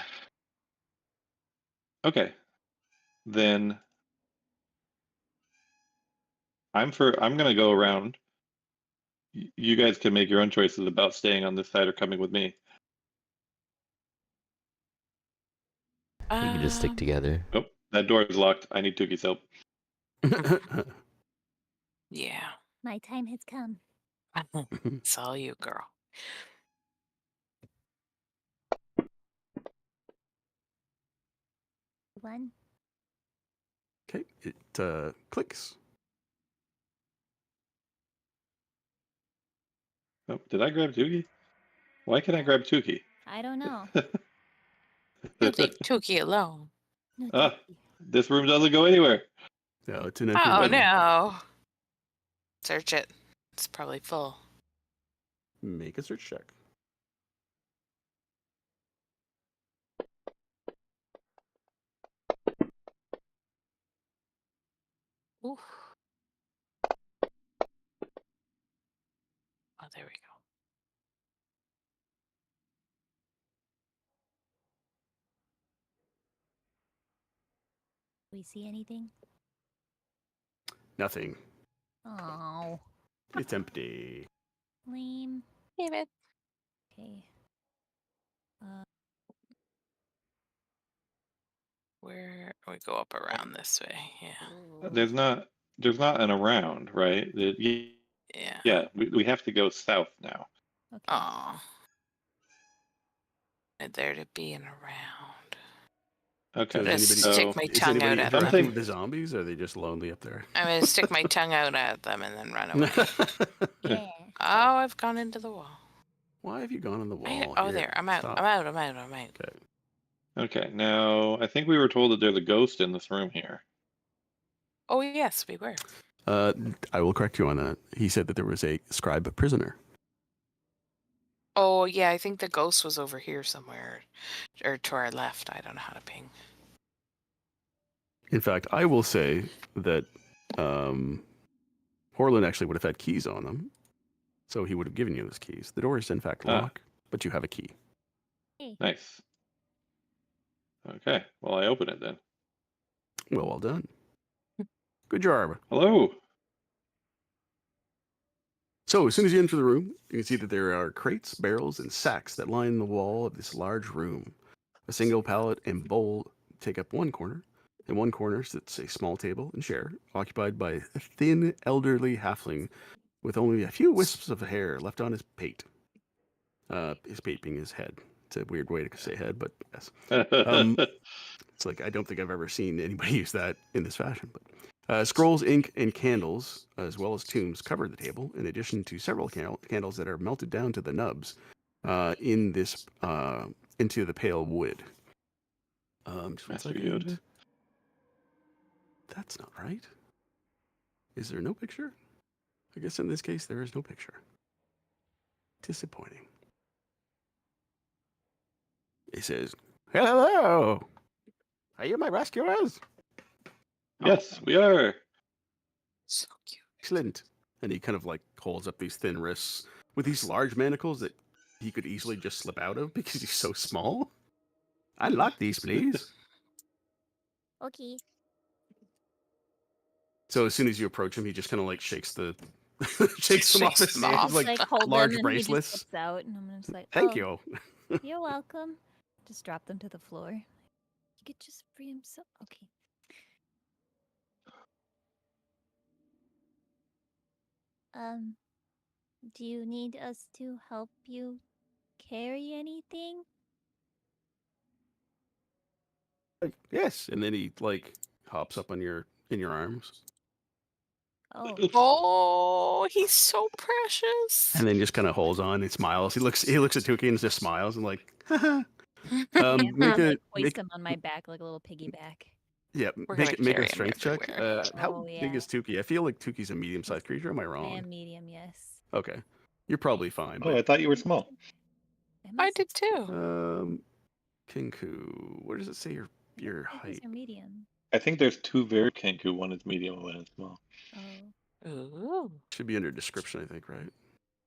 Speaker 1: Then I'm gonna go around. You guys can make your own choices about staying on this side or coming with me.
Speaker 4: We can just stick together.
Speaker 1: Oh, that door is locked. I need Tuki's help.
Speaker 5: Yeah.
Speaker 6: My time has come.
Speaker 5: It's all you, girl.
Speaker 6: One.
Speaker 2: Okay, it clicks.
Speaker 1: Oh, did I grab Tuki? Why can I grab Tuki?
Speaker 6: I don't know.
Speaker 5: You leave Tuki alone.
Speaker 6: No,
Speaker 1: Ah,
Speaker 6: Tuki.
Speaker 1: this room doesn't go anywhere.
Speaker 2: No, it's an empty
Speaker 5: Oh
Speaker 2: room.
Speaker 5: no. Search it. It's probably full.
Speaker 2: Make a search check.
Speaker 5: Ooh. Oh, there we go.
Speaker 6: We see anything?
Speaker 2: Nothing.
Speaker 6: Oh,
Speaker 2: It's empty.
Speaker 6: lame.
Speaker 5: David.
Speaker 6: Okay.
Speaker 5: Where we go up around this way. Yeah.
Speaker 1: There's not an around, right?
Speaker 5: Yeah.
Speaker 1: Yeah, we have to go south now.
Speaker 6: Okay.
Speaker 5: Oh. There to be an around.
Speaker 1: Okay.
Speaker 2: So
Speaker 5: Just
Speaker 2: is anybody,
Speaker 5: stick my
Speaker 2: is
Speaker 5: tongue
Speaker 2: anybody
Speaker 5: out at
Speaker 2: interacting
Speaker 1: them.
Speaker 2: with the zombies? Or are they just lonely up there?
Speaker 5: I'm gonna stick my tongue out at them and then run away.
Speaker 6: Yeah.
Speaker 5: Oh, I've gone into the wall.
Speaker 2: Why have you gone on the wall?
Speaker 5: Oh,
Speaker 2: Here,
Speaker 5: there. I'm out.
Speaker 2: stop.
Speaker 5: I'm out. I'm out. I'm out.
Speaker 2: Okay.
Speaker 1: Okay, now I think we were told that there's a ghost in this room here.
Speaker 5: Oh, yes, we were.
Speaker 2: I will correct you on that. He said that there was a scribe prisoner.
Speaker 5: Oh, yeah, I think the ghost was over here somewhere. Or to our left. I don't know how to ping.
Speaker 2: In fact, I will say that Horland actually would have had keys on them, so he would have given you those keys. The door is in fact locked, but you have a key.
Speaker 1: Nice. Okay, well I open it then.
Speaker 2: Well done. Good job.
Speaker 1: Hello.
Speaker 2: So as soon as you enter the room, you can see that there are crates, barrels, and sacks that line the wall of this large room. A single pallet and bowl take up one corner. In one corner sits a small table and chair, occupied by a thin, elderly halfling with only a few wisps of hair left on his pate. His pate being his head. It's a weird way to say head, but yes. It's like I don't think I've ever seen anybody use that in this fashion. But scrolls, ink, and candles, as well as tombs, cover the table. In addition to several candles that are melted down to the nubs in this into the pale wood. Just one
Speaker 1: Master
Speaker 2: second.
Speaker 1: Yoda?
Speaker 2: That's not right. Is there no picture? I guess in this case there is no picture. Disappointing. It says, "Hello, are you my rescuers?"
Speaker 1: Yes, we are.
Speaker 5: So cute.
Speaker 2: Excellent. And he kind of like holds up these thin wrists with these large manacles that he could easily just slip out of because he's so small. Unlock these, please.
Speaker 6: Okay.
Speaker 2: So as soon as you approach him, he just kind of like shakes the shakes them off his
Speaker 5: Shakes them
Speaker 2: hands,
Speaker 5: off.
Speaker 2: like
Speaker 3: hold
Speaker 2: large
Speaker 3: them and he
Speaker 2: bracelets.
Speaker 3: just slips out, and I'm just like,
Speaker 2: Thank
Speaker 3: "Oh,
Speaker 2: you.
Speaker 6: You're welcome.
Speaker 3: Just drop them to the floor.
Speaker 6: He could just free himself. Okay. Do you need us to help you carry anything?
Speaker 2: Like, yes, and then he like hops up on your in your arms,
Speaker 6: Oh,
Speaker 5: Oh, he's so precious.
Speaker 2: and then just kind of holds on and smiles. He looks at Tuki and just smiles and like, haha.
Speaker 3: Yeah,
Speaker 2: Make a
Speaker 3: like hoist
Speaker 2: make,
Speaker 3: them on my back like a little piggyback.
Speaker 2: yeah,
Speaker 5: We're
Speaker 2: make
Speaker 5: gonna
Speaker 2: a
Speaker 5: carry him
Speaker 2: strength check.
Speaker 5: everywhere.
Speaker 2: How
Speaker 3: Oh,
Speaker 2: big
Speaker 3: yeah.
Speaker 2: is Tuki? I feel like Tuki's a medium-sized creature. Am I
Speaker 3: I
Speaker 2: wrong?
Speaker 3: am medium, yes.
Speaker 2: Okay, you're probably fine.
Speaker 1: Oh,
Speaker 2: But
Speaker 1: I thought you were small.
Speaker 5: I
Speaker 3: must
Speaker 5: did too.
Speaker 2: Kinku, where does it say your
Speaker 6: I think these
Speaker 2: height?
Speaker 6: are medium.
Speaker 1: I think there's two very Kenku. One is medium, one is small.
Speaker 6: Oh.
Speaker 5: Ooh.
Speaker 2: Should be under description, I think, right?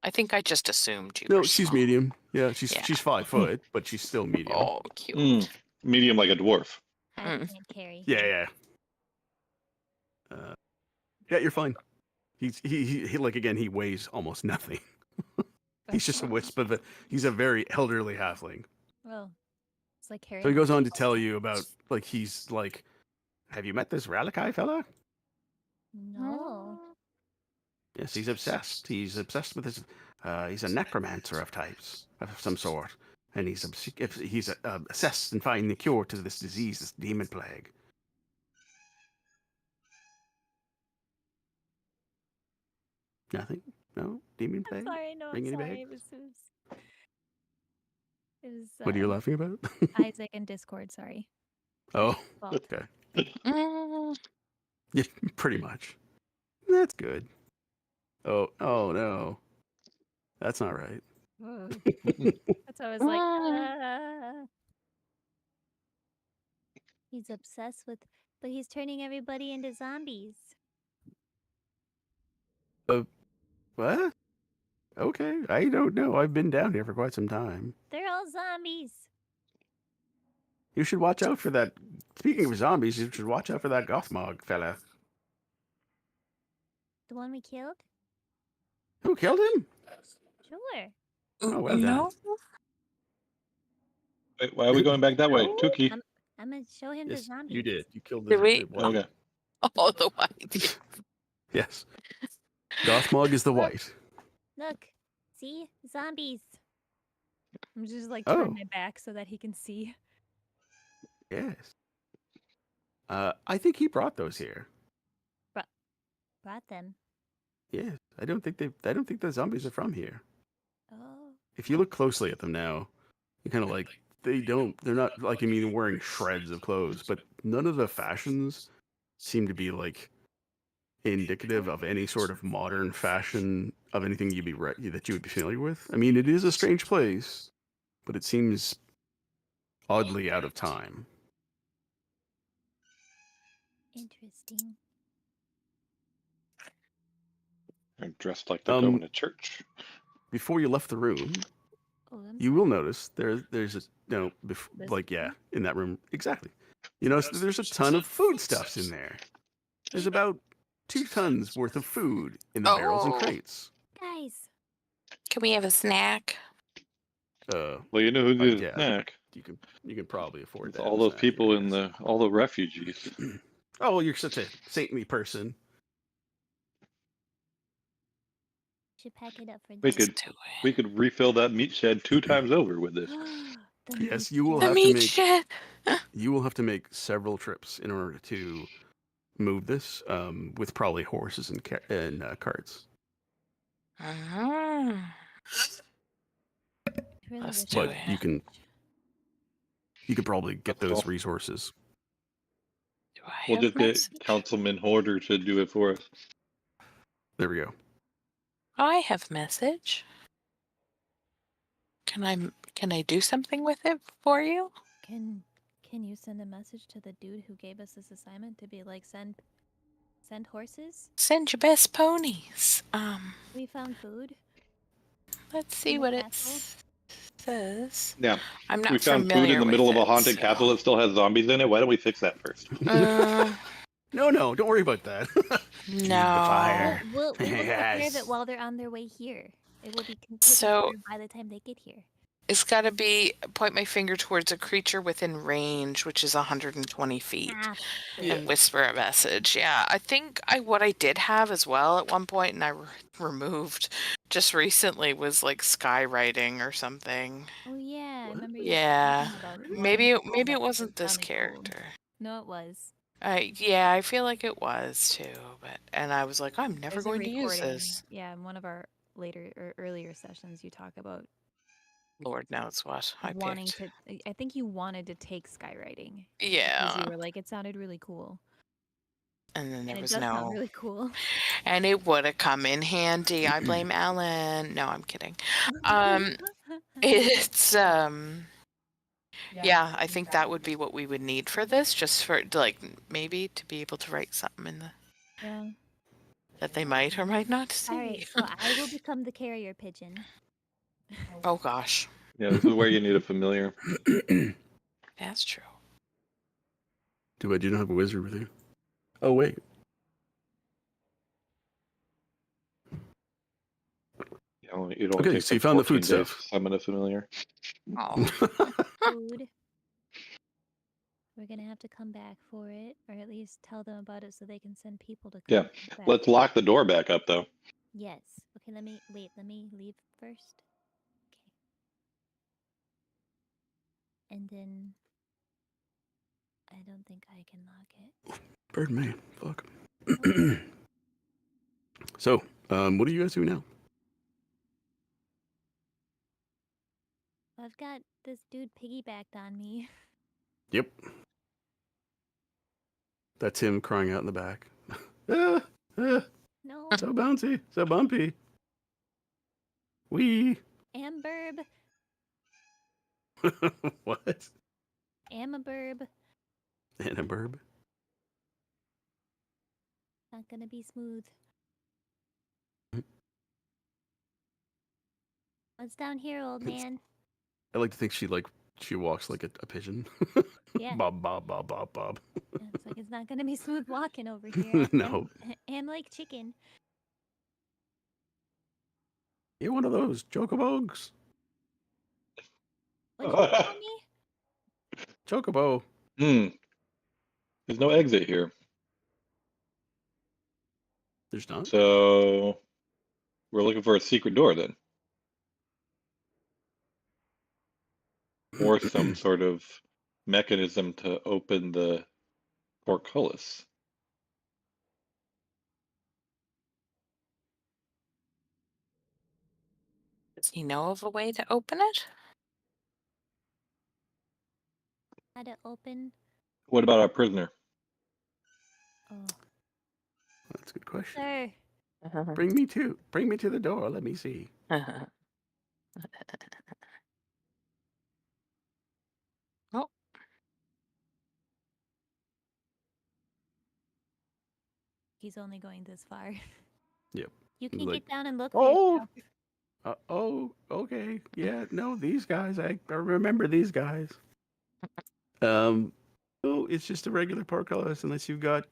Speaker 5: I think I just assumed you
Speaker 2: No,
Speaker 5: were
Speaker 2: she's
Speaker 5: small.
Speaker 2: medium. Yeah, she's
Speaker 5: Yeah.
Speaker 2: 5 foot, but she's still medium.
Speaker 5: Oh, cute.
Speaker 1: Medium like a dwarf.
Speaker 6: I
Speaker 5: Mm.
Speaker 6: can't carry.
Speaker 2: Yeah. Yeah, you're fine. He like again. He weighs almost nothing. He's just a wisp of it. He's a very elderly halfling.
Speaker 6: Well, it's like carrying.
Speaker 2: So he goes on to tell you about like he's like, have you met this Ralakai fella?
Speaker 6: No.
Speaker 2: Yes, he's obsessed. He's obsessed with this. He's a necromancer of types of some sort, and he's obsessed in finding the cure to this disease, this demon plague. Nothing. No demon
Speaker 6: I'm
Speaker 2: plague.
Speaker 6: sorry. No,
Speaker 2: Ring
Speaker 6: I'm
Speaker 2: any
Speaker 6: sorry.
Speaker 2: bells?
Speaker 6: It was
Speaker 2: What are you laughing about?
Speaker 6: Isaac and Discord. Sorry.
Speaker 2: Oh,
Speaker 6: Fault.
Speaker 2: okay.
Speaker 5: Mm.
Speaker 2: Yeah, pretty much. That's good. Oh no, that's not right.
Speaker 6: Whoa. That's why I was like, he's obsessed with, but he's turning everybody into zombies.
Speaker 2: What? Okay, I don't know. I've been down here for quite some time.
Speaker 6: They're all zombies.
Speaker 2: You should watch out for that. Speaking of zombies, you should watch out for that Gothmog fella.
Speaker 6: The one we killed?
Speaker 2: Who killed him?
Speaker 6: Sure.
Speaker 2: Oh, well done.
Speaker 5: No.
Speaker 1: Wait, why are we going back that way?
Speaker 2: No.
Speaker 1: Tuki.
Speaker 6: I'm gonna show him the
Speaker 2: Yes,
Speaker 6: zombies.
Speaker 2: you did. You killed
Speaker 5: Did we?
Speaker 2: the white.
Speaker 1: Okay.
Speaker 5: Oh, the white.
Speaker 2: Yes. Gothmog is the
Speaker 6: Look.
Speaker 2: white.
Speaker 6: Look. See? Zombies.
Speaker 3: I'm just like
Speaker 2: Oh.
Speaker 3: turn my back so that he can see.
Speaker 2: Yes. I think he brought those here.
Speaker 6: Brought them.
Speaker 2: Yes. I don't think the zombies are from here.
Speaker 6: Oh.
Speaker 2: If you look closely at them now, you kind of like they're not like wearing shreds of clothes, but none of the fashions seem to be like indicative of any sort of modern fashion of anything that you would be familiar with. I mean, it is a strange place, but it seems oddly out of time.
Speaker 6: Interesting.
Speaker 1: They're dressed like they're
Speaker 2: Um,
Speaker 1: going to church.
Speaker 2: Before you left the room,
Speaker 6: Oh, I'm
Speaker 2: you will notice there's a
Speaker 6: This
Speaker 2: in that room exactly. You notice that there's a ton of foodstuffs in there. There's about 2 tons worth of food in the barrels and
Speaker 5: Oh.
Speaker 2: crates.
Speaker 6: Guys.
Speaker 5: Can we have a snack?
Speaker 1: Well, you know who needs
Speaker 2: yeah.
Speaker 1: a snack?
Speaker 2: You can probably afford
Speaker 1: It's
Speaker 2: that.
Speaker 1: all those people in all the refugees.
Speaker 2: Oh, you're such a saintly person.
Speaker 6: Should pack it up for
Speaker 1: We
Speaker 6: them.
Speaker 1: could we could refill that meat shed 2 times over with this.
Speaker 6: The
Speaker 2: Yes,
Speaker 6: meat
Speaker 2: you will
Speaker 5: The
Speaker 2: have to
Speaker 5: meat
Speaker 2: make
Speaker 5: shed.
Speaker 2: you will have to make several trips in order to move this, with probably horses and carts.
Speaker 5: Mhm.
Speaker 6: Really
Speaker 5: Let's
Speaker 6: wish
Speaker 5: do
Speaker 6: I
Speaker 2: But
Speaker 5: it.
Speaker 2: you could probably get
Speaker 1: That's
Speaker 2: those
Speaker 1: cool.
Speaker 2: resources.
Speaker 5: Do I
Speaker 1: We'll
Speaker 5: have
Speaker 1: just get
Speaker 5: message?
Speaker 1: Councilman Hoarder to do it for us.
Speaker 2: There we go.
Speaker 5: I have message. Can I do something with it for you?
Speaker 6: Can you send a message to the dude who gave us this assignment to be like send horses?
Speaker 5: Send your best ponies.
Speaker 6: We found food.
Speaker 5: Let's see
Speaker 6: the
Speaker 5: what it
Speaker 6: castle?
Speaker 5: says.
Speaker 1: Yeah,
Speaker 5: I'm not
Speaker 1: we found food
Speaker 5: familiar
Speaker 1: in the
Speaker 5: with
Speaker 1: middle of a
Speaker 5: it,
Speaker 1: haunted
Speaker 5: so-
Speaker 1: castle that still has zombies in it. Why don't we fix that first?
Speaker 2: No, don't worry about that.
Speaker 5: No.
Speaker 2: fire.
Speaker 6: We'll take care of
Speaker 2: Yes.
Speaker 6: it while they're on their way here. It will be taken
Speaker 5: So-
Speaker 6: care of by the time they get here.
Speaker 5: It's got to be point my finger towards a creature within range, which is 120 feet, and whisper a message. Yeah, I think what I did have as well at one point, and I removed just recently, was like skywriting or something.
Speaker 6: Oh yeah, I
Speaker 2: What?
Speaker 6: remember you
Speaker 5: Yeah,
Speaker 6: talking about
Speaker 5: maybe
Speaker 6: wanting to do that
Speaker 5: it
Speaker 6: 'cause
Speaker 5: wasn't this
Speaker 6: sounded cool.
Speaker 5: character.
Speaker 6: No, it was.
Speaker 5: Yeah, I feel like it was too, and I was like, I'm never
Speaker 3: There's a
Speaker 5: going to use
Speaker 3: recording.
Speaker 5: this.
Speaker 3: Yeah, in one of our later or earlier sessions, you talk about
Speaker 5: Lord knows what I
Speaker 3: wanting
Speaker 5: picked.
Speaker 3: to. I think you wanted to take skywriting. Because
Speaker 5: Yeah,
Speaker 3: you were like, it sounded really cool.
Speaker 5: and then there
Speaker 3: And it
Speaker 5: was
Speaker 3: does sound
Speaker 5: no,
Speaker 3: really cool.
Speaker 5: and it would have come in handy. I blame Alan. No, I'm kidding. It's yeah, I think that would be what we would need for this, just for like maybe to be able to write something in the
Speaker 6: Yeah.
Speaker 5: that they might or might not see.
Speaker 6: All right, so I will become the carrier pigeon.
Speaker 5: Oh gosh,
Speaker 1: Yeah, this is where you need a familiar.
Speaker 5: that's true.
Speaker 2: Too bad you don't have a wizard with you. Oh, wait.
Speaker 1: It only
Speaker 2: Okay,
Speaker 1: takes
Speaker 2: so you
Speaker 1: like
Speaker 2: found the
Speaker 1: 14
Speaker 2: food
Speaker 1: days
Speaker 2: stuff.
Speaker 1: to summon a familiar.
Speaker 5: Oh,
Speaker 6: Food. We're gonna have to come back for it, or at least tell them about it so they can send people to come.
Speaker 1: Yeah,
Speaker 6: back.
Speaker 1: let's lock the door back up though.
Speaker 6: Yes. Okay, let me leave first. Okay. And then I don't think I can lock it.
Speaker 2: Bird me. Fuck. So, what do you guys do now?
Speaker 6: I've got this dude piggybacked on me.
Speaker 2: Yep. That's him crying out in the back. Ah, ah,
Speaker 6: No,
Speaker 2: so bouncy, so bumpy. Wee.
Speaker 6: Amberb.
Speaker 2: What?
Speaker 6: Amaburb.
Speaker 2: Annenberg.
Speaker 6: Not gonna be smooth. What's down here, old man?
Speaker 2: I like to think she walks like a pigeon.
Speaker 6: Yeah.
Speaker 2: Bob, bob, bob, bob, bob.
Speaker 6: It's like it's not gonna be smooth walking over here.
Speaker 2: No.
Speaker 6: I'm like chicken.
Speaker 2: You're one of those chocobogs.
Speaker 6: What did you call me?
Speaker 2: Chocobo.
Speaker 1: There's no exit here.
Speaker 2: There's not.
Speaker 1: So we're looking for a secret door then. Or some sort of mechanism to open the portcullis.
Speaker 5: does he know of a way to open it?
Speaker 6: How to open?
Speaker 1: What about our prisoner?
Speaker 6: Oh,
Speaker 2: That's a good question.
Speaker 6: sir.
Speaker 2: Bring me to the door. Let me see.
Speaker 5: Oh,
Speaker 6: He's only going this far.
Speaker 2: Yep.
Speaker 6: You can
Speaker 2: Like,
Speaker 6: get down and look for
Speaker 2: oh,
Speaker 6: yourself.
Speaker 2: okay. Yeah, no, these guys. I remember these guys. Oh, it's just a regular portcullis unless you've got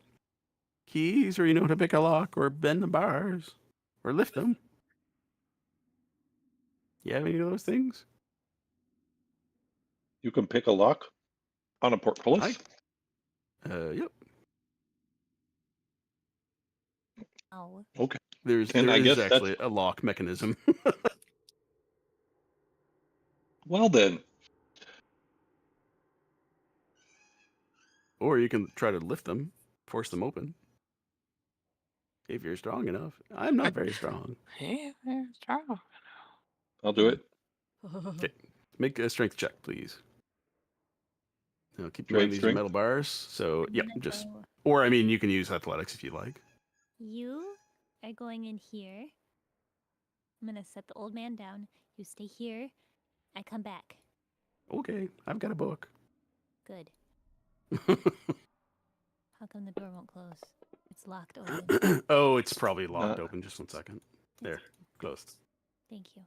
Speaker 2: keys or you know how to pick a lock or bend the bars or lift them. You have any of those things?
Speaker 1: You can pick a lock on a portcullis?
Speaker 2: Yep.
Speaker 6: Oh.
Speaker 1: Okay.
Speaker 2: There
Speaker 1: And I
Speaker 2: is
Speaker 1: guess that's-
Speaker 2: actually a lock mechanism.
Speaker 1: Well then.
Speaker 2: Or you can try to lift them, force them open. If you're strong enough. I'm not very strong.
Speaker 5: yeah, they're strong.
Speaker 1: I'll do it.
Speaker 2: Okay. Make a strength check, please. Now keep in mind these are
Speaker 1: Strength?
Speaker 2: metal bars, so
Speaker 6: I'm
Speaker 2: yeah,
Speaker 6: gonna
Speaker 2: just
Speaker 6: go-
Speaker 2: or I mean you can use athletics if you like.
Speaker 6: You are going in here. I'm gonna set the old man down. You stay here. I come back.
Speaker 2: Okay, I've got a book.
Speaker 6: Good. How come the door won't close? It's locked open.
Speaker 2: Oh, it's probably locked open. Just 1 second. There, closed.
Speaker 6: Thank you.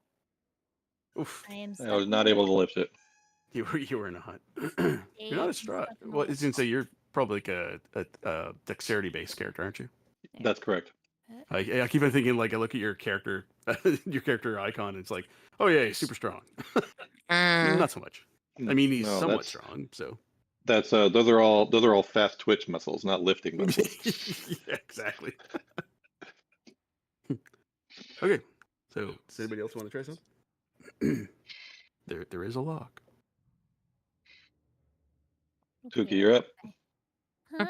Speaker 2: Oof,
Speaker 6: I am.
Speaker 1: I was not able to lift it.
Speaker 2: you were not. You're not a strong. Well, it's gonna say you're probably like a dexterity based character, aren't you?
Speaker 1: That's correct.
Speaker 2: I keep on thinking like I look at your character, your character icon. And it's like, oh yeah, he's super strong. Not so much. I mean, he's
Speaker 1: No,
Speaker 2: somewhat
Speaker 1: that's-
Speaker 2: strong. So
Speaker 1: That's those are all fast twitch muscles, not lifting muscles.
Speaker 2: yeah, exactly. Okay, so does anybody else want to try something? There is a lock.
Speaker 1: Tuki, you're up.
Speaker 6: Ah!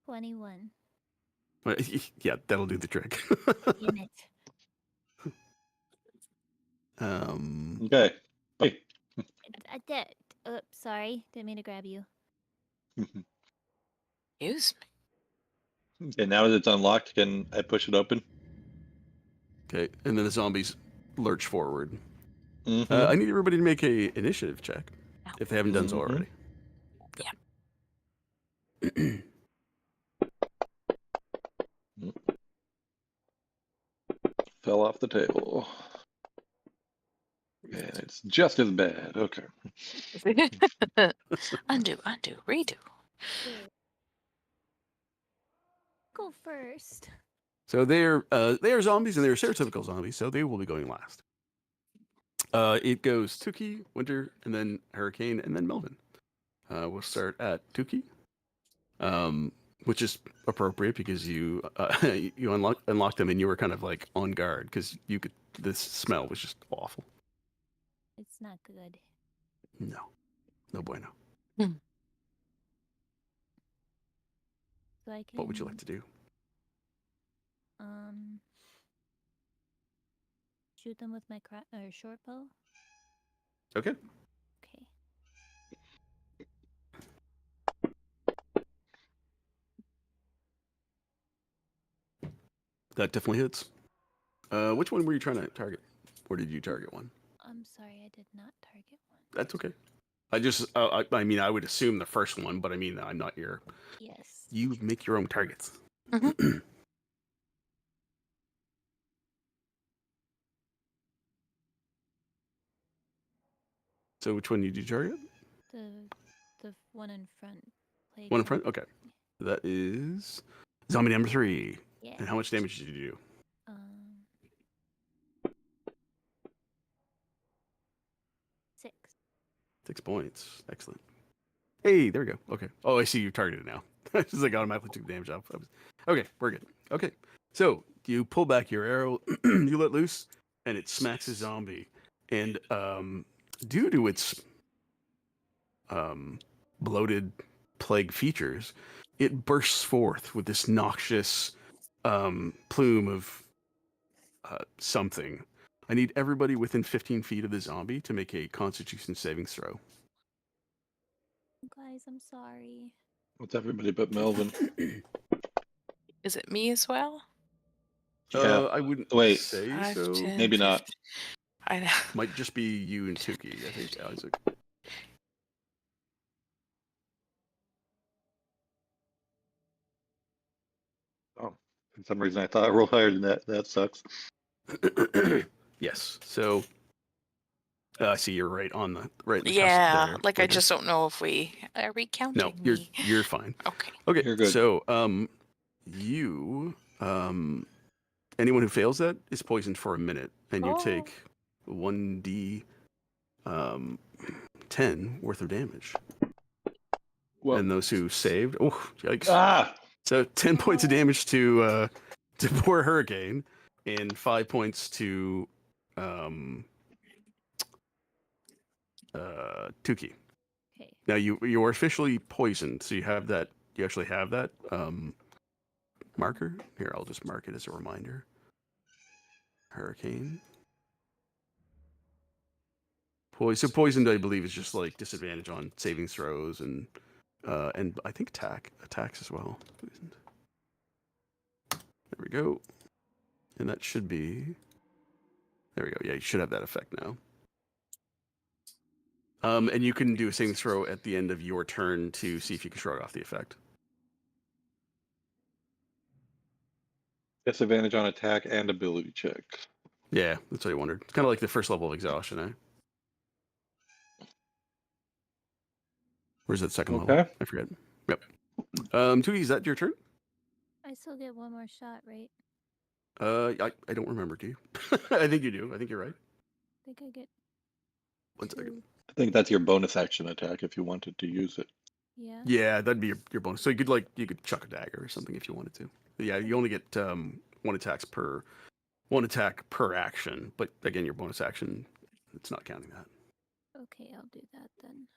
Speaker 6: 21.
Speaker 2: Well, yeah, that'll do the trick.
Speaker 6: Damn it.
Speaker 1: Okay. Hey.
Speaker 6: Sorry. Didn't mean to grab you.
Speaker 5: Excuse me.
Speaker 1: Okay, now that it's unlocked, can I push it open?
Speaker 2: Okay, and then the zombies lurch forward.
Speaker 1: Mm-hmm.
Speaker 2: I need everybody to make a initiative check if they haven't done so
Speaker 1: Mhm.
Speaker 2: already.
Speaker 1: Fell off the table. And it's just as bad. Okay.
Speaker 5: Undo, redo.
Speaker 6: Go first.
Speaker 2: So they are zombies and they're stereotypical zombies, so they will be going last. It goes Tuki, Winter, and then Hurricane, and then Melvin. We'll start at Tuki, which is appropriate because you you unlocked them and you were kind of like on guard because you could. This smell was just awful.
Speaker 6: It's not good.
Speaker 2: No bueno.
Speaker 6: So I can.
Speaker 2: What would you like to do?
Speaker 6: Shoot them with my short bow.
Speaker 2: Okay.
Speaker 6: Okay.
Speaker 2: That definitely hits. Which one were you trying to target? Or did you target one?
Speaker 6: I'm sorry, I did not target one.
Speaker 2: That's okay. I mean, I would assume the first one, but I mean, I'm not your.
Speaker 6: Yes.
Speaker 2: You make your own targets. So which one did you target?
Speaker 6: The one in front. Plague
Speaker 2: One in front? Okay. That is zombie number 3.
Speaker 6: Yeah.
Speaker 2: And how much damage did you do?
Speaker 6: 6.
Speaker 2: 6 points. Excellent. Hey, there we go. Okay. Oh, I see you targeted now. I just like automatically took damage off. Okay, we're good. Okay. So you pull back your arrow, you let loose, and it smacks a zombie. And due to its bloated plague features, it bursts forth with this noxious plume of something. I need everybody within 15 feet of the zombie to make a Constitution saving throw.
Speaker 6: Guys, I'm sorry.
Speaker 1: With everybody but Melvin.
Speaker 5: Is it me as well?
Speaker 1: Yeah.
Speaker 2: I wouldn't
Speaker 1: Wait.
Speaker 2: say
Speaker 5: 5,
Speaker 2: so.
Speaker 5: 10,
Speaker 1: Maybe not.
Speaker 5: 15. I know.
Speaker 2: Might just be you and Tuki, I think, Isaac.
Speaker 1: Oh, for some reason I thought I rolled higher than that. That sucks.
Speaker 2: Yes. So, I see you're right on the right. In the
Speaker 5: Yeah,
Speaker 2: there,
Speaker 5: like
Speaker 2: right
Speaker 5: I just don't know if are we counting
Speaker 2: No,
Speaker 5: me?
Speaker 2: you're fine.
Speaker 5: Okay.
Speaker 2: Okay,
Speaker 1: You're good.
Speaker 2: so you anyone who fails that is poisoned for a minute, and you
Speaker 5: Oh.
Speaker 2: take 1d 10 worth of damage.
Speaker 1: Well,
Speaker 2: And those who saved, oh yikes!
Speaker 1: ah,
Speaker 2: So 10 points of damage to poor Hurricane, and 5 points to Tuki.
Speaker 6: Okay.
Speaker 2: Now you are officially poisoned, so you have that. You actually have that marker. Here, I'll just mark it as a reminder. Hurricane. So poisoned, I believe, is just like disadvantage on saving throws and I think attacks as well. Poisoned. There we go. And that should be. There we go. Yeah, you should have that effect now. And you can do a saving throw at the end of your turn to see if you can shrug off the effect.
Speaker 1: disadvantage on attack and ability check.
Speaker 2: Yeah, that's what I wondered. It's kind of like the first level of exhaustion, eh? Where's that second level?
Speaker 1: Okay.
Speaker 2: I forget. Yep. Tui, is that your turn?
Speaker 6: I still get one more shot, right?
Speaker 2: I don't remember. Do you? I think you do. I think you're right.
Speaker 6: I think I get
Speaker 2: 1 second.
Speaker 6: 2.
Speaker 1: I think that's your bonus action attack if you wanted to use it.
Speaker 6: Yeah.
Speaker 2: Yeah, that'd be your bonus. So you could chuck a dagger or something if you wanted to. But yeah, you only get one attack per action. But again, your bonus action, it's not counting that.
Speaker 6: Okay, I'll do that then.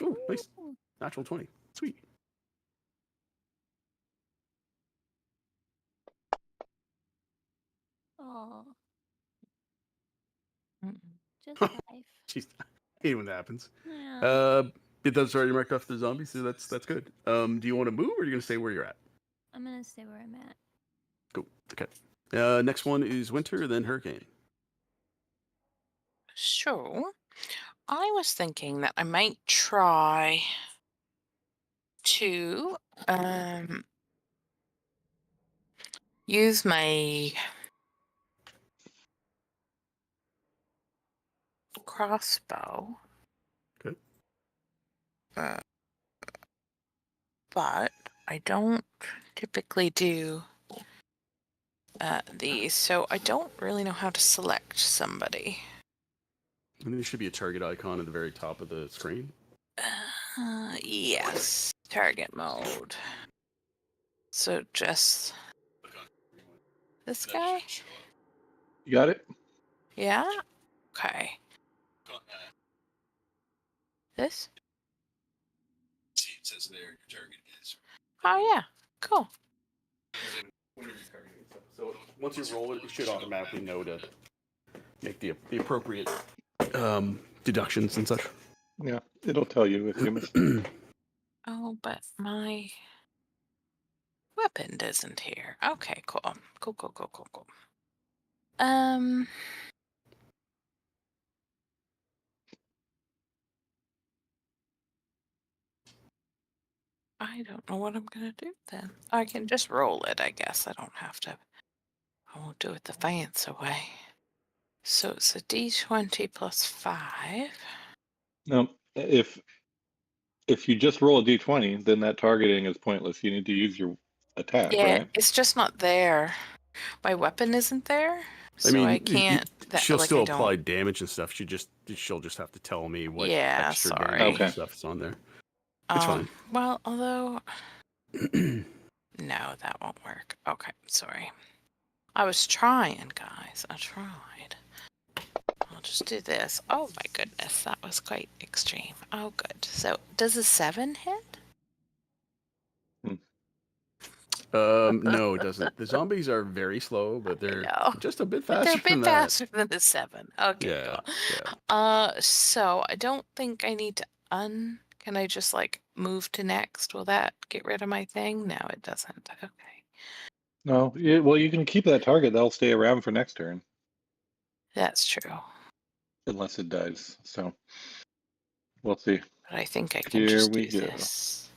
Speaker 2: Oh, nice.
Speaker 6: Ooh.
Speaker 2: Natural 20. Sweet.
Speaker 6: Oh,
Speaker 5: Mm-mm.
Speaker 6: just 5.
Speaker 2: Jeez, I hate when that happens.
Speaker 6: Yeah.
Speaker 2: That's already marked off the zombie, so that's good. Do you want to move, or are you gonna stay where you're at?
Speaker 6: I'm gonna stay where I'm at.
Speaker 2: Cool. Okay. Next one is winter, then hurricane.
Speaker 5: So, I was thinking that I might try to use my crossbow.
Speaker 2: Okay.
Speaker 5: But I don't typically do these, so I don't really know how to select somebody.
Speaker 2: And there should be a target icon at the very top of the screen.
Speaker 5: Yes, target mode. So just this guy?
Speaker 1: You got it?
Speaker 5: Yeah? Okay. This?
Speaker 2: See, it says there your target is.
Speaker 5: Oh, yeah. Cool.
Speaker 2: So once you roll it, it should automatically know to make the appropriate deductions and such.
Speaker 1: Yeah, it'll tell you if you missed it.
Speaker 5: Oh, but my weapon isn't here. Okay, cool. Cool. I don't know what I'm gonna do then. I can just roll it, I guess. I don't have to. I won't do it the fancy way. So it's a d20 plus 5.
Speaker 1: No, if you just roll a d20, then that targeting is pointless. You need to use your attack,
Speaker 5: Yeah,
Speaker 1: right?
Speaker 5: it's just not there. My weapon isn't there, so I can't.
Speaker 2: She'll
Speaker 5: like,
Speaker 2: still
Speaker 5: I don't.
Speaker 2: apply damage and stuff. She'll just have to tell me what
Speaker 5: Yeah,
Speaker 2: extra
Speaker 5: sorry.
Speaker 2: damage
Speaker 1: Okay.
Speaker 2: and stuff is on there. It's fine.
Speaker 5: Well, although no, that won't work. Okay, sorry. I was trying, guys. I tried. I'll just do this. Oh my goodness, that was quite extreme. Oh, good. So, does a 7 hit?
Speaker 2: No, it doesn't. The zombies are very slow, but they're
Speaker 5: know.
Speaker 2: just a bit
Speaker 5: But
Speaker 2: faster
Speaker 5: they're a bit
Speaker 2: than that.
Speaker 5: faster than the 7. Okay,
Speaker 2: Yeah,
Speaker 5: cool.
Speaker 2: yeah.
Speaker 5: So I don't think I need to Can I just like move to next? Will that get rid of my thing? No, it doesn't. Okay.
Speaker 1: No, well, you can keep that target. That'll stay around for next turn,
Speaker 5: That's true.
Speaker 1: unless it dies. So we'll see.
Speaker 5: But I think I can
Speaker 1: Here
Speaker 5: just
Speaker 1: we
Speaker 5: do
Speaker 1: go.
Speaker 5: this.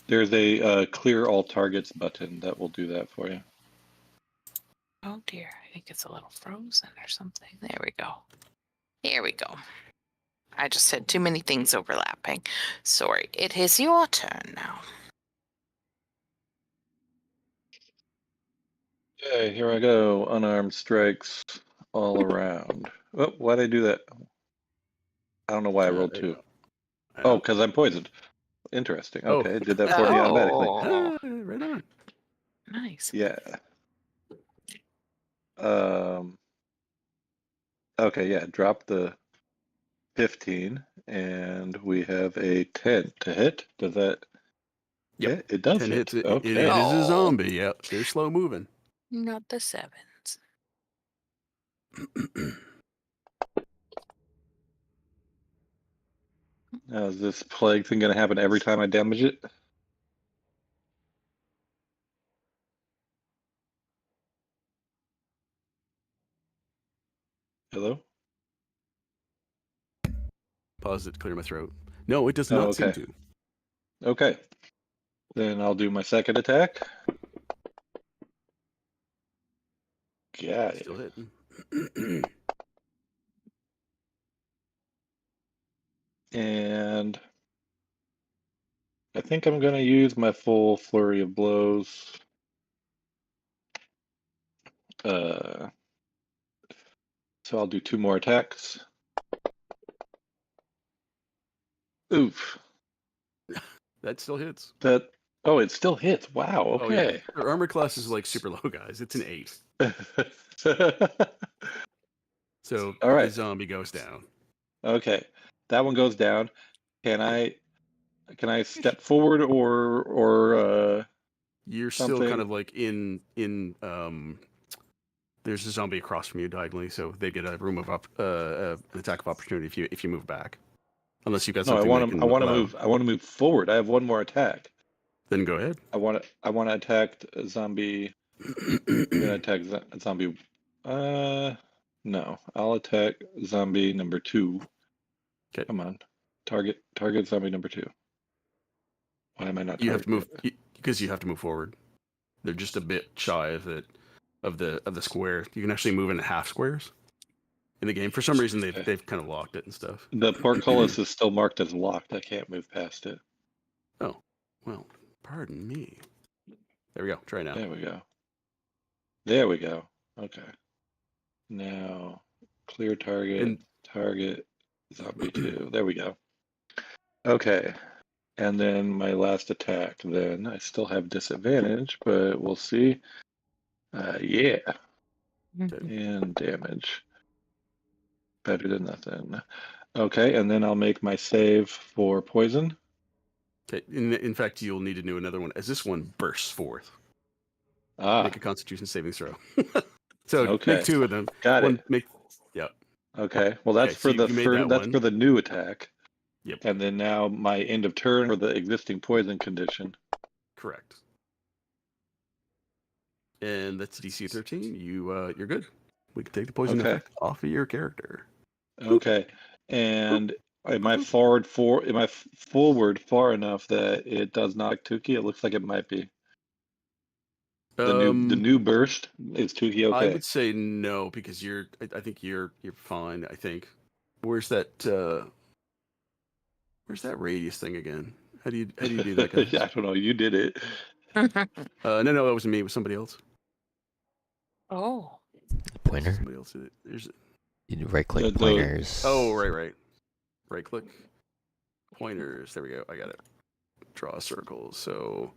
Speaker 1: There's a clear all targets button that will do that for you.
Speaker 5: Oh dear, I think it's a little frozen or something. There we go. Here we go. I just said too many things overlapping. Sorry. It is your turn now.
Speaker 1: Okay, here I go. Unarmed strikes all around. Oh, why'd I do that? I don't know why I rolled
Speaker 2: There you
Speaker 1: 2.
Speaker 2: go.
Speaker 1: Oh, because I'm poisoned. Interesting.
Speaker 2: Oh.
Speaker 1: Okay, it did that for me automatically.
Speaker 5: Oh,
Speaker 2: Right on.
Speaker 5: nice.
Speaker 1: Yeah. Okay, yeah, drop the 15, and we have a 10 to hit. Does that?
Speaker 2: Yep.
Speaker 1: Yeah, it does
Speaker 2: 10
Speaker 1: hit.
Speaker 2: hits. It
Speaker 1: Okay.
Speaker 2: is a
Speaker 5: Oh.
Speaker 2: zombie. Yep. They're slow moving.
Speaker 5: Not the 7s.
Speaker 1: Now, is this plague thing going to happen every time I damage it? Hello?
Speaker 2: Pause it to clear my throat. No, it does
Speaker 1: Oh,
Speaker 2: not seem
Speaker 1: okay.
Speaker 2: to.
Speaker 1: Okay. Then I'll do my second attack. Got it.
Speaker 2: Still hitting.
Speaker 1: And I think I'm going to use my full flurry of blows. So I'll do 2 more attacks. Oof.
Speaker 2: That still hits.
Speaker 1: Oh, it still hits. Wow.
Speaker 2: Oh, yeah.
Speaker 1: Okay.
Speaker 2: Their armor class is like super low, guys. It's an 8. So
Speaker 1: All right.
Speaker 2: the zombie goes down.
Speaker 1: Okay. That one goes down. Can I step forward or
Speaker 2: You're still
Speaker 1: something?
Speaker 2: kind of like in there's a zombie across from you diagonally, so they get a room of an attack of opportunity if you move back. Unless you've got
Speaker 1: No, I
Speaker 2: something that
Speaker 1: want
Speaker 2: can
Speaker 1: to. I want to
Speaker 2: allow.
Speaker 1: move. I want to move forward. I have one more attack.
Speaker 2: Then go ahead.
Speaker 1: I want to. I want to attack zombie. I'm gonna attack zombie. No. I'll attack zombie number 2.
Speaker 2: Okay.
Speaker 1: Come on. Target zombie number 2. Why am I not?
Speaker 2: You have to move because you have to move forward. They're just a bit shy of the square. You can actually move into half squares in the game. For some reason, they've kind of locked it and stuff.
Speaker 1: The portcullis is still marked as locked. I can't move past it.
Speaker 2: Oh, well, pardon me. There we go. Try now.
Speaker 1: There we go. There we go. Okay. Now, clear target.
Speaker 2: And
Speaker 1: Target zombie 2. There we go. Okay. And then my last attack. Then I still have disadvantage, but we'll see. Yeah. And damage. Better than nothing. Okay, and then I'll make my save for poison.
Speaker 2: okay. In fact, you'll need to do another one as this one bursts forth.
Speaker 1: Ah,
Speaker 2: Make a Constitution saving throw. So
Speaker 1: Okay.
Speaker 2: make 2 of them.
Speaker 1: got
Speaker 2: One,
Speaker 1: it.
Speaker 2: Yeah.
Speaker 1: Okay, well that's
Speaker 2: Okay, so
Speaker 1: for the
Speaker 2: you made
Speaker 1: first,
Speaker 2: that
Speaker 1: that's
Speaker 2: one.
Speaker 1: for the new attack.
Speaker 2: Yep.
Speaker 1: And then now my end of turn for the existing poison condition.
Speaker 2: Correct. And that's DC 13. You're good. We can take the poison
Speaker 1: Okay.
Speaker 2: effect off of your character.
Speaker 1: Okay, and am I forward far enough that it does not Tuki? It looks like it might be. The new burst is Tuki
Speaker 2: I
Speaker 1: okay?
Speaker 2: would say no because I think you're fine. I think. Where's that radius thing again? How do you do that, guys?
Speaker 1: I don't know. You did it.
Speaker 2: No, that wasn't me. It was somebody else.
Speaker 5: Oh.
Speaker 4: Pointer.
Speaker 2: Somebody else did it. There's.
Speaker 4: You right click
Speaker 1: The-
Speaker 4: pointers.
Speaker 2: Oh, right. Right click. Pointers. There we go. I got it. Draw a circle. So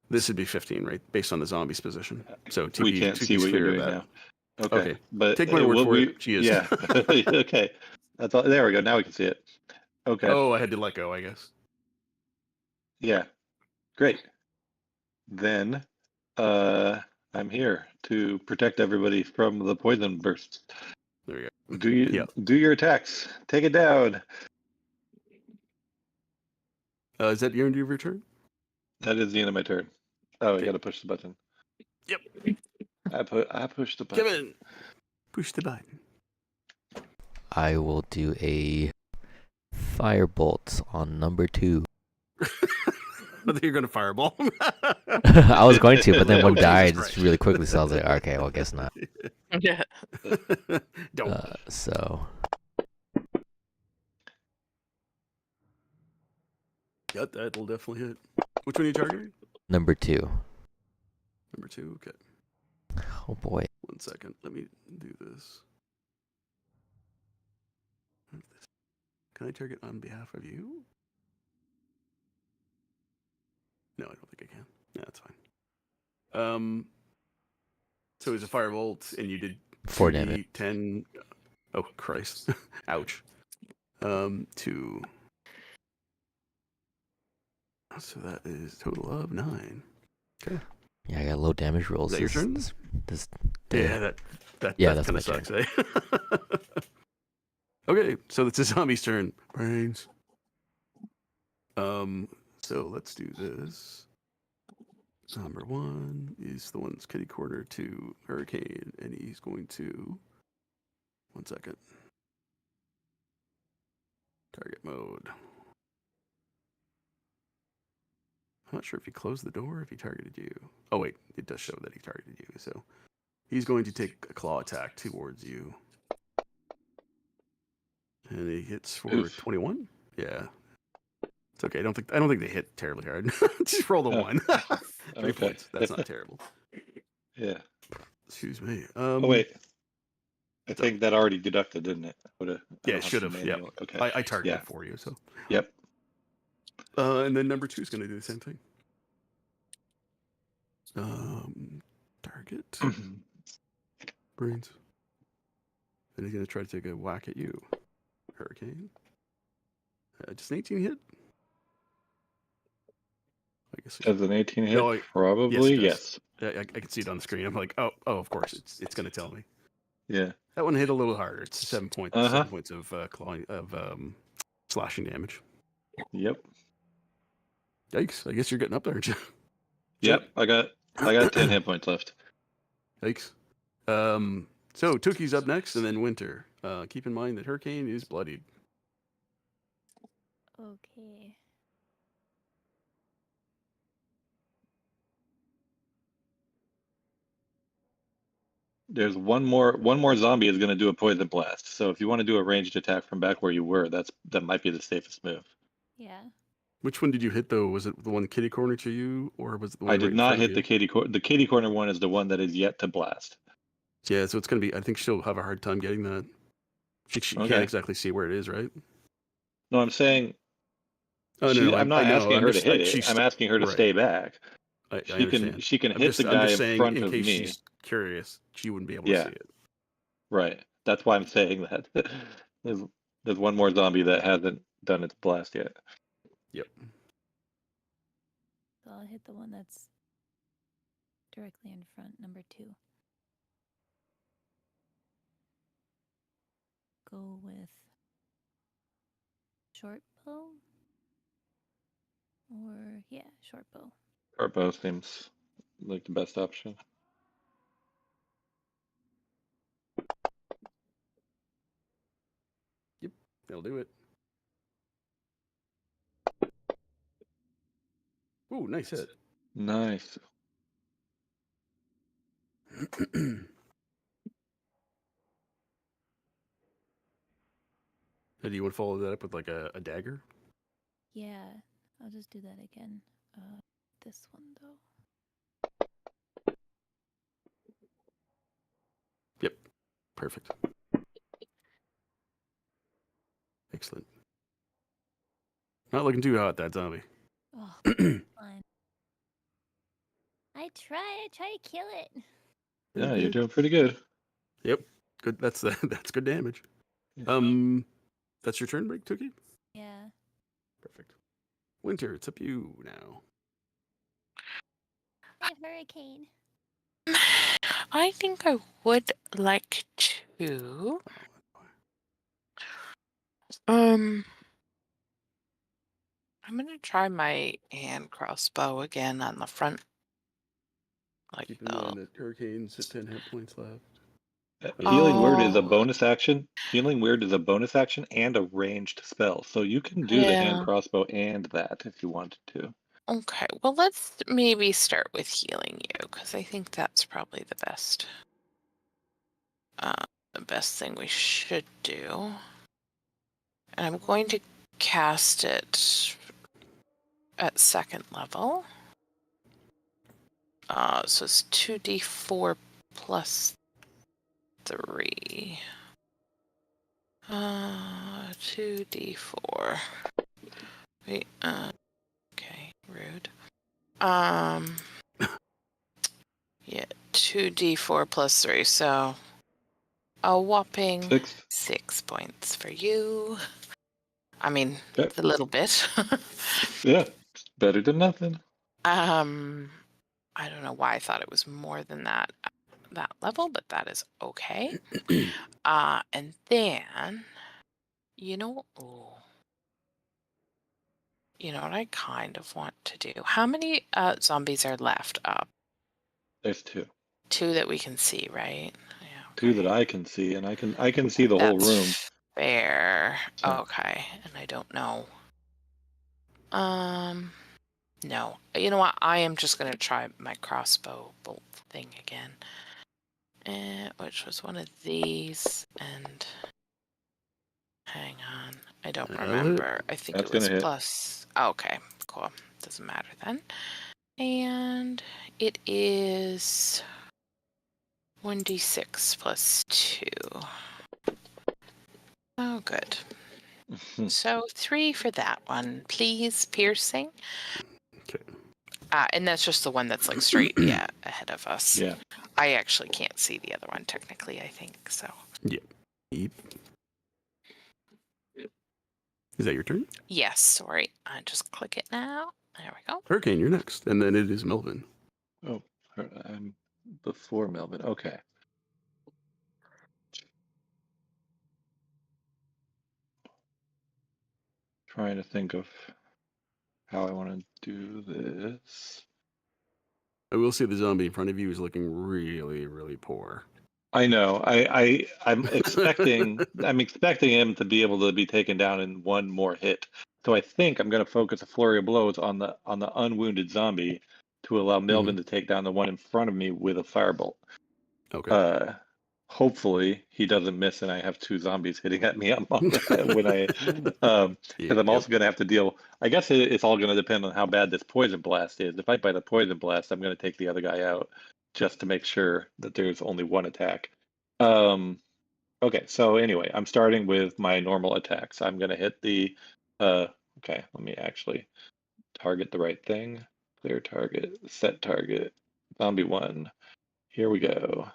Speaker 2: this would be 15, right? Based on the zombie's position. So
Speaker 1: We can't see what you're doing now. Okay,
Speaker 2: Okay,
Speaker 1: but
Speaker 2: take my word
Speaker 1: what
Speaker 2: for it. She is.
Speaker 1: Yeah. Okay. That's all. There we go. Now we can see it. Okay.
Speaker 2: Oh, I had to let go, I guess.
Speaker 1: Yeah. Great. Then, I'm here to protect everybody from the poison bursts.
Speaker 2: There we go.
Speaker 1: Do your attacks. Take it down.
Speaker 2: Is that your end of your turn?
Speaker 1: That is the end of my turn. Oh,
Speaker 2: Okay.
Speaker 1: I got to push the button.
Speaker 2: Yep.
Speaker 1: I pushed the button.
Speaker 2: Kevin, push the button.
Speaker 4: I will do a firebolt on number 2.
Speaker 2: I think you're going to fireball.
Speaker 4: I was going to, but then one
Speaker 2: Oh, Jesus
Speaker 4: died
Speaker 2: Christ.
Speaker 4: really quickly, so I was like, okay, well, I guess not.
Speaker 5: Yeah.
Speaker 2: Don't.
Speaker 4: So
Speaker 2: Yeah, that'll definitely hit. Which one are you targeting?
Speaker 4: number 2.
Speaker 2: Number 2. Okay.
Speaker 4: Oh boy.
Speaker 2: 1 second. Let me do this. Can I target on behalf of you? No, I don't think I can. Yeah, that's fine. So it was a firebolt, and you did
Speaker 4: 4 damage.
Speaker 2: 10. Oh Christ! Ouch. 2. So that is a total of 9. Okay.
Speaker 4: Yeah, I got low damage rolls.
Speaker 2: Is that your turn?
Speaker 4: This
Speaker 2: Yeah, that
Speaker 4: Yeah,
Speaker 2: kind
Speaker 4: that's
Speaker 2: of
Speaker 4: my
Speaker 2: sucks. Eh? Okay, so it's the zombie's turn. Brains. So let's do this. Number 1 is the one's kitty corner to Hurricane, and he's going to 1 second. Target mode. I'm not sure if he closed the door or if he targeted you. Oh wait, it does show that he targeted you. So he's going to take a claw attack towards you. And he hits for
Speaker 1: Oof.
Speaker 2: 21. Yeah. It's okay. I don't think they hit terribly hard. Just roll the
Speaker 1: Oh.
Speaker 2: 1. 3
Speaker 1: Okay.
Speaker 2: points. That's not terrible.
Speaker 1: Yeah.
Speaker 2: Excuse me.
Speaker 1: Oh wait. I think that already deducted, didn't it?
Speaker 2: Yeah, it should have. Yeah.
Speaker 1: Okay.
Speaker 2: I targeted
Speaker 1: Yeah.
Speaker 2: for you, so.
Speaker 1: Yep.
Speaker 2: And then number 2 is going to do the same thing. Target. Brains. And he's going to try to take a whack at you. Hurricane. Just an 18 hit? I guess.
Speaker 1: Does an 18 hit?
Speaker 2: No,
Speaker 1: Probably
Speaker 2: yes,
Speaker 1: yes.
Speaker 2: I can see it on the screen. I'm like, oh, of course, it's going to tell me.
Speaker 1: Yeah.
Speaker 2: That one hit a little harder. It's 7 points.
Speaker 1: Uh-huh.
Speaker 2: 7 points of clawing of slashing damage.
Speaker 1: Yep.
Speaker 2: Yikes! I guess you're getting up there, aren't you?
Speaker 1: Yep. I got 10 hit points left.
Speaker 2: Yikes. So Tookie's up next, and then Winter. Keep in mind that Hurricane is bloodied.
Speaker 6: Okay.
Speaker 1: There's one more zombie is going to do a poison blast. So if you want to do a ranged attack from back where you were, that might be the safest move.
Speaker 6: Yeah.
Speaker 2: Which one did you hit though? Was it the one kitty corner to you, or was it the one
Speaker 1: I
Speaker 2: right
Speaker 1: did
Speaker 2: in
Speaker 1: not
Speaker 2: front of
Speaker 1: hit
Speaker 2: you?
Speaker 1: the kitty corner one is the one that is yet to blast.
Speaker 2: Yeah, so it's gonna be. I think she'll have a hard time getting that. She
Speaker 1: Okay.
Speaker 2: can't exactly see where it is, right?
Speaker 1: No, I'm saying
Speaker 2: Oh no,
Speaker 1: I'm not
Speaker 2: I know.
Speaker 1: asking
Speaker 2: I'm
Speaker 1: her
Speaker 2: just
Speaker 1: to hit
Speaker 2: like
Speaker 1: it. I'm asking her to
Speaker 2: right.
Speaker 1: stay back.
Speaker 2: I
Speaker 1: She
Speaker 2: understand.
Speaker 1: can hit the
Speaker 2: I'm
Speaker 1: guy
Speaker 2: just
Speaker 1: in
Speaker 2: saying
Speaker 1: front
Speaker 2: in
Speaker 1: of
Speaker 2: case
Speaker 1: me.
Speaker 2: she's curious, she wouldn't be able
Speaker 1: Yeah.
Speaker 2: to see it.
Speaker 1: Right. That's why I'm saying that. There's one more zombie that hasn't done its blast yet.
Speaker 2: Yep.
Speaker 6: So I'll hit the one that's directly in front, number 2. Go with short bow? Or, yeah, short bow.
Speaker 1: Or both seems like the best option.
Speaker 2: Yep. They'll do it. Ooh, nice hit.
Speaker 1: Nice.
Speaker 2: Do you want to follow that up with like a dagger?
Speaker 6: Yeah, I'll just do that again. This one, though.
Speaker 2: Yep. Perfect. Excellent. Not looking too hot, that zombie.
Speaker 6: Oh, fine. I try to kill it.
Speaker 1: Yeah, you're doing pretty good.
Speaker 2: Yep. Good. That's good damage. That's your turn, break, Tookie?
Speaker 6: Yeah.
Speaker 2: Perfect. Winter, it's up to you now.
Speaker 6: Hey, Hurricane.
Speaker 5: I think I would like to. I'm gonna try my hand crossbow again on the front. Like
Speaker 2: Keep in mind that Hurricane's at 10 hit points left.
Speaker 1: Healing Word is a
Speaker 5: Oh.
Speaker 1: bonus action. Healing Word is a bonus action and a ranged spell. So you can do the hand
Speaker 5: Yeah.
Speaker 1: crossbow and that if you wanted to.
Speaker 5: Okay, well, let's maybe start with healing you, because I think that's probably the best thing we should do. And I'm going to cast it at 2nd level. So it's 2d4 plus 3. 2d4. Wait, okay, rude. Yeah, 2d4 plus 3, so a whopping 6 points for you. I mean,
Speaker 1: Okay.
Speaker 5: a little bit.
Speaker 1: Yeah, better than nothing.
Speaker 5: I don't know why I thought it was more than that level, but that is okay. And then, you know what I kind of want to do? How many zombies are left up?
Speaker 1: There's 2.
Speaker 5: 2 that we can see, right? Yeah.
Speaker 1: 2 that I can see, and I can see the whole
Speaker 5: That's
Speaker 1: room.
Speaker 5: fair.
Speaker 1: So.
Speaker 5: Okay, and I don't know. No. You know what? I am just gonna try my crossbow bolt thing again. Which was one of these, and hang on. I don't remember. I think
Speaker 1: That's
Speaker 5: it was
Speaker 1: gonna hit.
Speaker 5: plus. Oh, okay, cool. Doesn't matter then. And it is 1d6 plus 2. Oh, good. So 3 for that one, please. Piercing.
Speaker 2: Okay.
Speaker 5: And that's just the one that's like straight, ahead of us.
Speaker 1: Yeah.
Speaker 5: I actually can't see the other one technically, I think, so.
Speaker 2: Yep. Is that your turn?
Speaker 5: Yes, sorry. I just click it now. There we go.
Speaker 2: Hurricane, you're next. And then it is Melvin.
Speaker 1: Oh, I'm before Melvin. Okay. Trying to think of how I want to do this.
Speaker 2: I will say the zombie in front of you is looking really, really poor.
Speaker 1: I know. I'm expecting him to be able to be taken down in one more hit. So I think I'm going to focus a flurry of blows on the unwounded zombie to allow Melvin to take down the one in front of me with a firebolt.
Speaker 2: Okay.
Speaker 1: Hopefully he doesn't miss, and I have two zombies hitting at me when I because I'm also going to have to deal. I guess it's all going to depend on how bad this poison blast is. If I bite a poison blast, I'm going to take the other guy out just to make sure that there's only one attack. Okay, so anyway, I'm starting with my normal attacks. I'm going to hit the. Okay, let me actually target the right thing. Clear target, set target, zombie one. Here we go.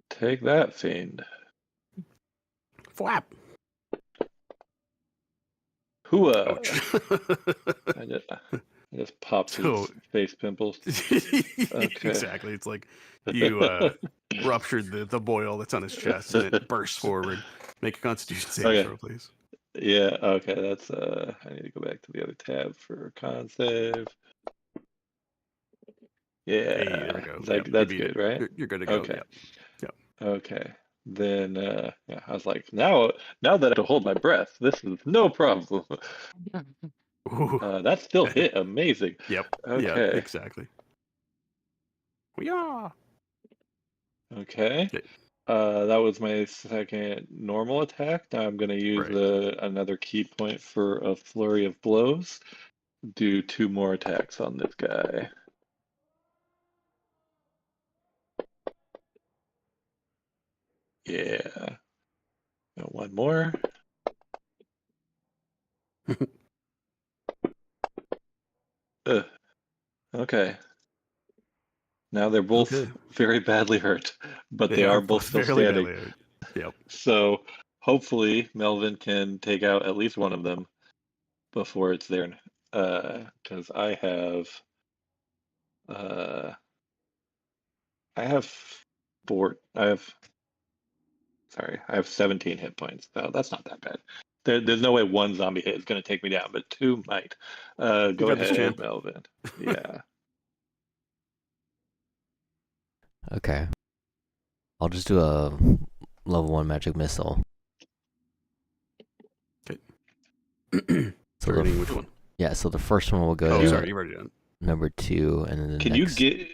Speaker 1: Take that, fiend.
Speaker 2: Flap.
Speaker 1: Hooah!
Speaker 2: Ouch.
Speaker 1: I just popped
Speaker 2: So-
Speaker 1: his face pimples. Okay.
Speaker 2: Exactly. It's like you ruptured the boil that's on his chest and it bursts forward. Make a Constitution saving
Speaker 1: Okay.
Speaker 2: throw, please.
Speaker 1: Yeah, okay, that's I need to go back to the other tab for con save. Yeah,
Speaker 2: Hey, there we go.
Speaker 1: That,
Speaker 2: Yep, you
Speaker 1: that's
Speaker 2: beat
Speaker 1: good,
Speaker 2: it.
Speaker 1: right?
Speaker 2: You're good to go.
Speaker 1: Okay.
Speaker 2: Yep.
Speaker 1: Okay. Then yeah, I was like, now that I have to hold my breath, this is no problem.
Speaker 2: Ooh.
Speaker 1: That still hit amazing.
Speaker 2: Yep.
Speaker 1: Okay.
Speaker 2: Yeah, exactly. Yeah.
Speaker 1: Okay.
Speaker 2: Okay.
Speaker 1: That was my second normal attack. Now I'm going to use
Speaker 2: Right.
Speaker 1: another key point for a flurry of blows. Do two more attacks on this guy. Yeah. Got one more. Ugh. Okay. Now they're both
Speaker 2: Okay.
Speaker 1: very badly hurt, but they are both still
Speaker 2: fairly
Speaker 1: standing.
Speaker 2: badly hurt. Yep.
Speaker 1: So hopefully Melvin can take out at least one of them before it's there. Because I have I have I have 17 hit points. So that's not that bad. There's no way one zombie hit is going to take me down, but two might. Go
Speaker 2: got this,
Speaker 1: ahead,
Speaker 2: champ.
Speaker 1: Melvin. Yeah.
Speaker 4: Okay. I'll just do a level 1 magic missile. So
Speaker 2: Targeting which one?
Speaker 4: Yeah, so the first one will go
Speaker 2: Oh,
Speaker 4: to
Speaker 2: sorry, you've already done.
Speaker 4: number 2, and then the
Speaker 1: Can
Speaker 4: next...
Speaker 1: you get?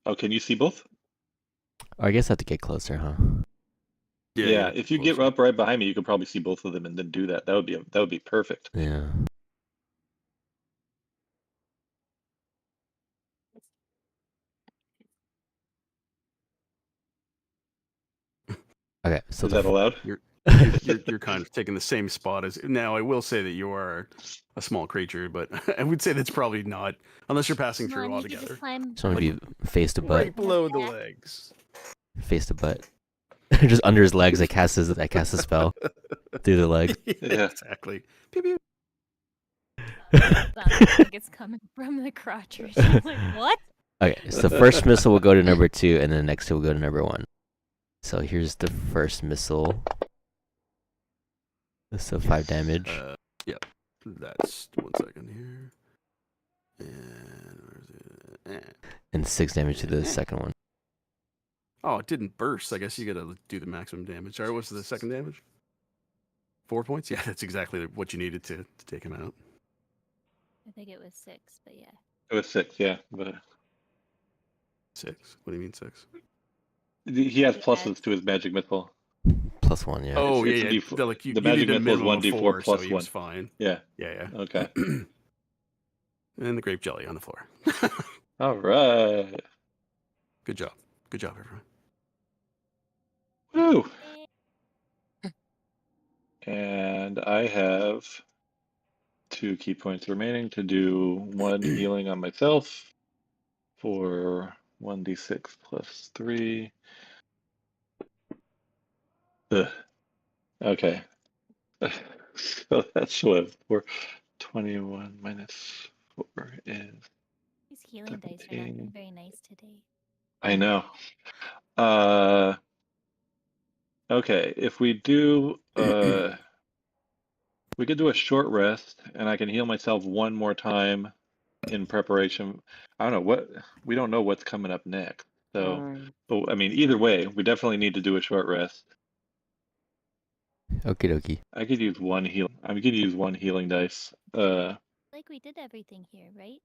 Speaker 1: Oh, can you see both?
Speaker 4: Oh, I guess I have to get closer, huh?
Speaker 1: Yeah. If you get
Speaker 2: closer.
Speaker 1: up right behind me, you could probably see both of them and then do that. That would be perfect.
Speaker 4: Yeah. Okay, so
Speaker 1: Is that allowed?
Speaker 2: You're kind of taking the same spot as now. I will say that you are a small creature, but I would say that's probably not unless you're passing
Speaker 6: No,
Speaker 2: through
Speaker 6: I need to
Speaker 2: altogether.
Speaker 6: just climb.
Speaker 4: just want to be face to butt.
Speaker 2: Right below the legs.
Speaker 4: Face to butt. Just under his legs, I cast a spell through the legs.
Speaker 1: Yeah.
Speaker 2: Exactly. Pew, pew.
Speaker 6: Sounds like it's coming from the crotch region. Like, what?
Speaker 4: Okay, so first missile will go to number 2, and then the next two will go to number 1. So here's the first missile. So 5 damage.
Speaker 2: Yep. That's 1 second here. And where's it?
Speaker 4: And 6 damage to the second one.
Speaker 2: Oh, it didn't burst. I guess you gotta do the maximum damage. Sorry, what's the second damage? 4 points? Yeah, that's exactly what you needed to take him out.
Speaker 6: I think it was 6, but yeah.
Speaker 1: It was 6, yeah. But
Speaker 2: 6? What do you mean 6?
Speaker 1: he has
Speaker 6: He
Speaker 1: pluses
Speaker 6: adds-
Speaker 1: to his magic missile.
Speaker 4: +1, yeah.
Speaker 2: Oh,
Speaker 1: it's
Speaker 2: yeah,
Speaker 1: a
Speaker 2: yeah.
Speaker 1: D4
Speaker 2: Like you
Speaker 1: the
Speaker 2: you
Speaker 1: magic
Speaker 2: needed a
Speaker 1: missile is
Speaker 2: minimum of
Speaker 1: 1d4
Speaker 2: 4, so
Speaker 1: plus
Speaker 2: he was
Speaker 1: 1.
Speaker 2: fine.
Speaker 1: Yeah.
Speaker 2: Yeah.
Speaker 1: Okay.
Speaker 2: And the grape jelly on the floor.
Speaker 1: All right.
Speaker 2: Good job. Good job, everyone.
Speaker 1: Woo. And I have 2 key points remaining to do 1 healing on myself for 1d6 plus 3. Ugh. Okay. So that's what 21 minus 4 is.
Speaker 6: These healing dice are not
Speaker 1: 17.
Speaker 6: been very nice today.
Speaker 1: I know. Okay, if we do, we could do a short rest, and I can heal myself one more time in preparation. I don't know what we don't know what's coming up next. So, but I mean, either way, we definitely need to do a short rest.
Speaker 4: Okie dokie.
Speaker 1: I could use one heal. I could use one healing dice.
Speaker 6: Like we did everything here, right?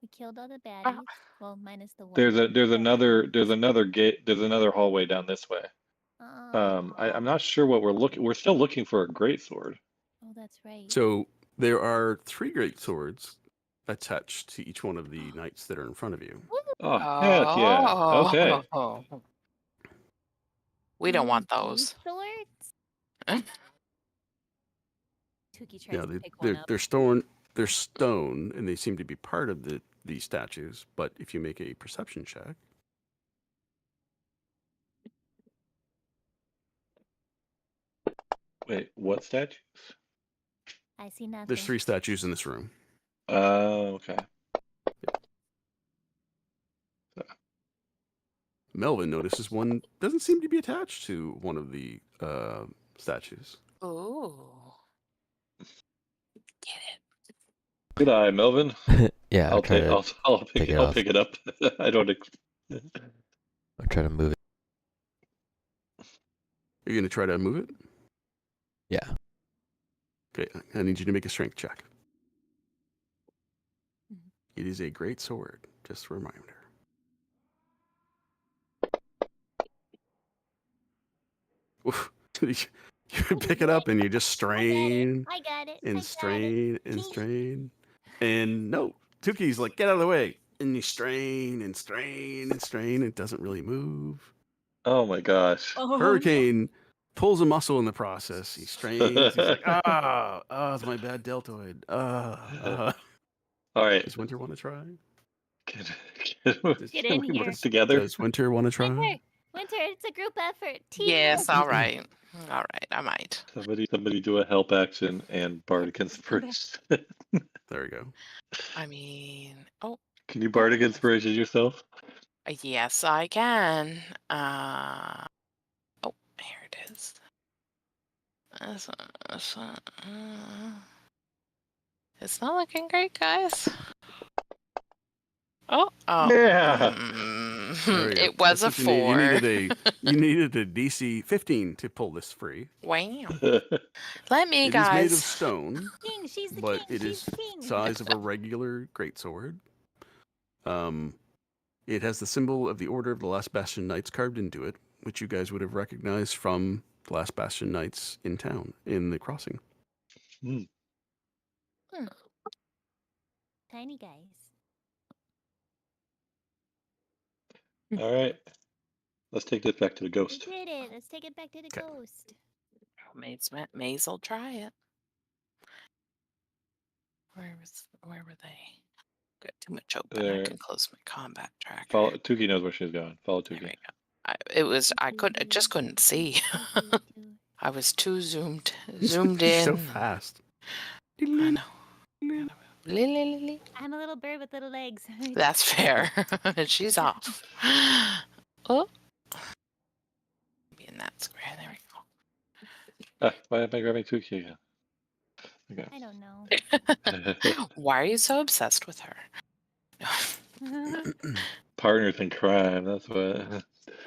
Speaker 6: We killed all the baddies. Well, minus the one.
Speaker 1: There's another gate. There's another hallway down this way. I'm not sure what we're looking. We're still looking for a great sword.
Speaker 6: Oh, that's right.
Speaker 2: So there are 3 great swords attached to each one of the knights that are in front of you.
Speaker 1: Oh, heck yeah. Okay.
Speaker 5: We don't want
Speaker 6: These
Speaker 5: those.
Speaker 6: swords? Tuki tries
Speaker 2: Yeah,
Speaker 6: to pick one up.
Speaker 2: they're stone, and they seem to be part of the statues. But if you make a perception check,
Speaker 1: Wait, what statues?
Speaker 6: I see nothing.
Speaker 2: there's 3 statues in this room.
Speaker 1: Okay.
Speaker 2: Melvin notices one doesn't seem to be attached to one of the statues.
Speaker 5: Ooh. Get it.
Speaker 1: Good eye, Melvin.
Speaker 4: Yeah,
Speaker 1: I'll pick it up. I don't.
Speaker 4: I'll try to move it.
Speaker 2: You're gonna try to move it?
Speaker 4: Yeah.
Speaker 2: Okay, I need you to make a strength check. It is a great sword, just a reminder. Oof. You pick it up and you just strain
Speaker 6: I got it.
Speaker 2: and strain and strain. And no, Tuki's like, get out of the way. And you strain and strain and strain. It doesn't really move.
Speaker 1: Oh my gosh.
Speaker 2: Hurricane pulls a muscle in the process. He strains. He's like, it's my bad deltoid.
Speaker 1: All right.
Speaker 2: Does Winter want to try?
Speaker 6: Get
Speaker 1: Can
Speaker 6: in
Speaker 1: we
Speaker 6: here.
Speaker 1: work together?
Speaker 2: Does Winter want to try?
Speaker 6: Winter, it's a group effort.
Speaker 5: Yes, all right. All right, I might.
Speaker 1: Somebody do a help action and bardic inspiration.
Speaker 2: There we go.
Speaker 5: I mean,
Speaker 1: Can you bardic inspiration yourself?
Speaker 5: yes, I can. Here it is. It's not looking great, guys. Oh,
Speaker 1: Yeah.
Speaker 2: There you go.
Speaker 5: It was a
Speaker 2: That's what you
Speaker 5: 4.
Speaker 2: You needed a DC 15 to pull this free.
Speaker 5: Wow. Let me,
Speaker 2: It
Speaker 5: guys.
Speaker 2: is made of stone,
Speaker 6: King, she's the
Speaker 2: but
Speaker 6: king.
Speaker 2: it
Speaker 6: She's
Speaker 2: is
Speaker 6: the king.
Speaker 2: size of a regular greatsword. It has the symbol of the Order of the Last Bastion Knights carved into it, which you guys would have recognized from the Last Bastion Knights in town, in the crossing.
Speaker 6: Tiny guys.
Speaker 1: All right. Let's take this back to the
Speaker 6: We
Speaker 1: ghost.
Speaker 6: did it. Let's take it back to the
Speaker 2: Okay.
Speaker 6: ghost.
Speaker 5: Maze will try it. Where were they? Got too much open.
Speaker 1: There.
Speaker 5: I can close my combat tracker.
Speaker 1: Tuki knows where she's going. Follow
Speaker 5: There we
Speaker 1: Tuki.
Speaker 5: go. I just couldn't see. I was too zoomed in.
Speaker 2: So fast.
Speaker 5: I know.
Speaker 6: I'm a little bird with little legs.
Speaker 5: That's fair. She's off. Oh. Be in that square. There we go.
Speaker 1: Why am I grabbing Tuki again? Okay.
Speaker 6: I don't know.
Speaker 5: Why are you so obsessed with her?
Speaker 1: Partners in crime. That's what.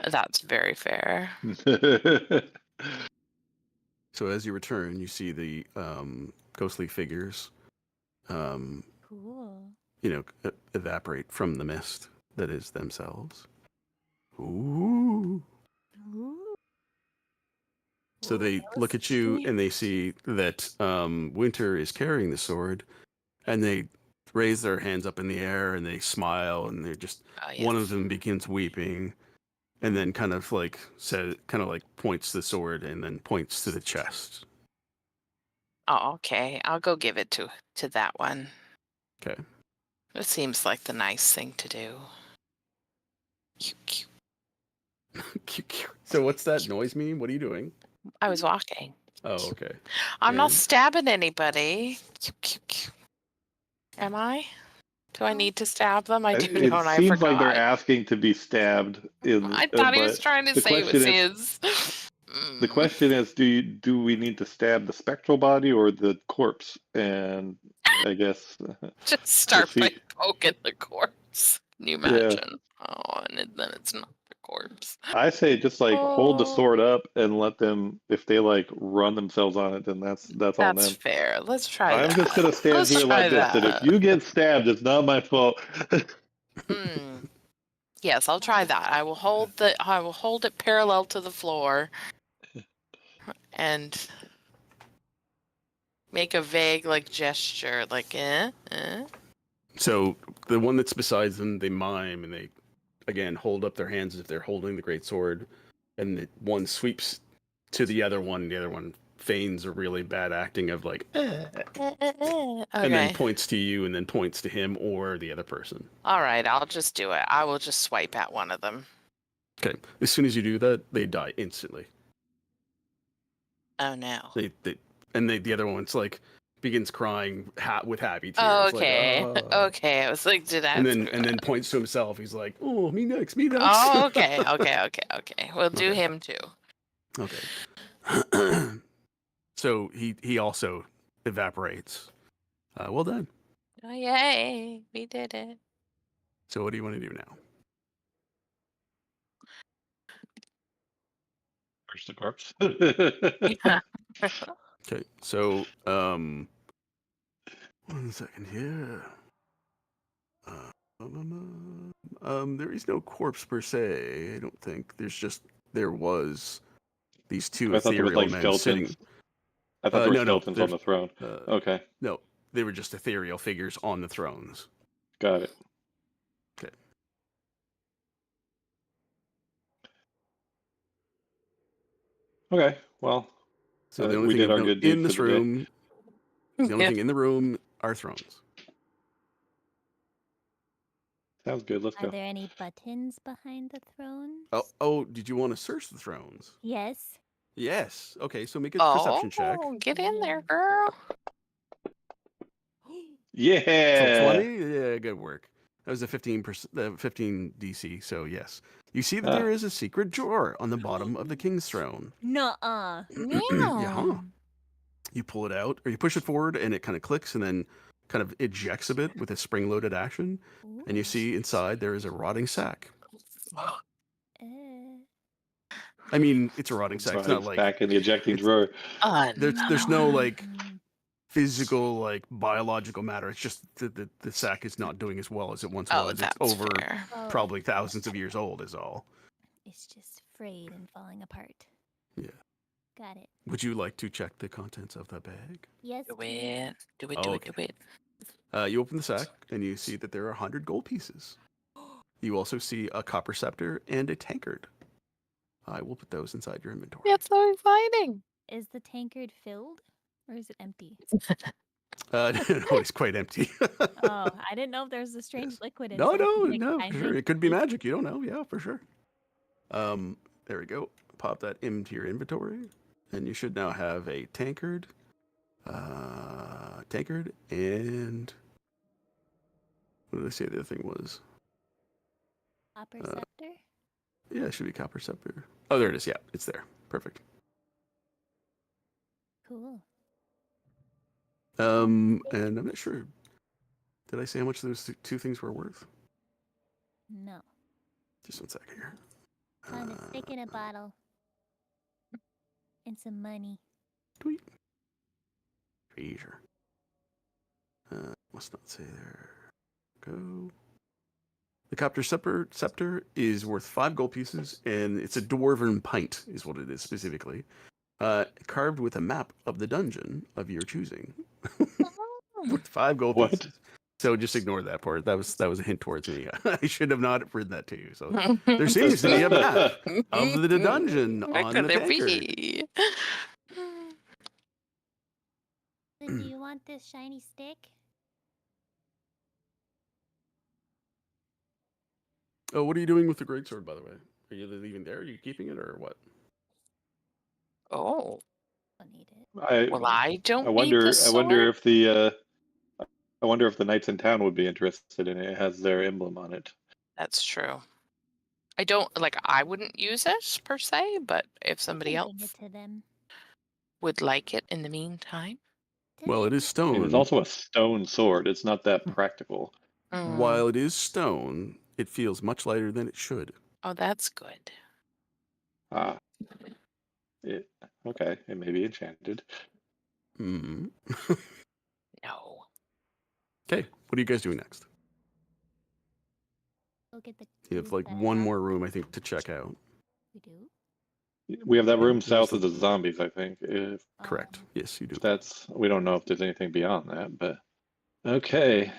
Speaker 5: That's very fair.
Speaker 2: So as you return, you see the ghostly figures,
Speaker 6: Cool.
Speaker 2: evaporate from the mist that is themselves. Ooh.
Speaker 6: Ooh.
Speaker 2: So they look at you and they see that Winter is carrying the sword, and they raise their hands up in the air and they smile, and they're just one of them begins weeping, and then kind of like points to the sword and then points to the chest.
Speaker 5: Oh, okay. I'll go give it to that one.
Speaker 2: Okay.
Speaker 5: It seems like the nice thing to do. Cute.
Speaker 2: So what's that noise mean? What are you doing?
Speaker 5: I was walking.
Speaker 2: Oh, okay.
Speaker 5: I'm not
Speaker 2: And-
Speaker 5: stabbing anybody. Am I? Do I need to stab them? I do,
Speaker 1: It
Speaker 5: don't I?
Speaker 1: seems
Speaker 5: forgot.
Speaker 1: like they're asking to be stabbed.
Speaker 5: I thought he was
Speaker 1: but
Speaker 5: trying to
Speaker 1: the
Speaker 5: say it was
Speaker 1: question
Speaker 5: his.
Speaker 1: The question is, do we need to stab the spectral body or the corpse? And I guess
Speaker 5: Just start by
Speaker 1: see.
Speaker 5: poking the corpse. Can you
Speaker 1: Yeah.
Speaker 5: imagine? Oh, and then it's not the corpse.
Speaker 1: I say just like hold the
Speaker 5: Oh.
Speaker 1: sword up and let them. If they like run themselves on it, then that's on
Speaker 5: That's
Speaker 1: them.
Speaker 5: fair. Let's try that.
Speaker 1: I'm just gonna stand
Speaker 5: Let's
Speaker 1: here
Speaker 5: try
Speaker 1: like this. That if you get stabbed, it's not my fault.
Speaker 5: Yes, I'll try that. I will hold it parallel to the floor and make a vague like gesture, like
Speaker 2: So the one that's beside them, they mime and they again hold up their hands as if they're holding the great sword, and the one sweeps to the other one. The other one feigns a really bad acting of like,
Speaker 5: Okay.
Speaker 2: and then points to you, and then points to him or the other person.
Speaker 5: All right, I'll just do it. I will just swipe at one of them.
Speaker 2: Okay. As soon as you do that, they die instantly.
Speaker 5: Oh no.
Speaker 2: The other one's like begins crying with happy tears.
Speaker 5: Oh, okay.
Speaker 2: Like, oh.
Speaker 5: Okay. I was like, did I?
Speaker 2: And then points to himself. He's like, "Oh, me next, me next."
Speaker 5: Oh, okay. We'll do
Speaker 2: Okay.
Speaker 5: him too.
Speaker 2: Okay. So he also evaporates. Well done.
Speaker 5: Oh yay! We did it.
Speaker 2: So what do you want to do now?
Speaker 1: Where's the corpse?
Speaker 5: Yeah.
Speaker 2: Okay. So 1 second here. There is no corpse per se. I don't think. There was these two
Speaker 1: I thought there was
Speaker 2: ethereal
Speaker 1: like
Speaker 2: men
Speaker 1: skeletons.
Speaker 2: sitting.
Speaker 1: I thought there were
Speaker 2: No,
Speaker 1: skeletons on the throne. Okay,
Speaker 2: No, they were just ethereal figures on the thrones.
Speaker 1: got it.
Speaker 2: Okay.
Speaker 1: Okay, well,
Speaker 2: So the only
Speaker 1: we
Speaker 2: thing
Speaker 1: did
Speaker 2: of
Speaker 1: our
Speaker 2: note
Speaker 1: good deed
Speaker 2: in
Speaker 1: for
Speaker 2: this
Speaker 1: the day.
Speaker 2: room, the only thing in the room are thrones.
Speaker 1: Sounds good. Let's
Speaker 6: Are
Speaker 1: go.
Speaker 6: there any buttons behind the throne?
Speaker 2: Oh, did you want to search the thrones?
Speaker 6: Yes.
Speaker 2: Yes. Okay, so make a
Speaker 5: Oh,
Speaker 2: perception check.
Speaker 5: get in there, girl.
Speaker 1: Yeah.
Speaker 2: 20? Yeah, good work. That was a 15 DC, so yes. You see that there is a secret drawer on the bottom of the king's throne.
Speaker 6: Nuh-uh.
Speaker 2: Yeah. You pull it out, or you push it forward, and it kind of clicks, and then kind of ejects a bit with a spring-loaded action. And you see inside there is a rotting sack. I mean, it's a rotting sack. It's not like
Speaker 1: back in the ejecting drawer.
Speaker 2: there's no like physical, like biological matter. It's just the sack is not doing as well as it once was. It's over
Speaker 5: fair.
Speaker 2: probably thousands of years old is all.
Speaker 6: It's just frayed and falling apart.
Speaker 2: Yeah.
Speaker 6: Got it.
Speaker 2: Would you like to check the contents of that bag?
Speaker 6: Yes.
Speaker 5: Do it. Do it.
Speaker 2: Oh,
Speaker 5: Do
Speaker 2: okay.
Speaker 5: it. Do it.
Speaker 2: You open the sack and you see that there are 100 gold pieces. You also see a copper scepter and a tankard. I will put those inside your inventory.
Speaker 5: That's so exciting.
Speaker 6: Is the tankard filled or is it empty?
Speaker 2: No, it's quite empty.
Speaker 6: Oh, I didn't know if there's a strange liquid
Speaker 2: No,
Speaker 6: inside.
Speaker 2: no, for sure. It could be magic. You don't know. Yeah, for sure. There we go. Pop that into your inventory, and you should now have a tankard, and what did I say the other thing was?
Speaker 6: Copper scepter?
Speaker 2: Yeah, it should be copper scepter. Oh, there it is. Yeah, it's there. Perfect.
Speaker 6: Cool.
Speaker 2: And I'm not sure. Did I say how much those two things were worth?
Speaker 6: No.
Speaker 2: Just 1 second here.
Speaker 6: Found a stick in a bottle. And some money.
Speaker 2: Tweet. Treasure. Must not say there. Go. The copper scepter is worth 5 gold pieces, and it's a dwarven pint, is what it is specifically. Carved with a map of the dungeon of your choosing. With 5 gold pieces. So just ignore that part. That was a hint towards me. I should have not written that to you. So there seems to be a map of the dungeon on the tankard.
Speaker 6: So do you want this shiny stick?
Speaker 2: Oh, what are you doing with the greatsword, by the way? Are you leaving there? Are you keeping it, or what?
Speaker 5: Oh.
Speaker 6: Don't need it.
Speaker 5: I don't.
Speaker 1: I wonder.
Speaker 5: Need the sword.
Speaker 1: I wonder if the knights in town would be interested in it. It has their emblem on it.
Speaker 5: That's true. I don't like. I wouldn't use it per se, but if
Speaker 6: I
Speaker 5: somebody
Speaker 6: can bring
Speaker 5: else
Speaker 6: it to them.
Speaker 5: would like it in the meantime.
Speaker 2: Well, it is
Speaker 1: I
Speaker 2: stone.
Speaker 1: mean, it's also a stone sword. It's not that practical.
Speaker 2: While it is stone, it feels much lighter than it should.
Speaker 5: Oh, that's good.
Speaker 1: Ah, okay. It may be enchanted.
Speaker 2: Hmm.
Speaker 5: No.
Speaker 2: Okay, what are you guys doing next?
Speaker 6: Go get the
Speaker 2: You have
Speaker 6: keys
Speaker 2: like
Speaker 6: that I
Speaker 2: one
Speaker 6: have.
Speaker 2: more room, I think, to check out.
Speaker 6: We do.
Speaker 1: We have that
Speaker 2: Yeah,
Speaker 1: room
Speaker 2: there's
Speaker 1: south
Speaker 2: the-
Speaker 1: of the zombies, I think. If
Speaker 2: Correct. Yes, you do.
Speaker 1: that's, we don't know if there's anything beyond that, but okay.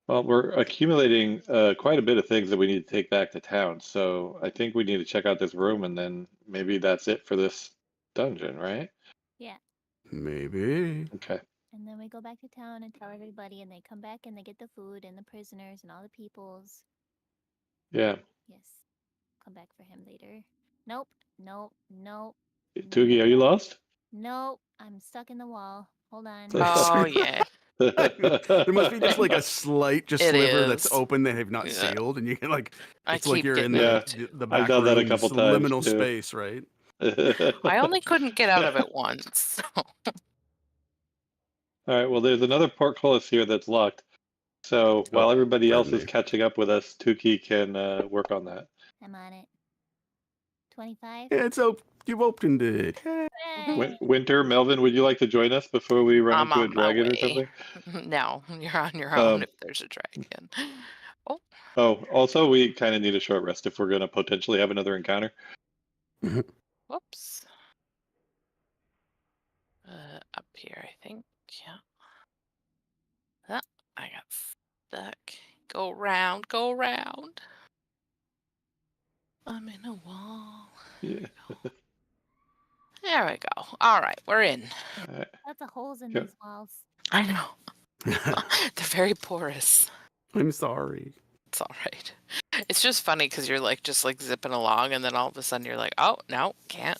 Speaker 1: Well, we're accumulating quite a bit of things that we need to take back to town. So I think we need to check out this room, and then maybe that's it for this dungeon, right?
Speaker 6: Yeah.
Speaker 2: Maybe.
Speaker 1: Okay.
Speaker 6: And then we go back to town and tell everybody, and they come back and they get the food and the prisoners and all the peoples.
Speaker 1: Yeah.
Speaker 6: Yes. Come back for him later. Nope. Nope. Nope.
Speaker 1: Tugi, are you lost?
Speaker 6: Nope. I'm stuck in the wall. Hold on.
Speaker 5: Oh yeah,
Speaker 2: There must be just like a slight just
Speaker 5: It
Speaker 2: sliver that's
Speaker 5: is.
Speaker 2: open they have not
Speaker 5: Yeah.
Speaker 2: sealed, and you can like
Speaker 5: I
Speaker 2: it's like
Speaker 5: keep
Speaker 2: you're in
Speaker 5: getting
Speaker 1: Yeah.
Speaker 2: the
Speaker 1: I've
Speaker 2: back
Speaker 1: done that a
Speaker 2: room,
Speaker 1: couple
Speaker 2: this
Speaker 1: times,
Speaker 2: liminal
Speaker 1: too.
Speaker 2: space, right?
Speaker 5: I only couldn't get out of it once.
Speaker 1: All right. Well, there's another portcullis here that's locked. So while everybody else
Speaker 2: pardon
Speaker 1: is
Speaker 2: me.
Speaker 1: catching up with us, Tuki can work on that.
Speaker 6: I'm on it. 25.
Speaker 2: Yeah, it's you've opened it. Yay.
Speaker 6: Yay!
Speaker 1: Winter, Melvin, would you like to join us before we run
Speaker 5: I'm
Speaker 1: into a
Speaker 5: on my
Speaker 1: dragon or
Speaker 5: way.
Speaker 1: something?
Speaker 5: No, you're on your own
Speaker 1: Um,
Speaker 5: if there's a dragon. Oh,
Speaker 1: Oh, also, we kind of need a short rest if we're going to potentially have another encounter.
Speaker 5: whoops. Up here, I think. Yeah. Ah, I got stuck. Go round, go round. I'm in a wall.
Speaker 1: Yeah.
Speaker 5: There we go. All right, we're in.
Speaker 1: All right.
Speaker 6: Lots of holes in
Speaker 1: Yeah.
Speaker 6: these walls.
Speaker 5: I know. They're very porous.
Speaker 2: I'm sorry.
Speaker 5: It's all right. It's just funny because you're like just like zipping along, and then all of a sudden you're like, oh no, can't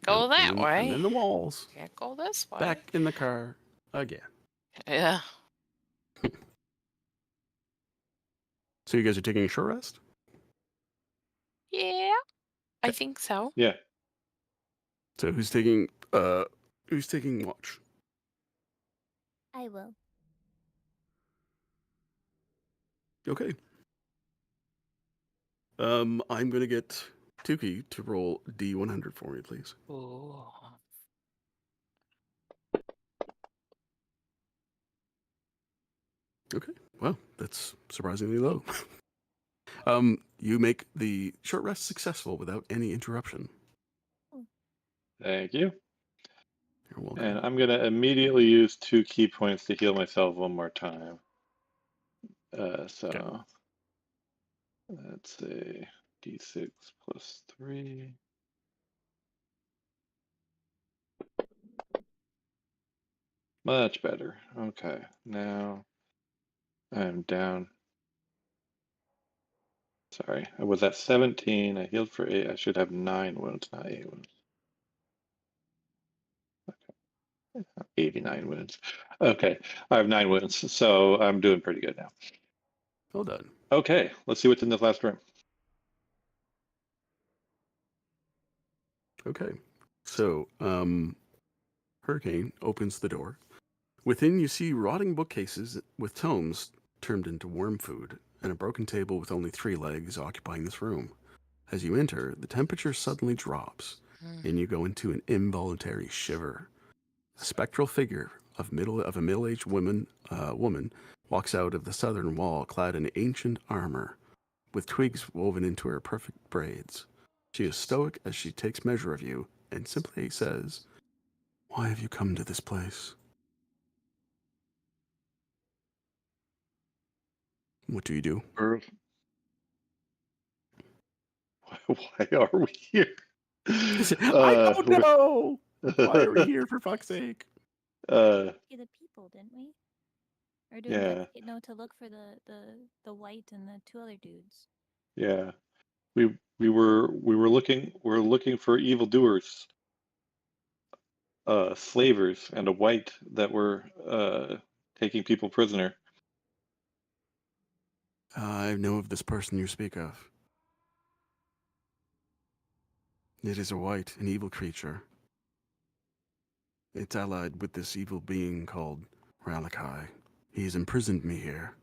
Speaker 5: go
Speaker 2: Nope,
Speaker 5: that
Speaker 2: and
Speaker 5: way.
Speaker 2: And then the walls.
Speaker 5: Can't go this way.
Speaker 2: Back in the car again.
Speaker 5: Yeah.
Speaker 2: So you guys are taking a short rest?
Speaker 5: Yeah. I think so.
Speaker 1: Yeah.
Speaker 2: So who's taking watch?
Speaker 6: I will.
Speaker 2: Okay. I'm gonna get Tuki to roll D100 for me, please.
Speaker 5: Ooh.
Speaker 2: Okay. Well, that's surprisingly low. You make the short rest successful without any interruption.
Speaker 1: Thank you.
Speaker 2: You're welcome.
Speaker 1: And I'm going to immediately use 2 key points to heal myself one more time. So let's say D6 plus 3. Much better. Okay. Now I'm down. Sorry, I was at 17. I healed for 8. I should have 9 wounds, not 8 wounds. Okay. 89 wounds. Okay, I have 9 wounds, so I'm doing pretty good now.
Speaker 2: Well done.
Speaker 1: Okay, let's see what's in this last room.
Speaker 2: Okay. So, Hurricane opens the door. Within, you see rotting bookcases with tomes turned into worm food, and a broken table with only 3 legs occupying this room. As you enter, the temperature suddenly drops, and you go into an involuntary shiver. A spectral figure of a middle-aged woman walks out of the southern wall, clad in ancient armor, with twigs woven into her perfect braids. She is stoic as she takes measure of you, and simply says, "Why have you come to this place?" What do you do?
Speaker 1: Why are we here?
Speaker 2: I don't know! Why are we here, for fuck's sake?
Speaker 6: The people, didn't we? Or to
Speaker 1: Yeah.
Speaker 6: no, to look for the white and the 2 other dudes.
Speaker 1: Yeah. We're looking for evildoers, slavers, and a white that were taking people prisoner.
Speaker 2: I know of this person you speak of. It is a white, an evil creature. It's allied with this evil being called Ralakai. He's imprisoned me here.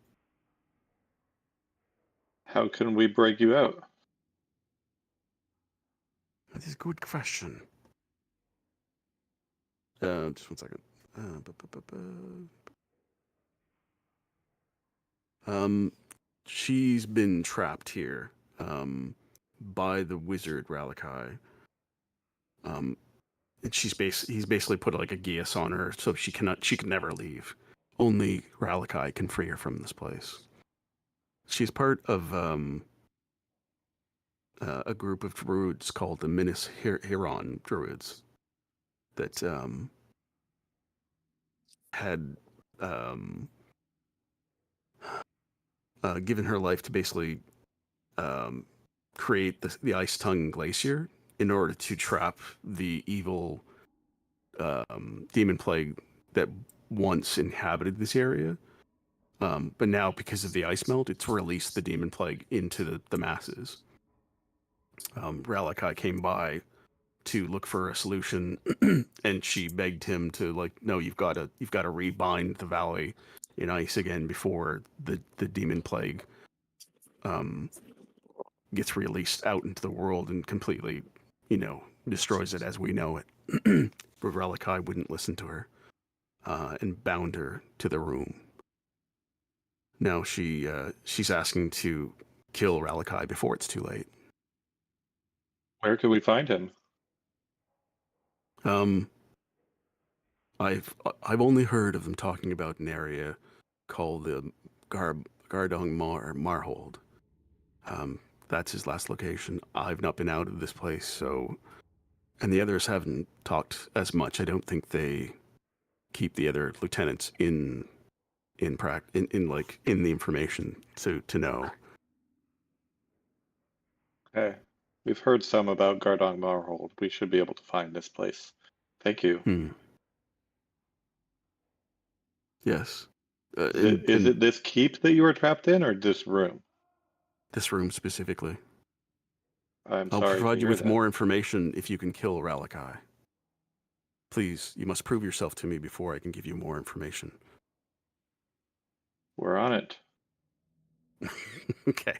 Speaker 1: How can we break you out?
Speaker 2: That is a good question. Just one second. She's been trapped here, by the wizard Ralakai. And he's basically put like a geas on her, so she can never leave. Only Ralakai can free her from this place. She's part of a group of druids called the Minas Hiron druids that had given her life to basically create the Ice Tongue Glacier in order to trap the evil Demonplague that once inhabited this area. But now, because of the ice melt, it's released the Demonplague into the masses. Ralakai came by to look for a solution, and she begged him to, like, no, you've got to rebind the valley in ice again before the Demonplague gets released out into the world and completely, destroys it as we know it. But Ralakai wouldn't listen to her, and bound her to the room. Now she's asking to kill Ralakai before it's too late.
Speaker 1: Where can we find him?
Speaker 2: I've only heard of them talking about an area called the Gardong Marhold. That's his last location. I've not been out of this place, so, and the others haven't talked as much. I don't think they keep the other lieutenants in the information to know.
Speaker 1: Okay. We've heard some about Gardong Marhold. We should be able to find this place. Thank you.
Speaker 2: Yes.
Speaker 1: Is it this keep that you were trapped in, or this room?
Speaker 2: This room specifically.
Speaker 1: I'll
Speaker 2: I'll provide you with more information if you can kill Ralakai. Please, you must prove yourself to me before I can give you more information.
Speaker 1: We're on it.
Speaker 2: Okay.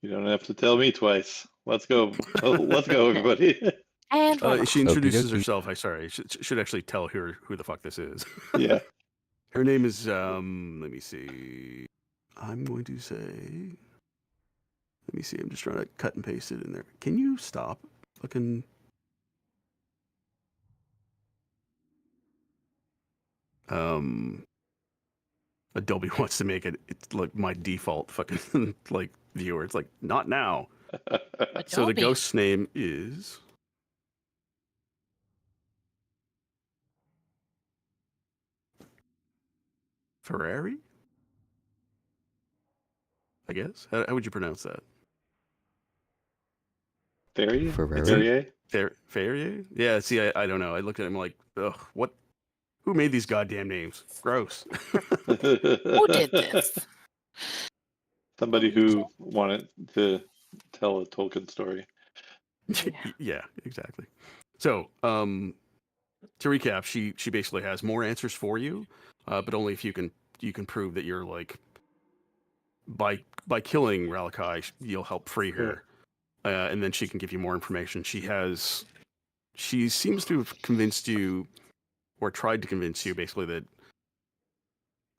Speaker 1: You don't have to tell me twice. Let's go. Oh, let's go, everybody.
Speaker 5: And
Speaker 2: She introduces
Speaker 4: Okey-dokey.
Speaker 2: herself. I should actually tell her who the fuck this is.
Speaker 1: Yeah.
Speaker 2: Her name is let me see. I'm going to say. Let me see. I'm just trying to cut and paste it in there. Can you stop fucking? Adobe wants to make it's like my default fucking like viewer. It's like not now. So the
Speaker 5: Adobe.
Speaker 2: ghost's name is Ferrari, I guess. How would you pronounce that?
Speaker 1: Ferrier?
Speaker 2: Ferrier? Yeah. See, I don't know. I looked at him like, ugh, what? Who made these goddamn names? Gross.
Speaker 5: Who did this?
Speaker 1: Somebody who wanted to tell a Tolkien story.
Speaker 2: Yeah, exactly. So, to recap, she basically has more answers for you, but only if you can prove that you're like by killing Ralakai, you'll help free her, and then she can give you more information. She seems to have convinced you, or tried to convince you, basically that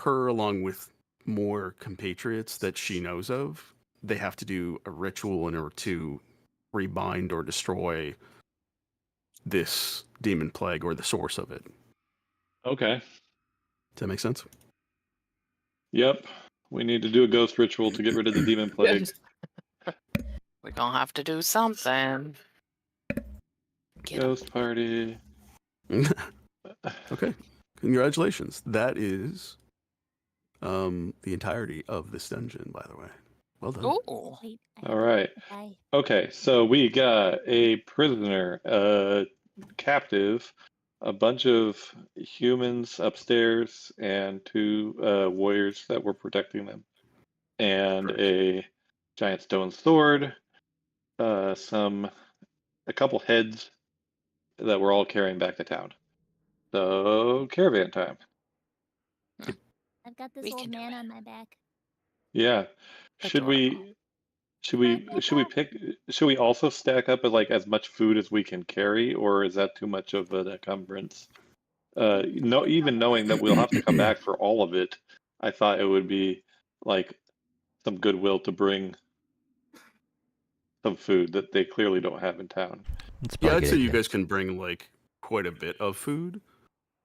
Speaker 2: her, along with more compatriots that she knows of, they have to do a ritual in order to rebind or destroy this Demonplague or the source of it.
Speaker 1: Okay.
Speaker 2: Does that make sense?
Speaker 1: Yep. We need to do a ghost ritual to get rid of the Demonplague.
Speaker 5: We're gonna have to do something.
Speaker 1: Ghost party.
Speaker 2: Okay. Congratulations. That is the entirety of this dungeon, by the way. Well done.
Speaker 5: Ooh.
Speaker 6: Wait,
Speaker 1: All right.
Speaker 6: I
Speaker 1: Okay, so we got a prisoner, a captive, a bunch of humans upstairs, and two warriors that were protecting them, and
Speaker 2: Correct.
Speaker 1: a giant stone sword, a couple heads that we're all carrying back to town. So caravan time.
Speaker 6: I've got this
Speaker 5: We
Speaker 6: old
Speaker 5: can do
Speaker 6: man
Speaker 5: it.
Speaker 6: on my back.
Speaker 1: Yeah. Should
Speaker 5: Adorable.
Speaker 1: should we also stack up like as much food as we can carry, or is that too much of an encumbrance? No, even knowing that we'll have to come back for all of it, I thought it would be like some goodwill to bring some food that they clearly don't have in town.
Speaker 4: It's
Speaker 2: Yeah,
Speaker 4: probably a
Speaker 2: I'd
Speaker 4: good
Speaker 2: say you
Speaker 4: idea.
Speaker 2: guys can bring like quite a bit of food.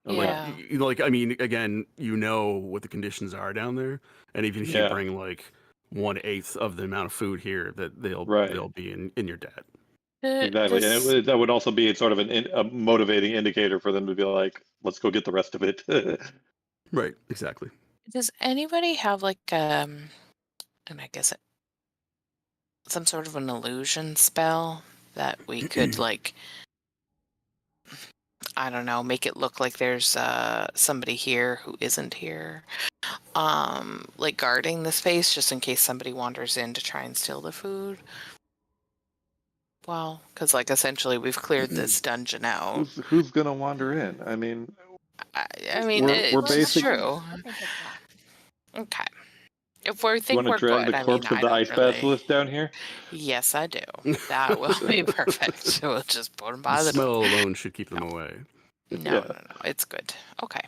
Speaker 1: Okay.
Speaker 5: Yeah.
Speaker 2: Like I mean, again, you know what the conditions are down there, and even if you
Speaker 1: Yeah.
Speaker 2: bring like 1/8 of the amount of food here, that
Speaker 1: Right.
Speaker 2: they'll be in your debt.
Speaker 1: Exactly, and
Speaker 5: Does,
Speaker 1: that would also be sort of a motivating indicator for them to be like, let's go get the rest of it.
Speaker 2: Right. Exactly.
Speaker 5: does anybody have like and I guess some sort of an illusion spell that we could like, I don't know, make it look like there's somebody here who isn't here, like guarding the space just in case somebody wanders in to try and steal the food. Well, because like essentially we've cleared this dungeon out.
Speaker 1: Who's gonna wander in? I mean,
Speaker 5: I mean,
Speaker 1: we're
Speaker 5: it's
Speaker 1: basic.
Speaker 5: true.
Speaker 6: We'll think of that.
Speaker 5: Okay. If we
Speaker 1: You
Speaker 5: think
Speaker 1: want to
Speaker 5: we're
Speaker 1: drag the
Speaker 5: good, I mean,
Speaker 1: corpse of
Speaker 5: I
Speaker 1: the
Speaker 5: don't
Speaker 1: ice
Speaker 5: really.
Speaker 1: basilisk down here?
Speaker 5: Yes, I do. That will be perfect. We'll just put them by
Speaker 2: The
Speaker 5: the door.
Speaker 2: smell alone should keep them away.
Speaker 5: No,
Speaker 1: Yeah.
Speaker 5: no, no. It's good. Okay.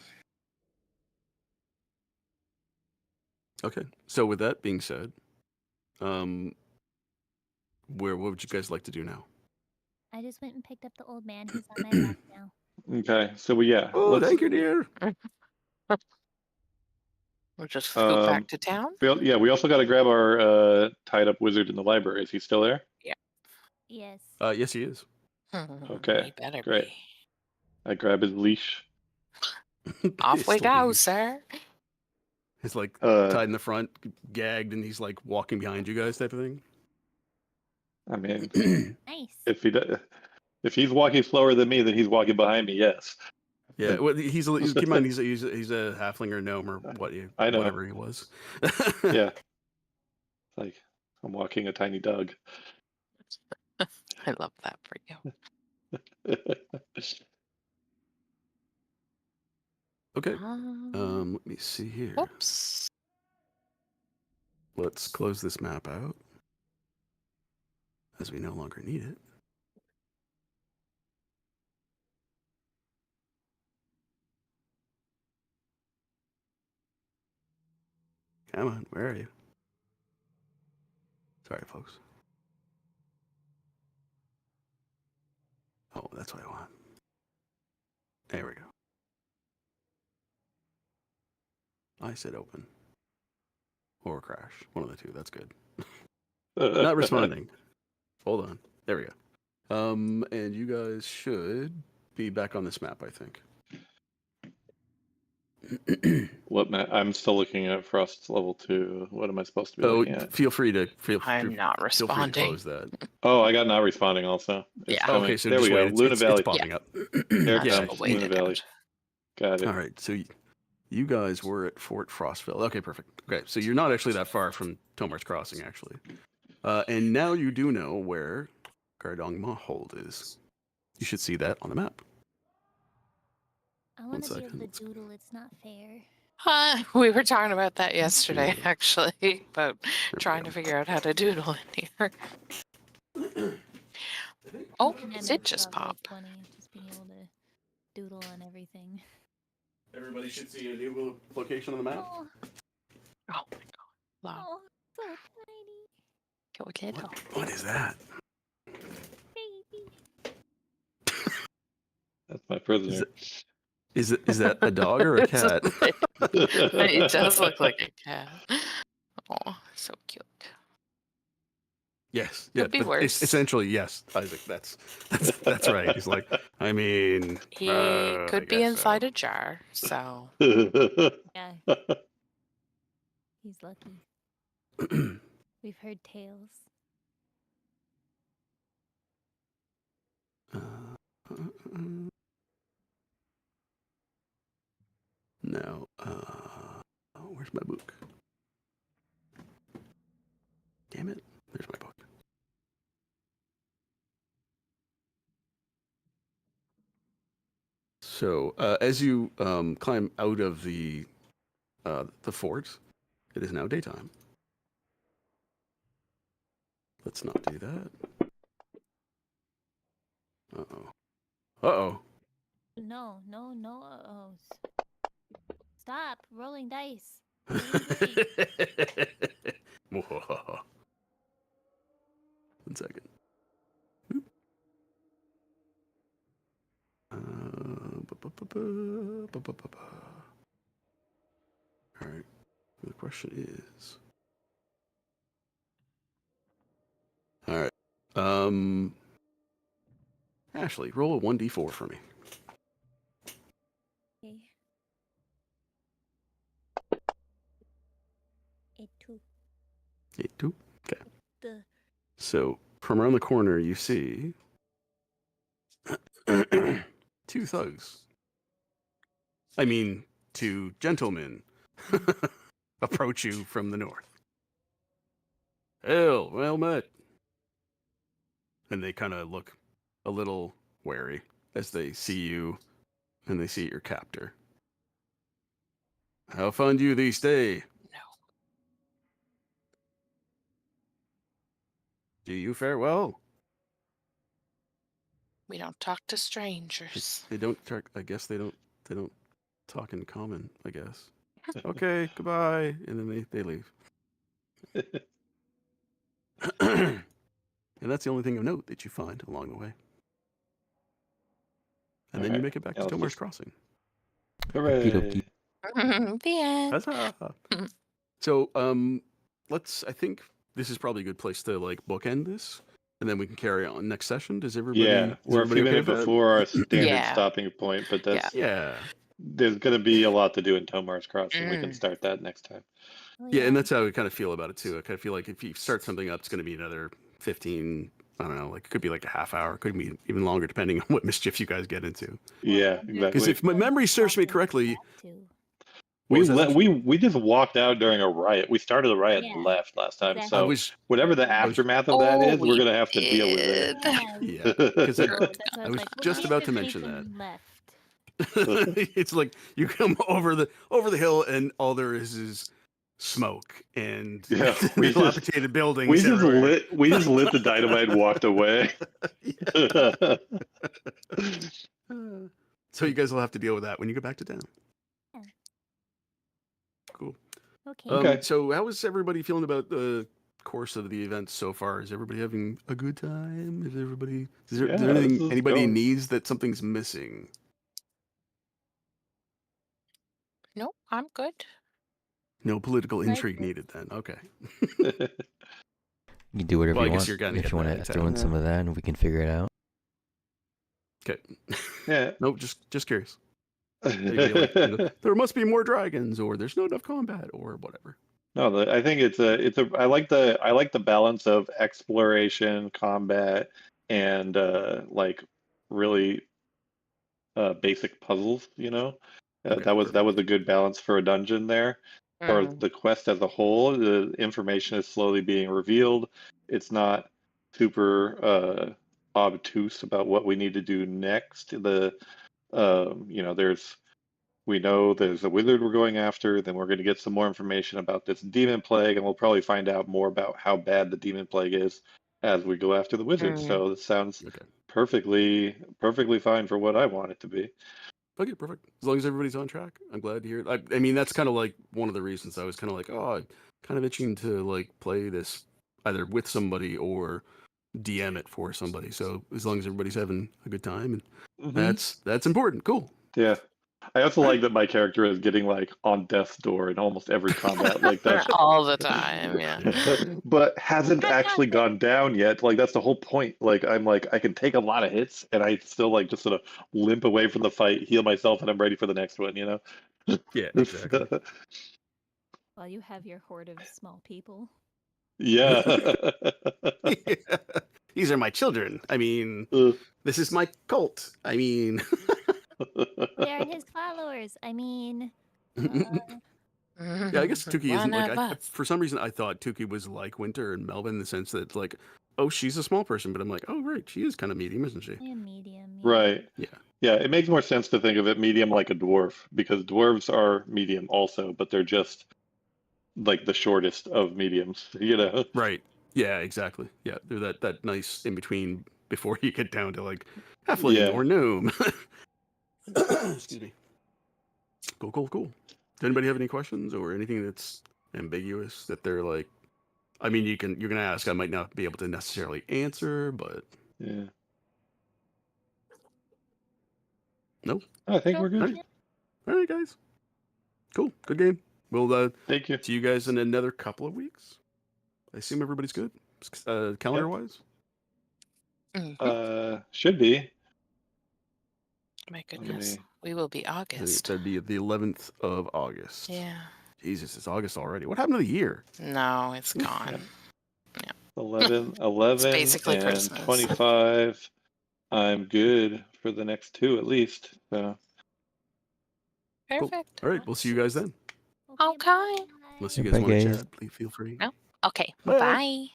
Speaker 2: Okay. So with that being said, what would you guys like to do now?
Speaker 6: I just went and picked up the old man. He's on my back now.
Speaker 1: Okay, so
Speaker 2: Oh, thank you, dear.
Speaker 5: We'll just scoot back to town.
Speaker 1: we also got to grab our tied up wizard in the library. Is he still there?
Speaker 6: Yes.
Speaker 2: Yes, he is.
Speaker 1: Okay,
Speaker 5: He better
Speaker 1: great.
Speaker 5: be.
Speaker 1: I grab his leash.
Speaker 5: Off we
Speaker 2: His
Speaker 5: go,
Speaker 2: leash.
Speaker 5: sir.
Speaker 2: He's like
Speaker 1: Uh,
Speaker 2: tied in the front, gagged, and he's like walking behind you guys, type of thing.
Speaker 1: I mean,
Speaker 6: Nice.
Speaker 1: if he's walking slower than me, then he's walking behind me. Yes.
Speaker 2: Yeah, well, he's keep in mind he's a halfling or gnome or
Speaker 1: I know.
Speaker 2: whatever he was.
Speaker 1: Yeah. Like I'm walking a tiny dog.
Speaker 5: I love that for you.
Speaker 2: Okay. Let me see here.
Speaker 5: Oops.
Speaker 2: Let's close this map out, as we no longer need it. Come on, where are you? Sorry, folks. Oh, that's what I want. There we go. I said open. Or crash. One of the two. That's good. Not responding. Hold on. There we go. And you guys should be back on this map, I think.
Speaker 1: What I'm still looking at Frost's level 2. What am I supposed to be
Speaker 2: Oh,
Speaker 1: looking at?
Speaker 2: feel free to
Speaker 5: I'm not
Speaker 2: feel free to
Speaker 5: responding.
Speaker 2: close that.
Speaker 1: Oh, I got not responding also. It's
Speaker 5: Yeah.
Speaker 1: coming.
Speaker 2: Okay, so
Speaker 1: there
Speaker 2: just
Speaker 1: we
Speaker 2: wait.
Speaker 1: go.
Speaker 2: It's,
Speaker 1: Luna
Speaker 2: it's,
Speaker 1: Valley.
Speaker 2: it's popping up.
Speaker 1: There it
Speaker 2: Yeah.
Speaker 1: comes.
Speaker 5: Wait
Speaker 1: Luna
Speaker 5: it
Speaker 1: Valley.
Speaker 5: out.
Speaker 1: Got it.
Speaker 2: All right, so you guys were at Fort Frostville. Okay, perfect. Okay, so you're not actually that far from Tomar's Crossing, actually. And now you do know where Gardong Hold is. You should see that on the map.
Speaker 6: I want to be
Speaker 2: second,
Speaker 6: able
Speaker 2: let's
Speaker 6: to doodle. It's not fair.
Speaker 5: We were talking about that yesterday, actually, about
Speaker 2: There we
Speaker 5: trying
Speaker 2: go.
Speaker 5: to figure out how to doodle in here. Oh,
Speaker 6: And
Speaker 5: it
Speaker 6: I
Speaker 5: did just
Speaker 6: thought that was
Speaker 5: pop.
Speaker 6: funny, just being able to doodle and everything.
Speaker 2: Everybody should see a new location on the map.
Speaker 6: Oh,
Speaker 5: Oh my god. Wow.
Speaker 6: oh, so tiny,
Speaker 5: Go little.
Speaker 2: What is that?
Speaker 6: baby.
Speaker 1: That's my prisoner.
Speaker 2: Is that a dog or a
Speaker 5: It's
Speaker 2: cat?
Speaker 5: It does look like a cat. Oh, so cute.
Speaker 2: Yes. Yeah.
Speaker 5: Could be
Speaker 2: but
Speaker 5: worse.
Speaker 2: Essentially, yes, Isaac. That's right. He's like, I mean,
Speaker 5: He
Speaker 2: I
Speaker 5: could be
Speaker 2: guess
Speaker 5: inside
Speaker 2: so.
Speaker 5: a jar, so
Speaker 6: Yeah, he's lucky. We've heard tales.
Speaker 2: No. Where's my book? Damn it. There's my book. So as you climb out of the fort, it is now daytime. Let's not do that. Uh-oh. Uh-oh.
Speaker 6: No. Uh-ohs. Stop rolling dice. Really?
Speaker 2: 1 second. All right. The question is. All right. Ashley, roll a 1d4 for me.
Speaker 6: Okay. A 2.
Speaker 2: 2. Okay.
Speaker 6: The
Speaker 2: So from around the corner, you see 2 thugs. I mean, 2 gentlemen approach you from the north. Hail, well met. And they kind of look a little wary as they see you and they see your captor. How find you these day?
Speaker 5: No.
Speaker 2: Do you fare well?
Speaker 5: We don't talk to strangers.
Speaker 2: They don't. I guess they don't. They don't talk in common. I guess. Okay. Goodbye. And then they leave. And that's the only thing of note that you find along the way. And then you
Speaker 1: Alright,
Speaker 2: make it back
Speaker 1: yeah,
Speaker 2: to
Speaker 1: let's
Speaker 2: Tomar's
Speaker 1: just-
Speaker 2: Crossing.
Speaker 1: Hooray!
Speaker 5: The end.
Speaker 2: Huzzah! So, I think this is probably a good place to like bookend this, and then we can carry on next session. Does everybody?
Speaker 1: Yeah,
Speaker 2: is
Speaker 1: we're a few
Speaker 2: everybody okay
Speaker 1: minutes
Speaker 2: with that?
Speaker 1: before our standard
Speaker 5: Yeah.
Speaker 1: stopping point, but that's
Speaker 2: Yeah.
Speaker 1: there's going to be a lot to do in Tomar's Crossing. We can
Speaker 5: Mm.
Speaker 1: start that next time.
Speaker 6: oh,
Speaker 2: Yeah, and that's how I kind of feel about it too. I kind of feel like if you start something up, it's going to be another 15. I don't know, like it could be like a half hour, could be even longer depending on what mischief you guys get into.
Speaker 1: Yeah,
Speaker 2: Because
Speaker 1: exactly.
Speaker 2: if my memory serves me correctly,
Speaker 1: We
Speaker 2: was that,
Speaker 1: let
Speaker 2: Ashley?
Speaker 1: we just walked out during a riot. We started a riot and
Speaker 6: Yeah,
Speaker 1: left last time.
Speaker 6: exactly.
Speaker 2: I
Speaker 1: So
Speaker 2: was
Speaker 1: whatever the
Speaker 6: I was-
Speaker 1: aftermath of that is,
Speaker 5: we
Speaker 1: we're gonna have to deal with it.
Speaker 6: Yeah.
Speaker 2: yeah, because
Speaker 6: So that's why
Speaker 2: I was
Speaker 6: like, we'll
Speaker 2: just
Speaker 6: see if
Speaker 2: about to
Speaker 6: there's
Speaker 2: mention
Speaker 6: anything left.
Speaker 2: it's like you come over the hill and all there is smoke and
Speaker 1: Yeah, we just-
Speaker 2: dilapidated buildings.
Speaker 1: we just
Speaker 2: everywhere.
Speaker 1: lit the dynamite and walked away.
Speaker 2: So you guys will have to deal with that when you get back to town.
Speaker 6: Yeah.
Speaker 2: Cool.
Speaker 6: Okay.
Speaker 1: Okay.
Speaker 2: So how is everybody feeling about the course of the event so far? Is everybody having a good time? Is there
Speaker 1: Yeah, this
Speaker 2: anything
Speaker 1: is
Speaker 2: anybody
Speaker 1: going.
Speaker 2: needs that something's missing?
Speaker 5: No, I'm good.
Speaker 2: No political
Speaker 6: Right.
Speaker 2: intrigue needed then. Okay.
Speaker 4: You can do whatever
Speaker 2: Well, I
Speaker 4: you
Speaker 2: guess
Speaker 4: want.
Speaker 2: you're gonna
Speaker 4: If
Speaker 2: get
Speaker 4: you want
Speaker 2: that
Speaker 4: to
Speaker 2: in
Speaker 4: throw in
Speaker 2: town.
Speaker 4: some of that, and we can figure it out.
Speaker 2: Okay.
Speaker 1: Yeah.
Speaker 2: No, just curious. Maybe like, there must be more dragons, or there's not enough combat, or whatever.
Speaker 1: No, I think I like the balance of exploration, combat, and like really basic puzzles.
Speaker 2: Okay,
Speaker 1: That was
Speaker 2: perfect.
Speaker 1: a good balance for a dungeon there. For
Speaker 5: Mm.
Speaker 1: the quest as a whole, the information is slowly being revealed. It's not super obtuse about what we need to do next. We know there's a wizard we're going after, then we're going to get some more information about this demon plague, and we'll probably find out more about how bad the demon plague is as we go after the wizard.
Speaker 5: Mm.
Speaker 1: So this sounds
Speaker 2: Okay.
Speaker 1: perfectly fine for what I want it to be.
Speaker 2: Okay, perfect. As long as everybody's on track, I'm glad to hear it. I mean, that's kind of like one of the reasons I was kind of like, oh, I'm kind of itching to like play this either with somebody or DM it for somebody. So as long as everybody's having a good time, and that's important. Cool.
Speaker 1: Yeah. I also like that my character is getting like on death's door in almost every combat. Like that's
Speaker 5: All the time, yeah.
Speaker 1: but hasn't actually gone down yet. Like that's the whole point. Like I'm like I can take a lot of hits and I still like just sort of limp away from the fight, heal myself, and I'm ready for the next one,
Speaker 2: Yeah, exactly.
Speaker 3: While you have your horde of small people.
Speaker 1: Yeah.
Speaker 2: These are my children. I mean, this is my cult. I mean,
Speaker 6: They're his followers. I mean,
Speaker 2: yeah, I guess Tuki isn't
Speaker 5: One
Speaker 2: like.
Speaker 5: of us.
Speaker 2: For some reason, I thought Tuki was like Winter and Melvin in the sense that like oh, she's a small person, but I'm like, oh, right, she is kind of medium, isn't she?
Speaker 6: I am medium. Yeah.
Speaker 1: Right.
Speaker 2: Yeah.
Speaker 1: Yeah, it makes more sense to think of it medium like a dwarf because dwarves are medium also, but they're just like the shortest of mediums, you know?
Speaker 2: Right. Yeah, exactly. Yeah, they're that nice in between before you get down to like halfling
Speaker 1: Yeah.
Speaker 2: or gnome. Excuse me. Cool. Does anybody have any questions or anything that's ambiguous that they're like? I mean, you're gonna ask. I might not be able to necessarily answer, but
Speaker 1: Yeah.
Speaker 2: no.
Speaker 1: I think
Speaker 6: Cool.
Speaker 1: we're good.
Speaker 2: All right, guys. Cool. Good game. We'll
Speaker 1: Thank you.
Speaker 2: see you guys in another couple of weeks. I assume everybody's good. Calendar wise.
Speaker 1: Should be.
Speaker 5: My
Speaker 1: Let
Speaker 5: goodness.
Speaker 1: me-
Speaker 5: We will be August.
Speaker 2: That'd be the 11th of August.
Speaker 5: Yeah.
Speaker 2: Jesus, it's August already. What happened to the year?
Speaker 5: No, it's gone.
Speaker 1: 11
Speaker 5: basically
Speaker 1: and
Speaker 5: Christmas.
Speaker 1: 25. I'm good for the next 2 at least. So
Speaker 2: Cool.
Speaker 5: Perfect.
Speaker 2: All right, we'll see you guys then.
Speaker 5: Okay.
Speaker 6: bye.
Speaker 2: Unless you guys
Speaker 4: Bye,
Speaker 2: want to
Speaker 4: guys.
Speaker 2: chat, please feel free.
Speaker 5: No. Okay.
Speaker 2: Bye.
Speaker 5: Bye.